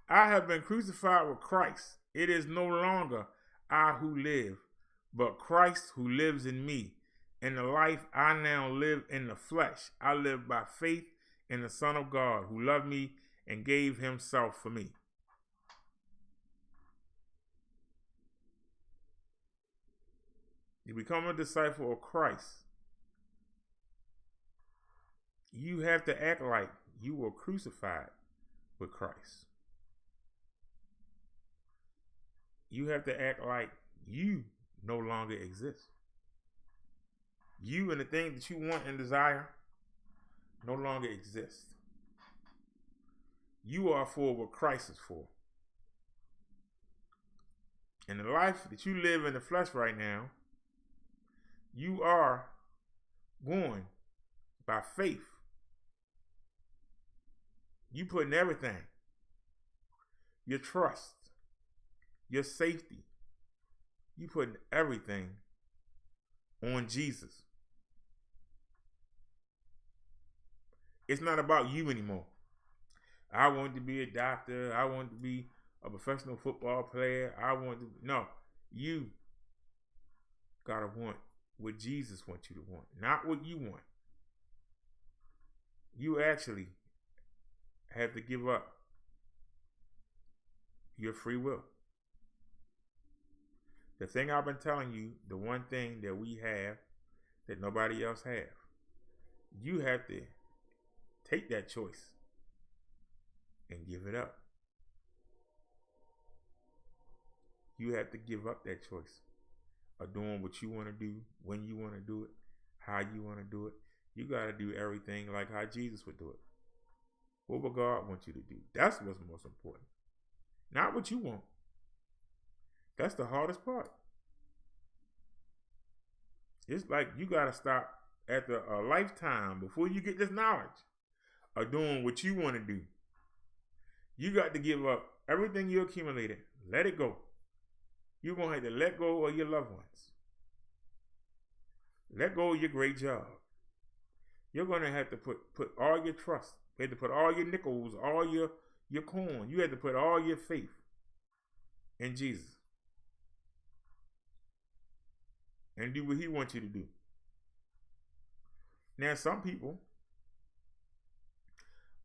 I have been crucified with Christ. It is no longer I who live, but Christ who lives in me. In the life I now live in the flesh, I live by faith in the Son of God who loved me and gave himself for me. You become a disciple of Christ. You have to act like you were crucified with Christ. You have to act like you no longer exist. You and the things that you want and desire no longer exist. You are for what Christ is for. And the life that you live in the flesh right now, you are going by faith. You putting everything, your trust, your safety, you putting everything on Jesus. It's not about you anymore. I want to be a doctor. I want to be a professional football player. No, you gotta want what Jesus wants you to want, not what you want. You actually have to give up your free will. The thing I've been telling you, the one thing that we have that nobody else has, you have to take that choice and give it up. You have to give up that choice. of doing what you want to do, when you want to do it, how you want to do it. You got to do everything like how Jesus would do it. What would God want you to do? That's what's most important. Not what you want. That's the hardest part. It's like you got to stop after a lifetime before you get this knowledge of doing what you want to do. You got to give up everything you accumulated. Let it go. You're going to have to let go of your loved ones. Let go of your great job. You're going to have to put all your trust. You have to put all your nickels, all your coin. You have to put all your faith in Jesus. And do what he wants you to do. Now, some people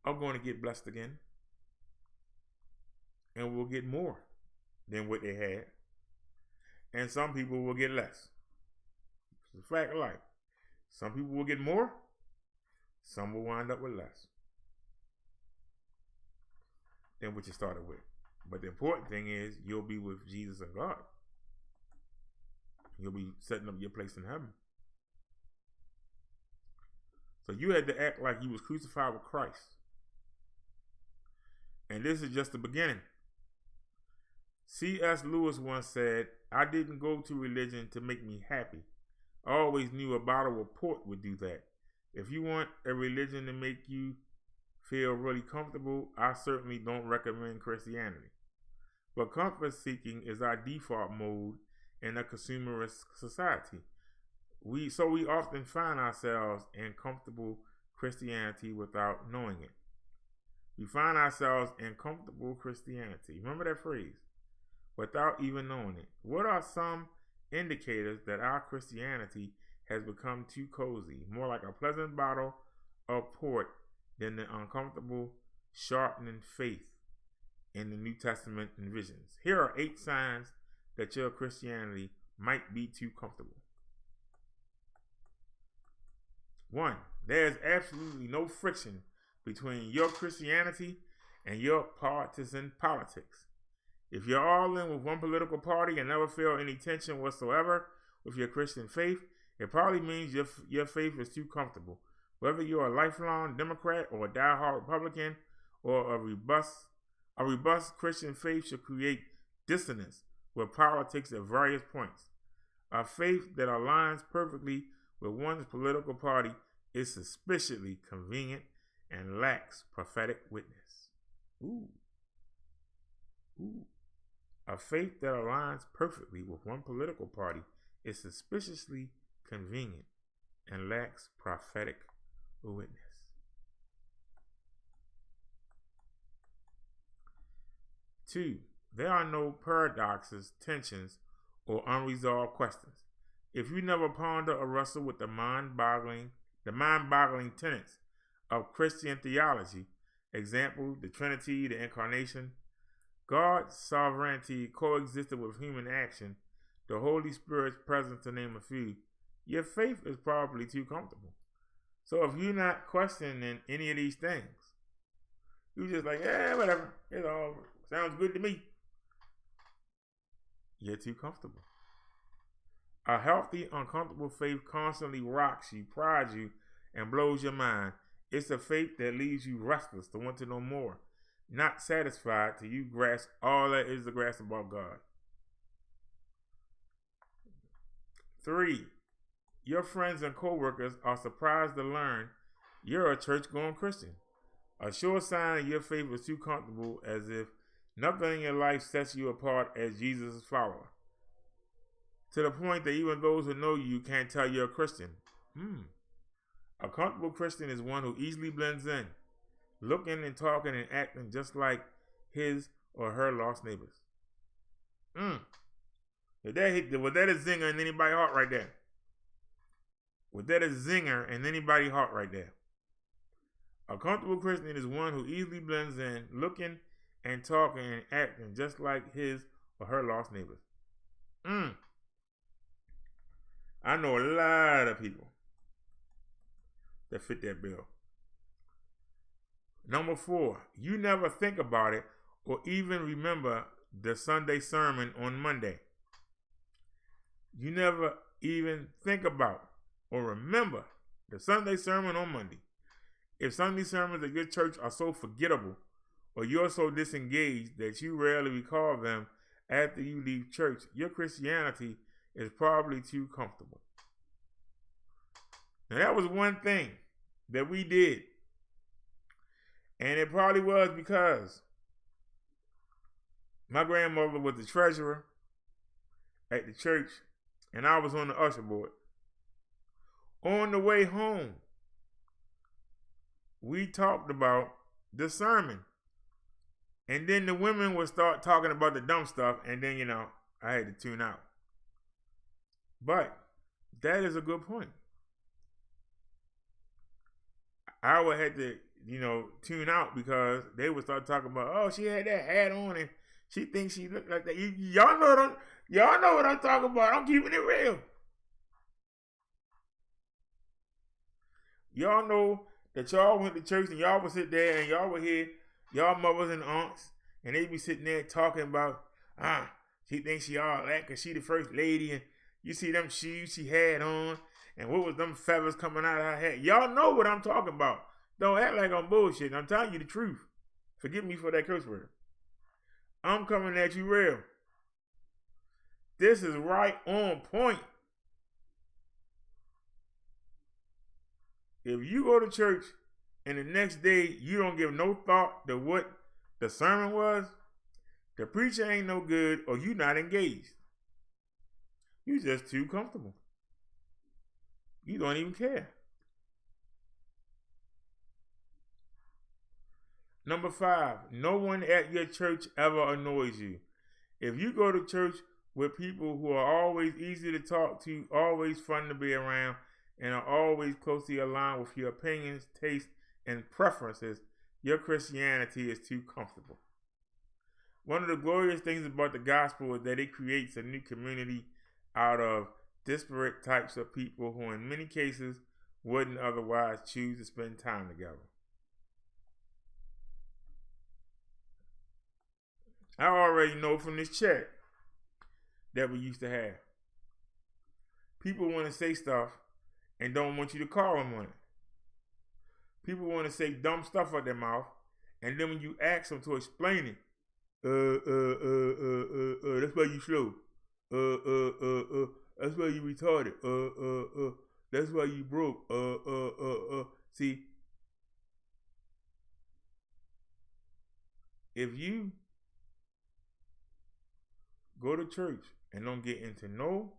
are going to get blessed again. And will get more than what they had. And some people will get less. It's a fact of life. Some people will get more. Some will wind up with less than what you started with. But the important thing is you'll be with Jesus and God. You'll be setting up your place in heaven. So you had to act like you was crucified with Christ. And this is just the beginning. C.S. Lewis once said, "I didn't go to religion to make me happy. I always knew a bottle of port would do that. If you want a religion to make you feel really comfortable, I certainly don't recommend Christianity. But comfort seeking is our default mode in a consumerist society. We often find ourselves in comfortable Christianity without knowing it. We find ourselves in comfortable Christianity." Remember that phrase. Without even knowing it. What are some indicators that our Christianity has become too cozy, more like a pleasant bottle of port than the uncomfortable, sharpening faith in the New Testament envisions? Here are 8 signs that your Christianity might be too comfortable. 1. There is absolutely no friction between your Christianity and your partisan politics. If you're all in with one political party and never feel any tension whatsoever with your Christian faith, it probably means your faith is too comfortable. Whether you're a lifelong Democrat or a diehard Republican or a robust Christian faith should create dissonance with politics at various points. A faith that aligns perfectly with one's political party is suspiciously convenient and lacks prophetic witness. Ooh. A faith that aligns perfectly with one political party is suspiciously convenient and lacks prophetic witness. 2. There are no paradoxes, tensions, or unresolved questions. If you never ponder or wrestle with the mind-boggling tenets of Christian theology, example, the Trinity, the Incarnation, God's sovereignty coexisted with human action, the Holy Spirit's presence, to name a few, your faith is probably too comfortable. So if you're not questioning any of these things, you're just like, yeah, whatever, it all sounds good to me, you're too comfortable. A healthy, uncomfortable faith constantly rocks you, prides you, and blows your mind. It's a faith that leaves you restless to want to know more, not satisfied till you grasp all that is to grasp about God. 3. Your friends and co-workers are surprised to learn you're a church-going Christian. A sure sign of your faith is too comfortable, as if nothing in your life sets you apart as Jesus' follower. To the point that even those who know you can't tell you're a Christian. A comfortable Christian is one who easily blends in, looking and talking and acting just like his or her lost neighbors. Was that a zinger in anybody's heart right there? Was that a zinger in anybody's heart right there? A comfortable Christian is one who easily blends in, looking and talking and acting just like his or her lost neighbors. I know a lot of people that fit that bill. Number 4, you never think about it or even remember the Sunday sermon on Monday. you never even think about or remember the Sunday sermon on Monday. If Sunday sermons at your church are so forgettable or you're so disengaged that you rarely recall them after you leave church, your Christianity is probably too comfortable. Now, that was one thing that we did. And it probably was because my grandmother was the treasurer at the church and I was on the usher board. On the way home, we talked about the sermon. And then the women would start talking about the dumb stuff, and then, I had to tune out. But that is a good point. I would have to, tune out because they would start talking about, oh, she had that hat on and she thinks she looked like that. Y'all know what I'm talking about. I'm keeping it real. Y'all know that y'all went to church and y'all would sit there and y'all would hear y'all mothers and aunts and they be sitting there talking about, she thinks she all that because she the first lady and you see them shoes she had on and what was them feathers coming out of her head. Y'all know what I'm talking about. Don't act like I'm bullshit. I'm telling you the truth. Forgive me for that curse word. I'm coming at you real. This is right on point. If you go to church and the next day you don't give no thought to what the sermon was, the preacher ain't no good or you not engaged. You just too comfortable. You don't even care. Number 5, no one at your church ever annoys you. If you go to church with people who are always easy to talk to, always fun to be around, and are always closely aligned with your opinions, tastes, and preferences, your Christianity is too comfortable. One of the glorious things about the gospel is that it creates a new community out of disparate types of people who in many cases wouldn't otherwise choose to spend time together. I already know from this chat that we used to have. People want to say stuff and don't want you to call them on it. People want to say dumb stuff out their mouth, and then when you ask them to explain it, that's why you slow. That's why you retarded. That's why you broke. See, if you go to church and don't get into no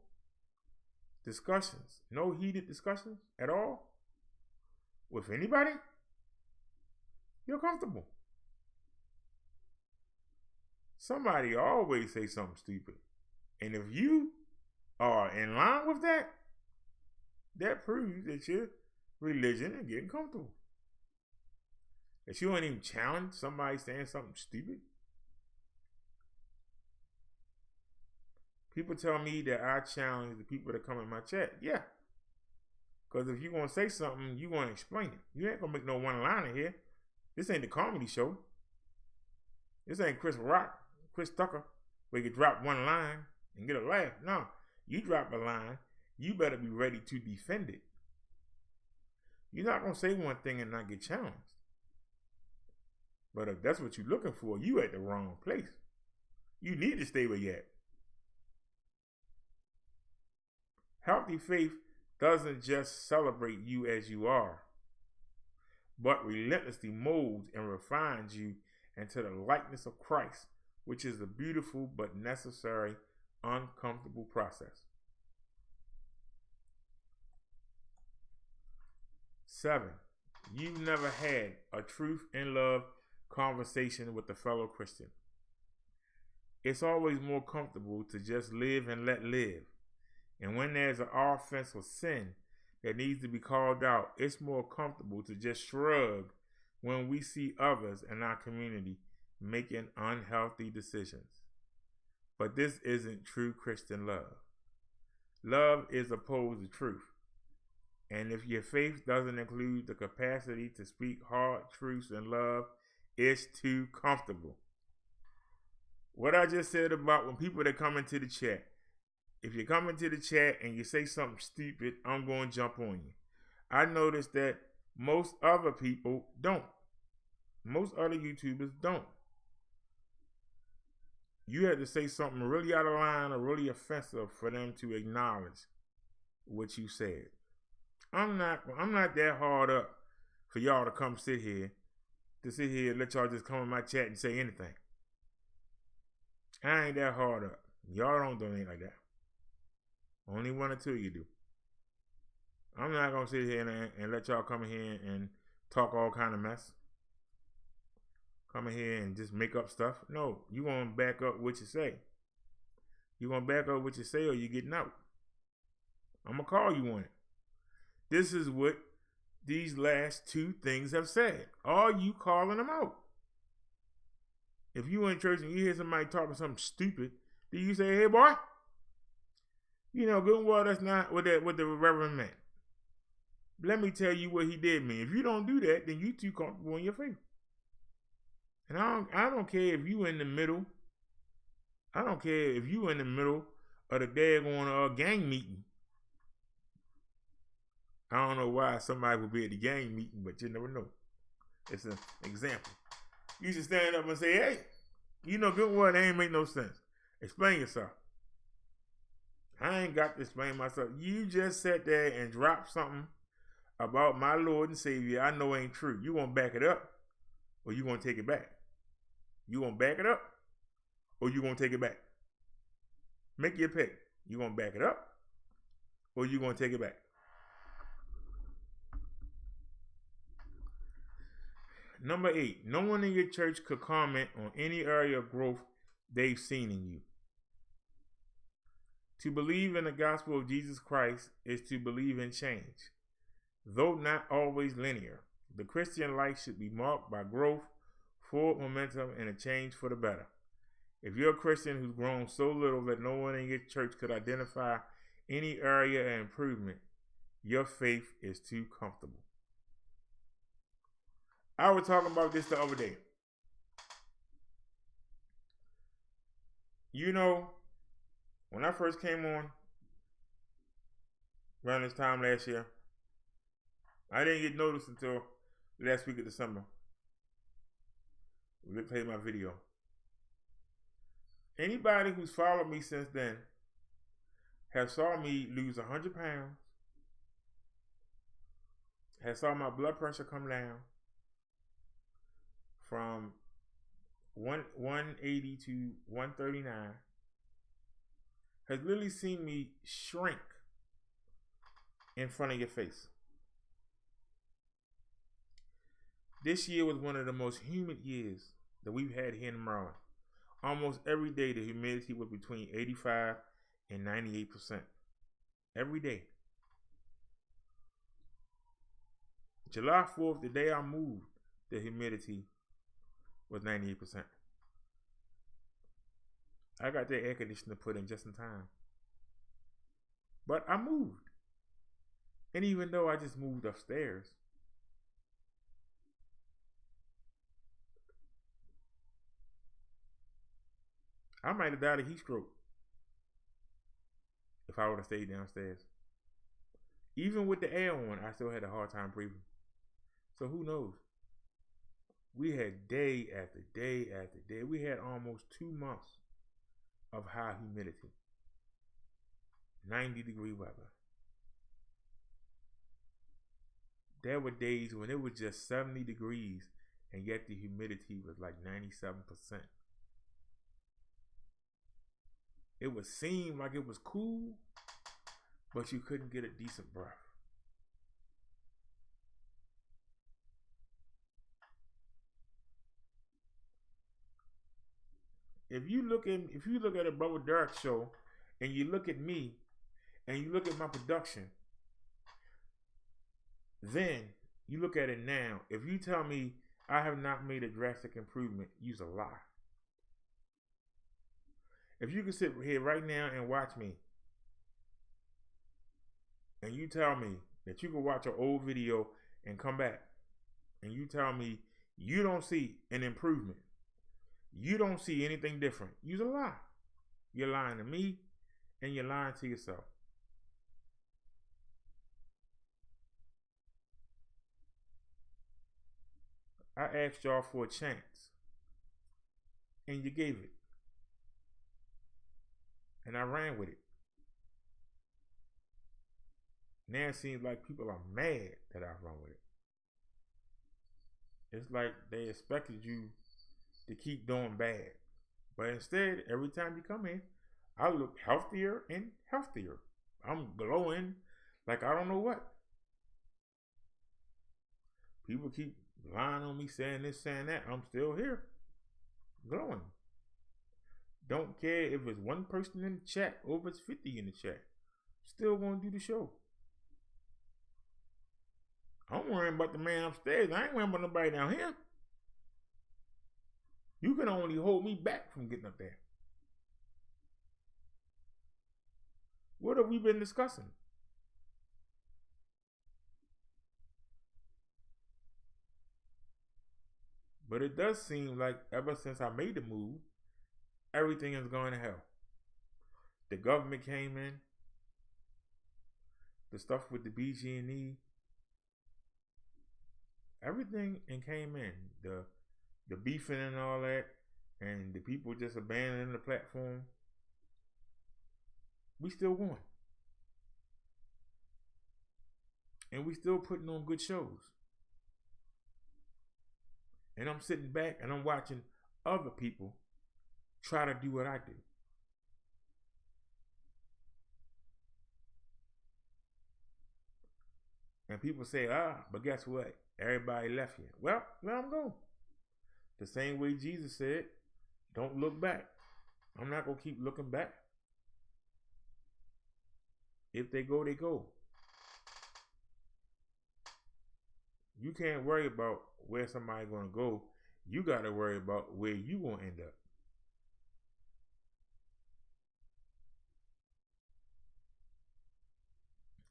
discussions, no heated discussions at all with anybody, you're comfortable. Somebody always say something stupid. And if you are in line with that, that proves that your religion is getting comfortable. That you don't even challenge somebody saying something stupid. People tell me that I challenge the people that come in my chat. Yeah. Because if you're going to say something, you're going to explain it. You ain't going to make no one-liner here. This ain't the comedy show. This ain't Chris Tucker, where you can drop one line and get a laugh. No. You drop a line, you better be ready to defend it. You're not going to say one thing and not get challenged. But if that's what you're looking for, you at the wrong place. You need to stay where you at. Healthy faith doesn't just celebrate you as you are, but relentlessly molds and refines you into the likeness of Christ, which is a beautiful but necessary, uncomfortable process. 7, you've never had a truth and love conversation with a fellow Christian. It's always more comfortable to just live and let live. And when there's an offense or sin that needs to be called out, it's more comfortable to just shrug when we see others in our community making unhealthy decisions. But this isn't true Christian love. Love is opposed to truth. And if your faith doesn't include the capacity to speak hard truths in love, it's too comfortable. What I just said about when people that come into the chat, if you come into the chat and you say something stupid, I'm going to jump on you. I noticed that most other people don't. Most other YouTubers don't. You had to say something really out of line or really offensive for them to acknowledge what you said. I'm not that hard up for y'all to come sit here and let y'all just come in my chat and say anything. I ain't that hard up. Y'all don't do anything like that. Only one or two of you do. I'm not gonna sit here and let y'all come in here and talk all kind of mess. Come in here and just make up stuff. No, you gonna back up what you say. You gonna back up what you say, or you getting out. I'm gonna call you on it. This is what these last two things have said. Are you calling them out? If you in church and you hear somebody talking something stupid, do you say, "Hey boy"? You know good and well that's not what the Reverend meant. Let me tell you what he did mean. If you don't do that, then you too comfortable in your faith. And I don't care if you in the middle. I don't care if you in the middle of the daggone gang meeting. I don't know why somebody would be at the gang meeting, but you never know. It's an example. You should stand up and say, "Hey, you know good and well that ain't make no sense. Explain yourself." I ain't got to explain myself. You just sat there and dropped something about my Lord and Savior I know ain't true. You gonna back it up, or you gonna take it back? You gonna back it up, or you gonna take it back? Make your pick. You gonna back it up, or you gonna take it back? Number 8, no one in your church could comment on any area of growth they've seen in you. To believe in the gospel of Jesus Christ is to believe in change. Though not always linear, the Christian life should be marked by growth, forward momentum, and a change for the better. If you're a Christian who's grown so little that no one in your church could identify any area of improvement, your faith is too comfortable. I was talking about this the other day. You know, when I first came on around this time last year, I didn't get noticed until last week of December. We played my video. Anybody who's followed me since then has saw me lose 100 pounds, has saw my blood pressure come down from 180 to 139, has literally seen me shrink in front of your face. This year was one of the most humid years that we've had here in Maryland. Almost every day the humidity was between 85 and 98%. Every day. July 4th, the day I moved, the humidity was 98%. I got that air conditioner put in just in time. But I moved. And even though I just moved upstairs, I might have died of heat stroke if I would have stayed downstairs. Even with the air on, I still had a hard time breathing. So who knows? We had day after day after day. We had almost 2 months of high humidity. 90-degree weather. There were days when it was just 70 degrees and yet the humidity was like 97%. It would seem like it was cool, but you couldn't get a decent breath. If you look at a Brother Derrick show and you look at me and you look at my production, then you look at it now. If you tell me I have not made a drastic improvement, you's a lie. If you can sit here right now and watch me, and you tell me that you can watch an old video and come back, and you tell me you don't see an improvement, you don't see anything different, you's a lie. You're lying to me, and you're lying to yourself. I asked y'all for a chance, and you gave it. And I ran with it. Now it seems like people are mad that I run with it. It's like they expected you to keep doing bad. But instead, every time you come in, I look healthier and healthier. I'm glowing like I don't know what. People keep lying on me, saying this, saying that. I'm still here, glowing. Don't care if it's one person in the chat or if it's 50 in the chat. Still gonna do the show. I'm worrying about the man upstairs. I ain't worrying about nobody down here. You can only hold me back from getting up there. What have we been discussing? But it does seem like ever since I made the move, everything is going to hell. The government came in. The stuff with the BG&E. Everything and came in. The beefing and all that. And the people just abandoning the platform. We still going. And we still putting on good shows. And I'm sitting back and I'm watching other people try to do what I do. And people say, but guess what? Everybody left you. Well, where I'm going. The same way Jesus said, don't look back. I'm not going to keep looking back. If they go, they go. You can't worry about where somebody's going to go. You got to worry about where you going to end up.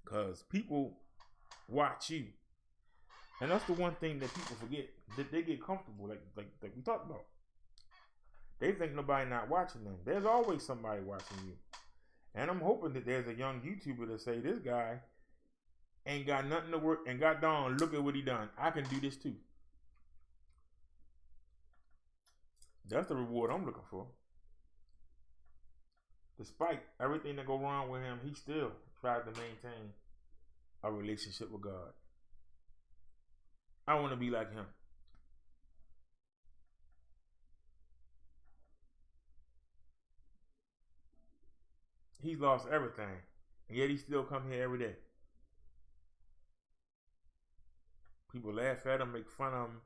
Because people watch you. And that's the one thing that people forget. That they get comfortable, like we talked about. They think nobody not watching them. There's always somebody watching you. And I'm hoping that there's a young YouTuber that say, this guy ain't got nothing to work and got down. Look at what he done. I can do this too. That's the reward I'm looking for. Despite everything that go wrong with him, he still tries to maintain a relationship with God. I want to be like him. He's lost everything, and yet he still come here every day. People laugh at him, make fun of him.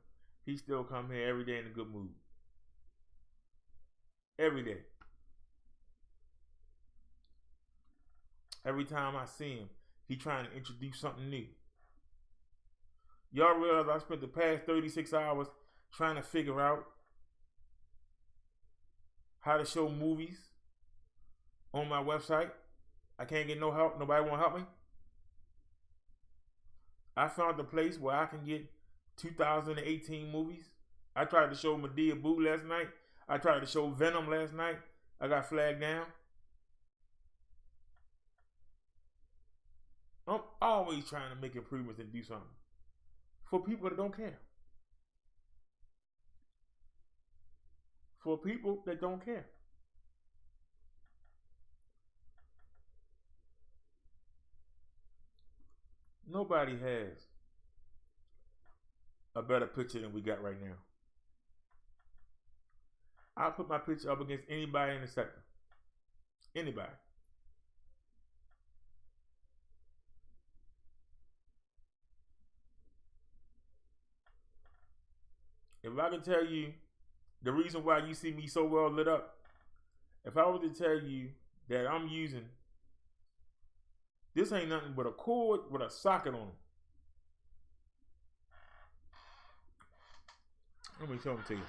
He still come here every day in a good mood. Every day. Every time I see him, he trying to introduce something new. Y'all realize I spent the past 36 hours trying to figure out how to show movies on my website. I can't get no help. Nobody want to help me. I found a place where I can get 2018 movies. I tried to show Medea Boo last night. I tried to show Venom last night. I got flagged down. I'm always trying to make improvements and do something for people that don't care. For people that don't care. Nobody has a better picture than we got right now. I'll put my picture up against anybody in the sector. Anybody. If I can tell you the reason why you see me so well lit up, if I were to tell you that I'm using, this ain't nothing but a cord with a socket on it. Let me show them to you.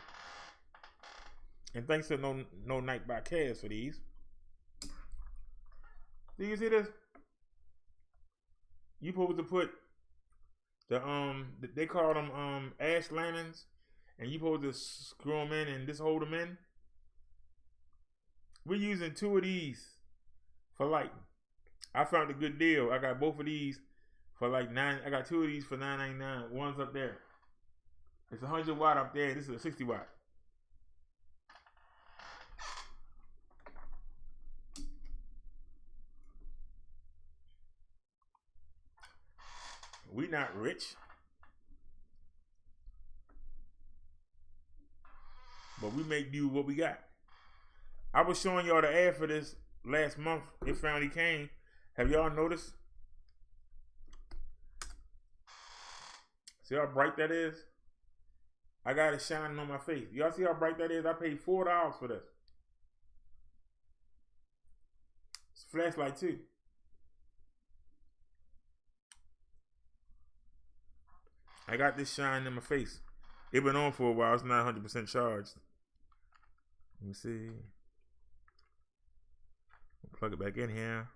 And thanks to No Night by Cass for these. Do you see this? You supposed to put the they call them ash lanterns, and you supposed to screw them in and just hold them in. We're using 2 of these for like, I found a good deal. I got both of these for like $9. I got 2 of these for $9.99. One's up there. It's 100 watt up there. This is a 60 watt. We not rich, but we make do with what we got. I was showing y'all the ad for this last month. It finally came. Have y'all noticed? See how bright that is? I got it shining on my face. Y'all see how bright that is? I paid $4 for this. It's a flashlight too. I got this shine in my face. It been on for a while. It's not 100% charged. Let me see. Plug it back in here.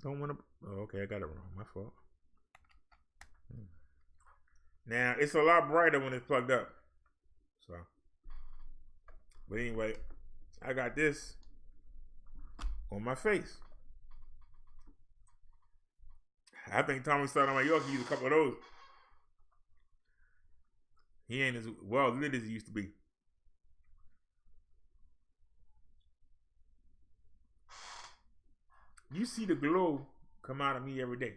Don't want to. Oh, okay, I got it wrong. My fault. Now it's a lot brighter when it's plugged up. So, but anyway, I got this on my face. I think Tommy started on my York. He used a couple of those. He ain't as well lit as he used to be. You see the glow come out of me every day.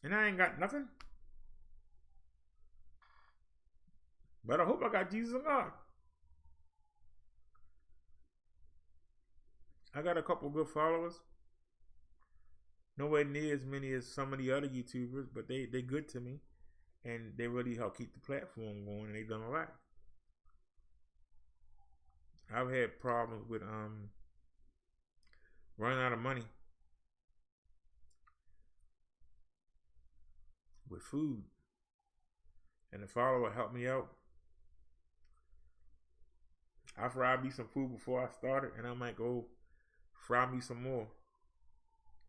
And I ain't got nothing. But I hope I got Jesus and God. I got a couple good followers. Nowhere near as many as some of the other YouTubers, but they good to me. And they really help keep the platform going, and they done a lot. I've had problems with running out of money with food, and the follower helped me out. I fried me some food before I started, and I might go fry me some more.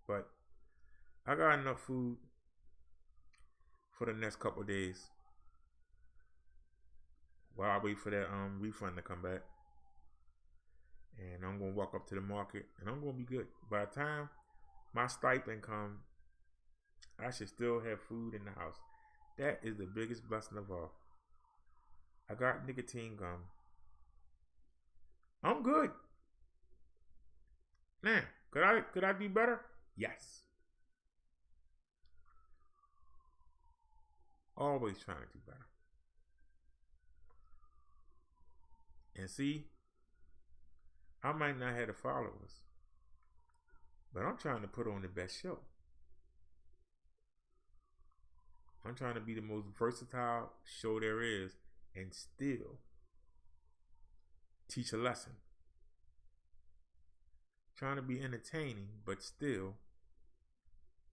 But I got enough food for the next couple of days while I wait for that refund to come back. And I'm going to walk up to the market, and I'm going to be good. By the time my stipend comes, I should still have food in the house. That is the biggest blessing of all. I got nicotine gum. I'm good. Man, could I do better? Yes. Always trying to do better. And see, I might not have the followers, but I'm trying to put on the best show. I'm trying to be the most versatile show there is and still teach a lesson. Trying to be entertaining, but still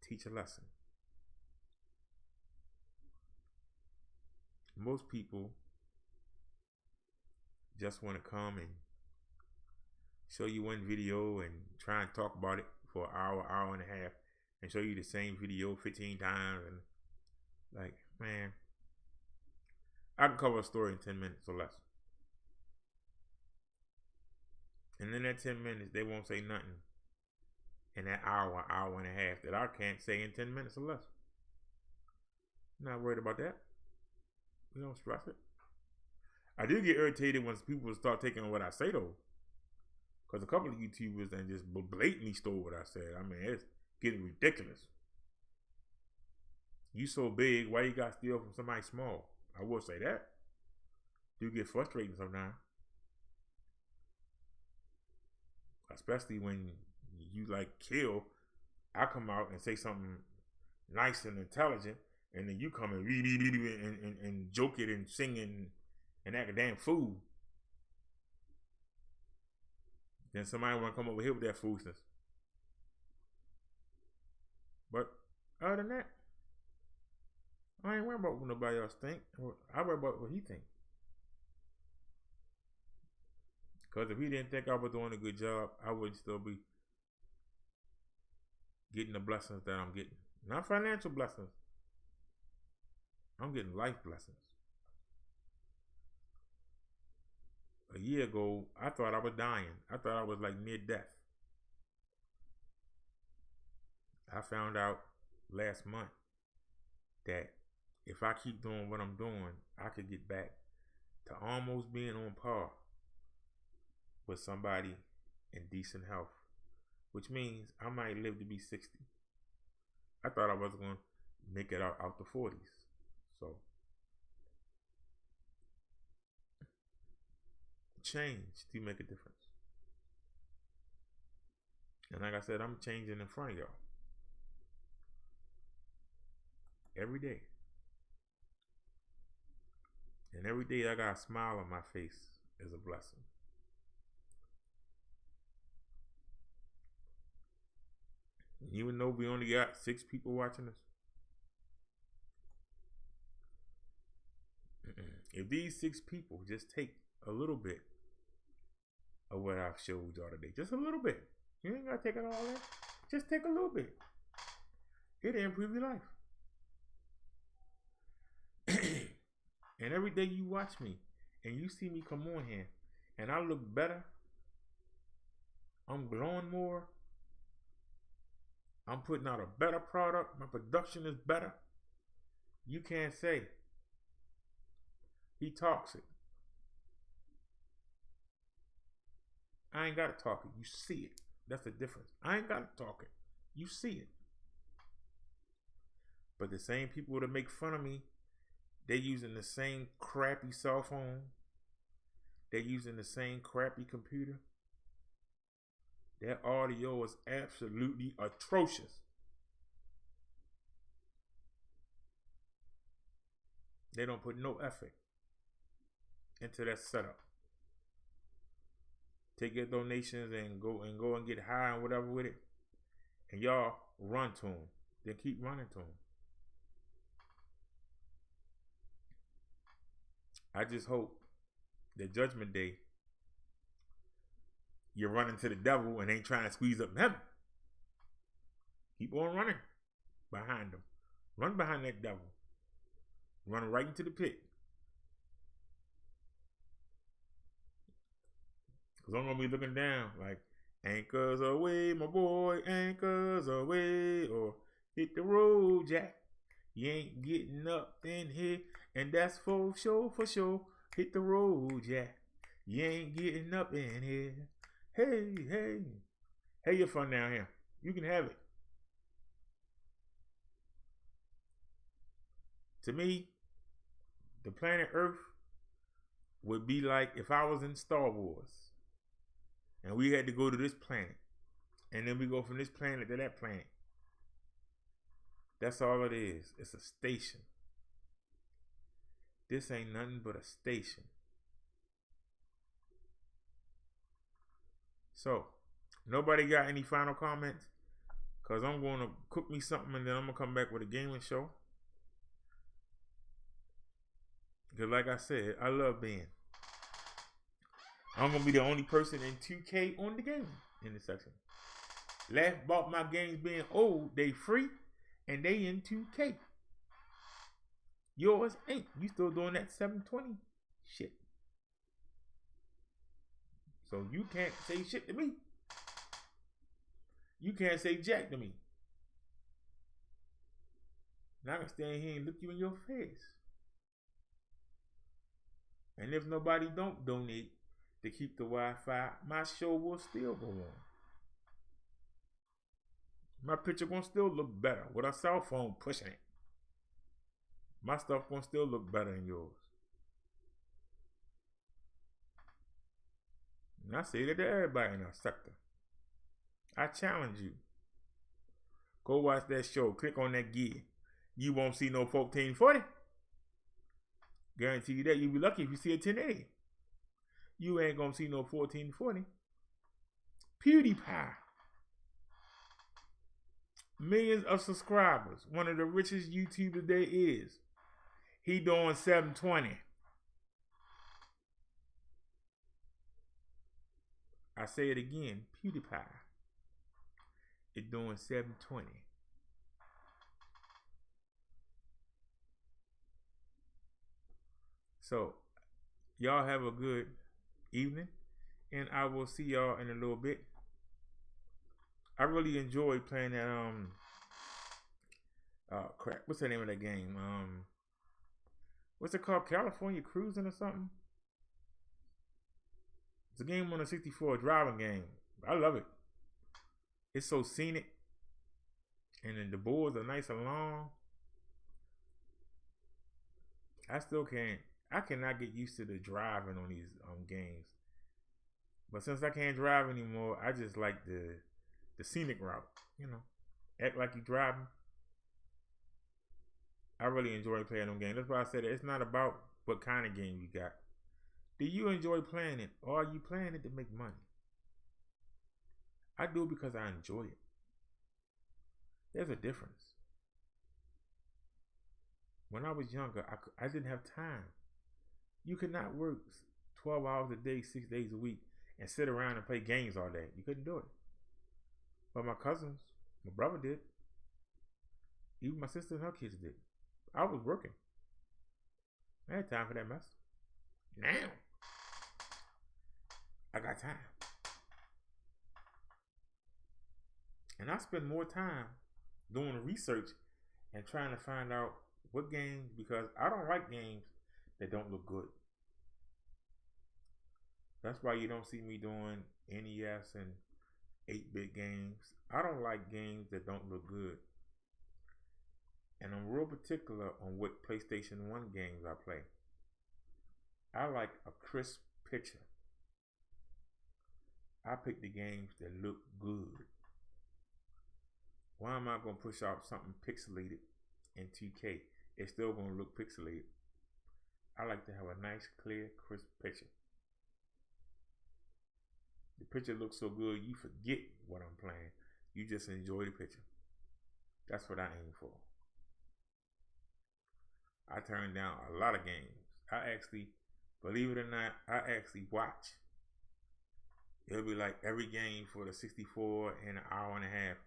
teach a lesson. Most people just want to come and show you one video and try and talk about it for an hour and a half, and show you the same video 15 times. And like, man, I can cover a story in 10 minutes or less. And in that 10 minutes, they won't say nothing in that hour and a half that I can't say in 10 minutes or less. I'm not worried about that. We don't stress it. I do get irritated when people start taking on what I say, though. Because a couple of YouTubers then just blatantly stole what I said. I mean, it's getting ridiculous. You so big, why you got to steal from somebody small? I will say that. Do get frustrating sometimes. Especially when you like kill. I come out and say something nice and intelligent, and then you come and joke it and sing and act a damn fool. Then somebody want to come over here with that foolishness. But other than that, I ain't worried about what nobody else think. I worry about what he think. Because if he didn't think I was doing a good job, I would still be getting the blessings that I'm getting. Not financial blessings. I'm getting life blessings. a year ago, I thought I was dying. I thought I was like near death. I found out last month that if I keep doing what I'm doing, I could get back to almost being on par with somebody in decent health, which means I might live to be 60. I thought I wasn't going to make it out the 40s. So, change do make a difference. And like I said, I'm changing in front of y'all. Every day. And every day I got a smile on my face is a blessing. Even though we only got 6 people watching us, if these 6 people just take a little bit of what I've showed y'all today, just a little bit, you ain't gotta take it all in, just take a little bit, it'll improve your life. And every day you watch me and you see me come on here and I look better, I'm glowing more, I'm putting out a better product, my production is better, you can't say he talks it. I ain't got to talk it. You see it. That's the difference. I ain't got to talk it. You see it. But the same people that make fun of me, they're using the same crappy cell phone. They're using the same crappy computer. Their audio is absolutely atrocious. They don't put no effort into that setup. Take your donations and go and get high and whatever with it. And y'all run to them. Then keep running to them. I just hope that Judgment Day, you're running to the devil and ain't trying to squeeze up heaven. Keep on running behind them. Run behind that devil. Run right into the pit. Because I'm going to be looking down like, anchors away, my boy, anchors away. Or hit the road, Jack. You ain't getting up in here. And that's for sure, for sure. Hit the road, Jack. You ain't getting up in here. Hey, hey. Hey, your fun down here. You can have it. To me, the planet Earth would be like if I was in Star Wars and we had to go to this planet and then we go from this planet to that planet. That's all it is. It's a station. This ain't nothing but a station. So, nobody got any final comments? Because I'm going to cook me something and then I'm going to come back with a gaming show. Because like I said, I love being. I'm going to be the only person in 2K on the game in this section. Laugh about my games being old. They free and they in 2K. Yours ain't. You still doing that 720 shit. So you can't say shit to me. You can't say jack to me. Now I can stand here and look you in your face. And if nobody don't donate to keep the Wi-Fi, my show will still go on. My picture gonna still look better with a cell phone pushing it. My stuff gonna still look better than yours. And I say that to everybody in our sector. I challenge you. Go watch that show. Click on that gear. You won't see no 1440. Guarantee you that. You'll be lucky if you see a 1080. You ain't gonna see no 1440. PewDiePie. Millions of subscribers. One of the richest YouTubers there is. He doing 720. I say it again. PewDiePie is doing 720. So, y'all have a good evening, and I will see y'all in a little bit. I really enjoyed playing that crap. What's the name of that game? What's it called? California Cruising or something? It's a game on a 64, driving game. I love it. It's so scenic, and then the boards are nice and long. I cannot get used to the driving on these games. But since I can't drive anymore, I just like the scenic route. You know, act like you're driving. I really enjoy playing them games. That's why I said it's not about what kind of game you got. Do you enjoy playing it, or are you playing it to make money? I do it because I enjoy it. There's a difference. When I was younger, I didn't have time. You could not work 12 hours a day, 6 days a week, and sit around and play games all day. You couldn't do it. But my cousins, my brother did. Even my sister and her kids did. I was working. I had time for that mess. Now, I got time. And I spend more time doing research and trying to find out what games, because I don't like games that don't look good. That's why you don't see me doing NES and 8-bit games. I don't like games that don't look good. And I'm real particular on what PlayStation 1 games I play. I like a crisp picture. I pick the games that look good. Why am I going to push out something pixelated in 2K? It's still going to look pixelated. I like to have a nice, clear, crisp picture. The picture looks so good, you forget what I'm playing. You just enjoy the picture. That's what I aim for. I turn down a lot of games. I actually, believe it or not, I actually watch. It'll be like every game for the 64 in an hour and a half.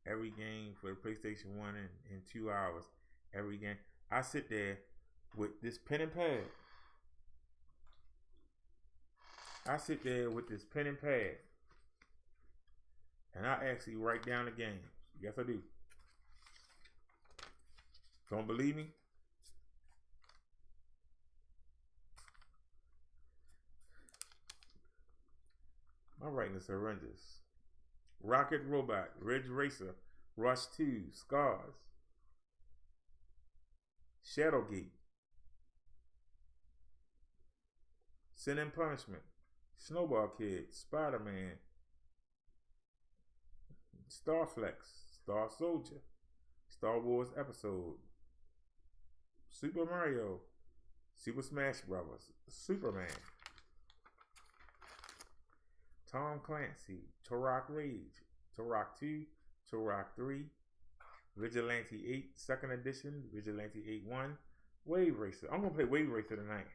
Every game for the PlayStation 1 in 2 hours. Every game. I sit there with this pen and pad. And I actually write down the games. Yes, I do. Don't believe me? My writing is horrendous. Rocket Robot, Ridge Racer, Rush 2, Scars, Shadowgate, Sin and Punishment, Snowball Kid, Spider-Man, Starflex, Star Soldier, Star Wars Episode, Super Mario, Super Smash Bros., Superman, Tom Clancy, Turok Rage, Turok 2, Turok 3, Vigilante 8, 2nd edition, Vigilante 8 1, Wave Racer. I'm going to play Wave Racer tonight.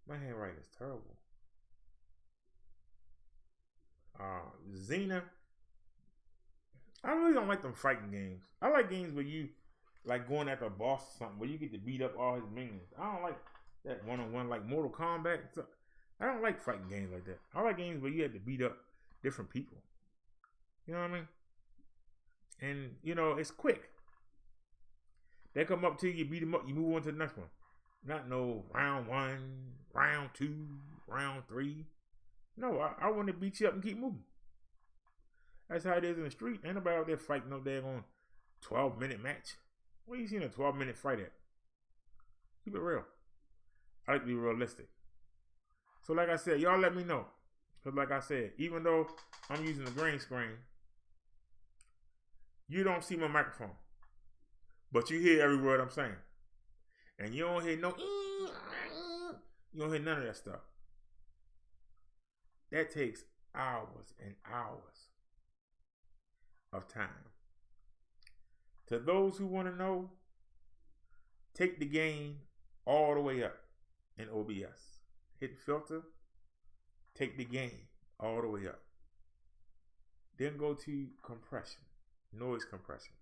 My handwriting is terrible. Xena. I really don't like them fighting games. I like games where you like going after a boss or something, where you get to beat up all his minions. I don't like that one-on-one like Mortal Kombat. I don't like fighting games like that. I like games where you have to beat up different people. You know what I mean? And, you know, it's quick. They come up to you, beat them up, you move on to the next one. Not no round 1, round 2, round 3. No, I want to beat you up and keep moving. That's how it is in the street. Ain't nobody out there fighting no daggone 12-minute match. Where you seen a 12-minute fight at? Keep it real. I like to be realistic. So like I said, y'all let me know. Because like I said, even though I'm using the green screen, you don't see my microphone. But you hear every word I'm saying. And you don't hear no, you don't hear none of that stuff. That takes hours and hours of time. To those who want to know, take the gain all the way up in OBS. Hit filter, take the gain all the way up. Then go to compression, noise compression.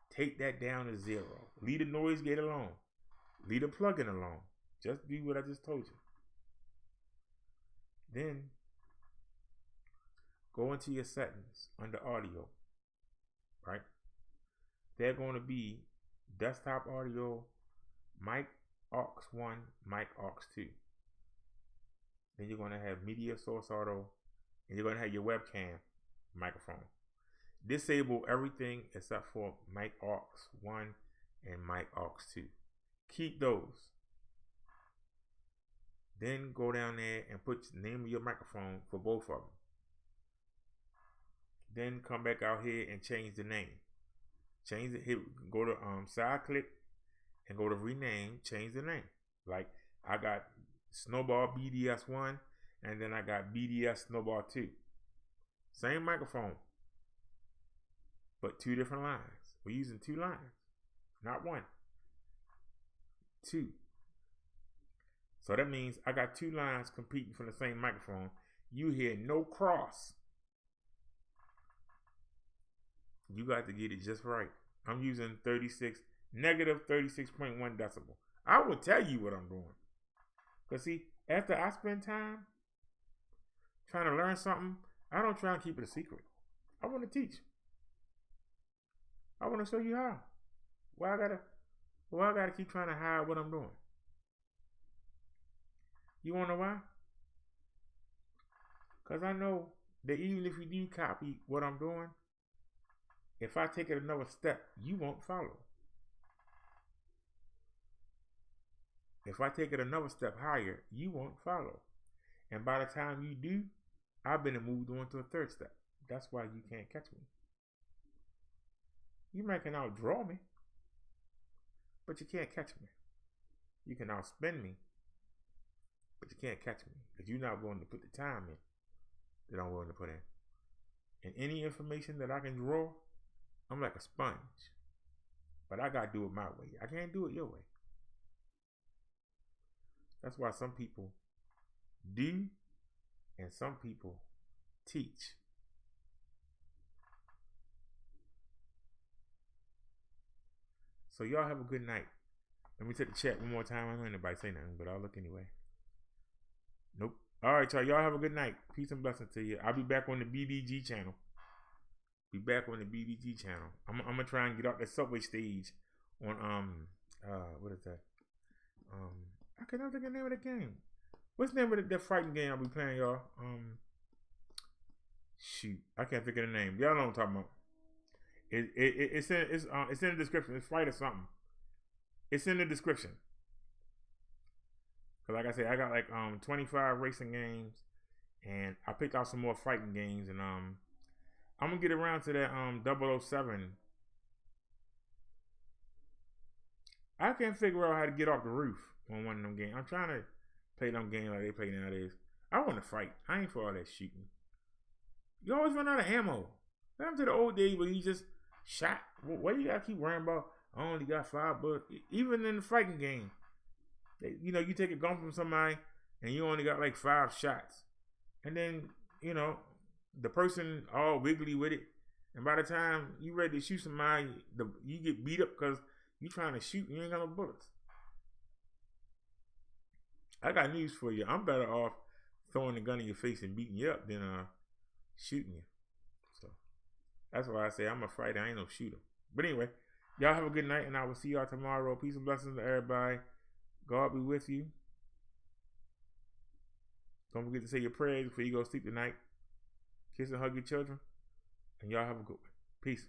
Take that down to 0. Leave the noise gate alone. Leave the plugin alone. Just do what I just told you. Then go into your settings under audio, right? They're going to be desktop audio, mic aux 1, mic aux 2. Then you're going to have media source auto, and you're going to have your webcam microphone. Disable everything except for mic aux 1 and mic aux 2. Keep those. Then go down there and put the name of your microphone for both of them. Then come back out here and change the name. Change it. Hit, go to side click and go to rename. Change the name. Like I got Snowball BDS 1 and then I got BDS Snowball 2. Same microphone, but 2 different lines. We're using 2 lines, not 1. 2. So that means I got 2 lines competing for the same microphone. You hear no cross. You got to get it just right. I'm using negative 36.1 decibel. I will tell you what I'm doing. Because see, after I spend time trying to learn something, I don't try and keep it a secret. I want to teach. I want to show you how. Why I gotta keep trying to hide what I'm doing? You want to know why? Because I know that even if you do copy what I'm doing, if I take it another step, you won't follow. If I take it another step higher, you won't follow. And by the time you do, I've been moved on to a 3rd step. That's why you can't catch me. You might can outdraw me, but you can't catch me. You can outspin me, but you can't catch me because you're not willing to put the time in that I'm willing to put in. And any information that I can draw, I'm like a sponge. But I got to do it my way. I can't do it your way. That's why some people do and some people teach. So y'all have a good night. Let me take the chat one more time. I don't know anybody say nothing, but I'll look anyway. Nope. All right, y'all. Y'all have a good night. Peace and blessings to you. I'll be back on the BDG channel. I'm gonna try and get off that subway stage on what is that? I cannot think of the name of the game. What's the name of that fighting game I'll be playing, y'all? Shoot, I can't think of the name. Y'all know what I'm talking about. It's in the description. It's fight or something. It's in the description. Cause like I said, I got like 25 racing games, and I picked out some more fighting games, and I'm gonna get around to that 007. I can't figure out how to get off the roof on one of them games. I'm trying to play them games like they play nowadays. I want to fight. I ain't for all that shooting. You always run out of ammo. Come to the old days where you just shot. What do you gotta keep worrying about? I only got 5 bullets. Even in the fighting game, you know, you take a gun from somebody and you only got like 5 shots, and then you know the person all wiggly with it, and by the time you ready to shoot somebody, you get beat up because you trying to shoot and you ain't got no bullets. I got news for you. I'm better off throwing the gun in your face and beating you up than shooting you. So that's why I say I'm a fighter. I ain't no shooter. But anyway, y'all have a good night, and I will see y'all tomorrow. Peace and blessings to everybody. God be with you. Don't forget to say your prayers before you go sleep tonight. Kiss and hug your children. And y'all have a good one. Peace.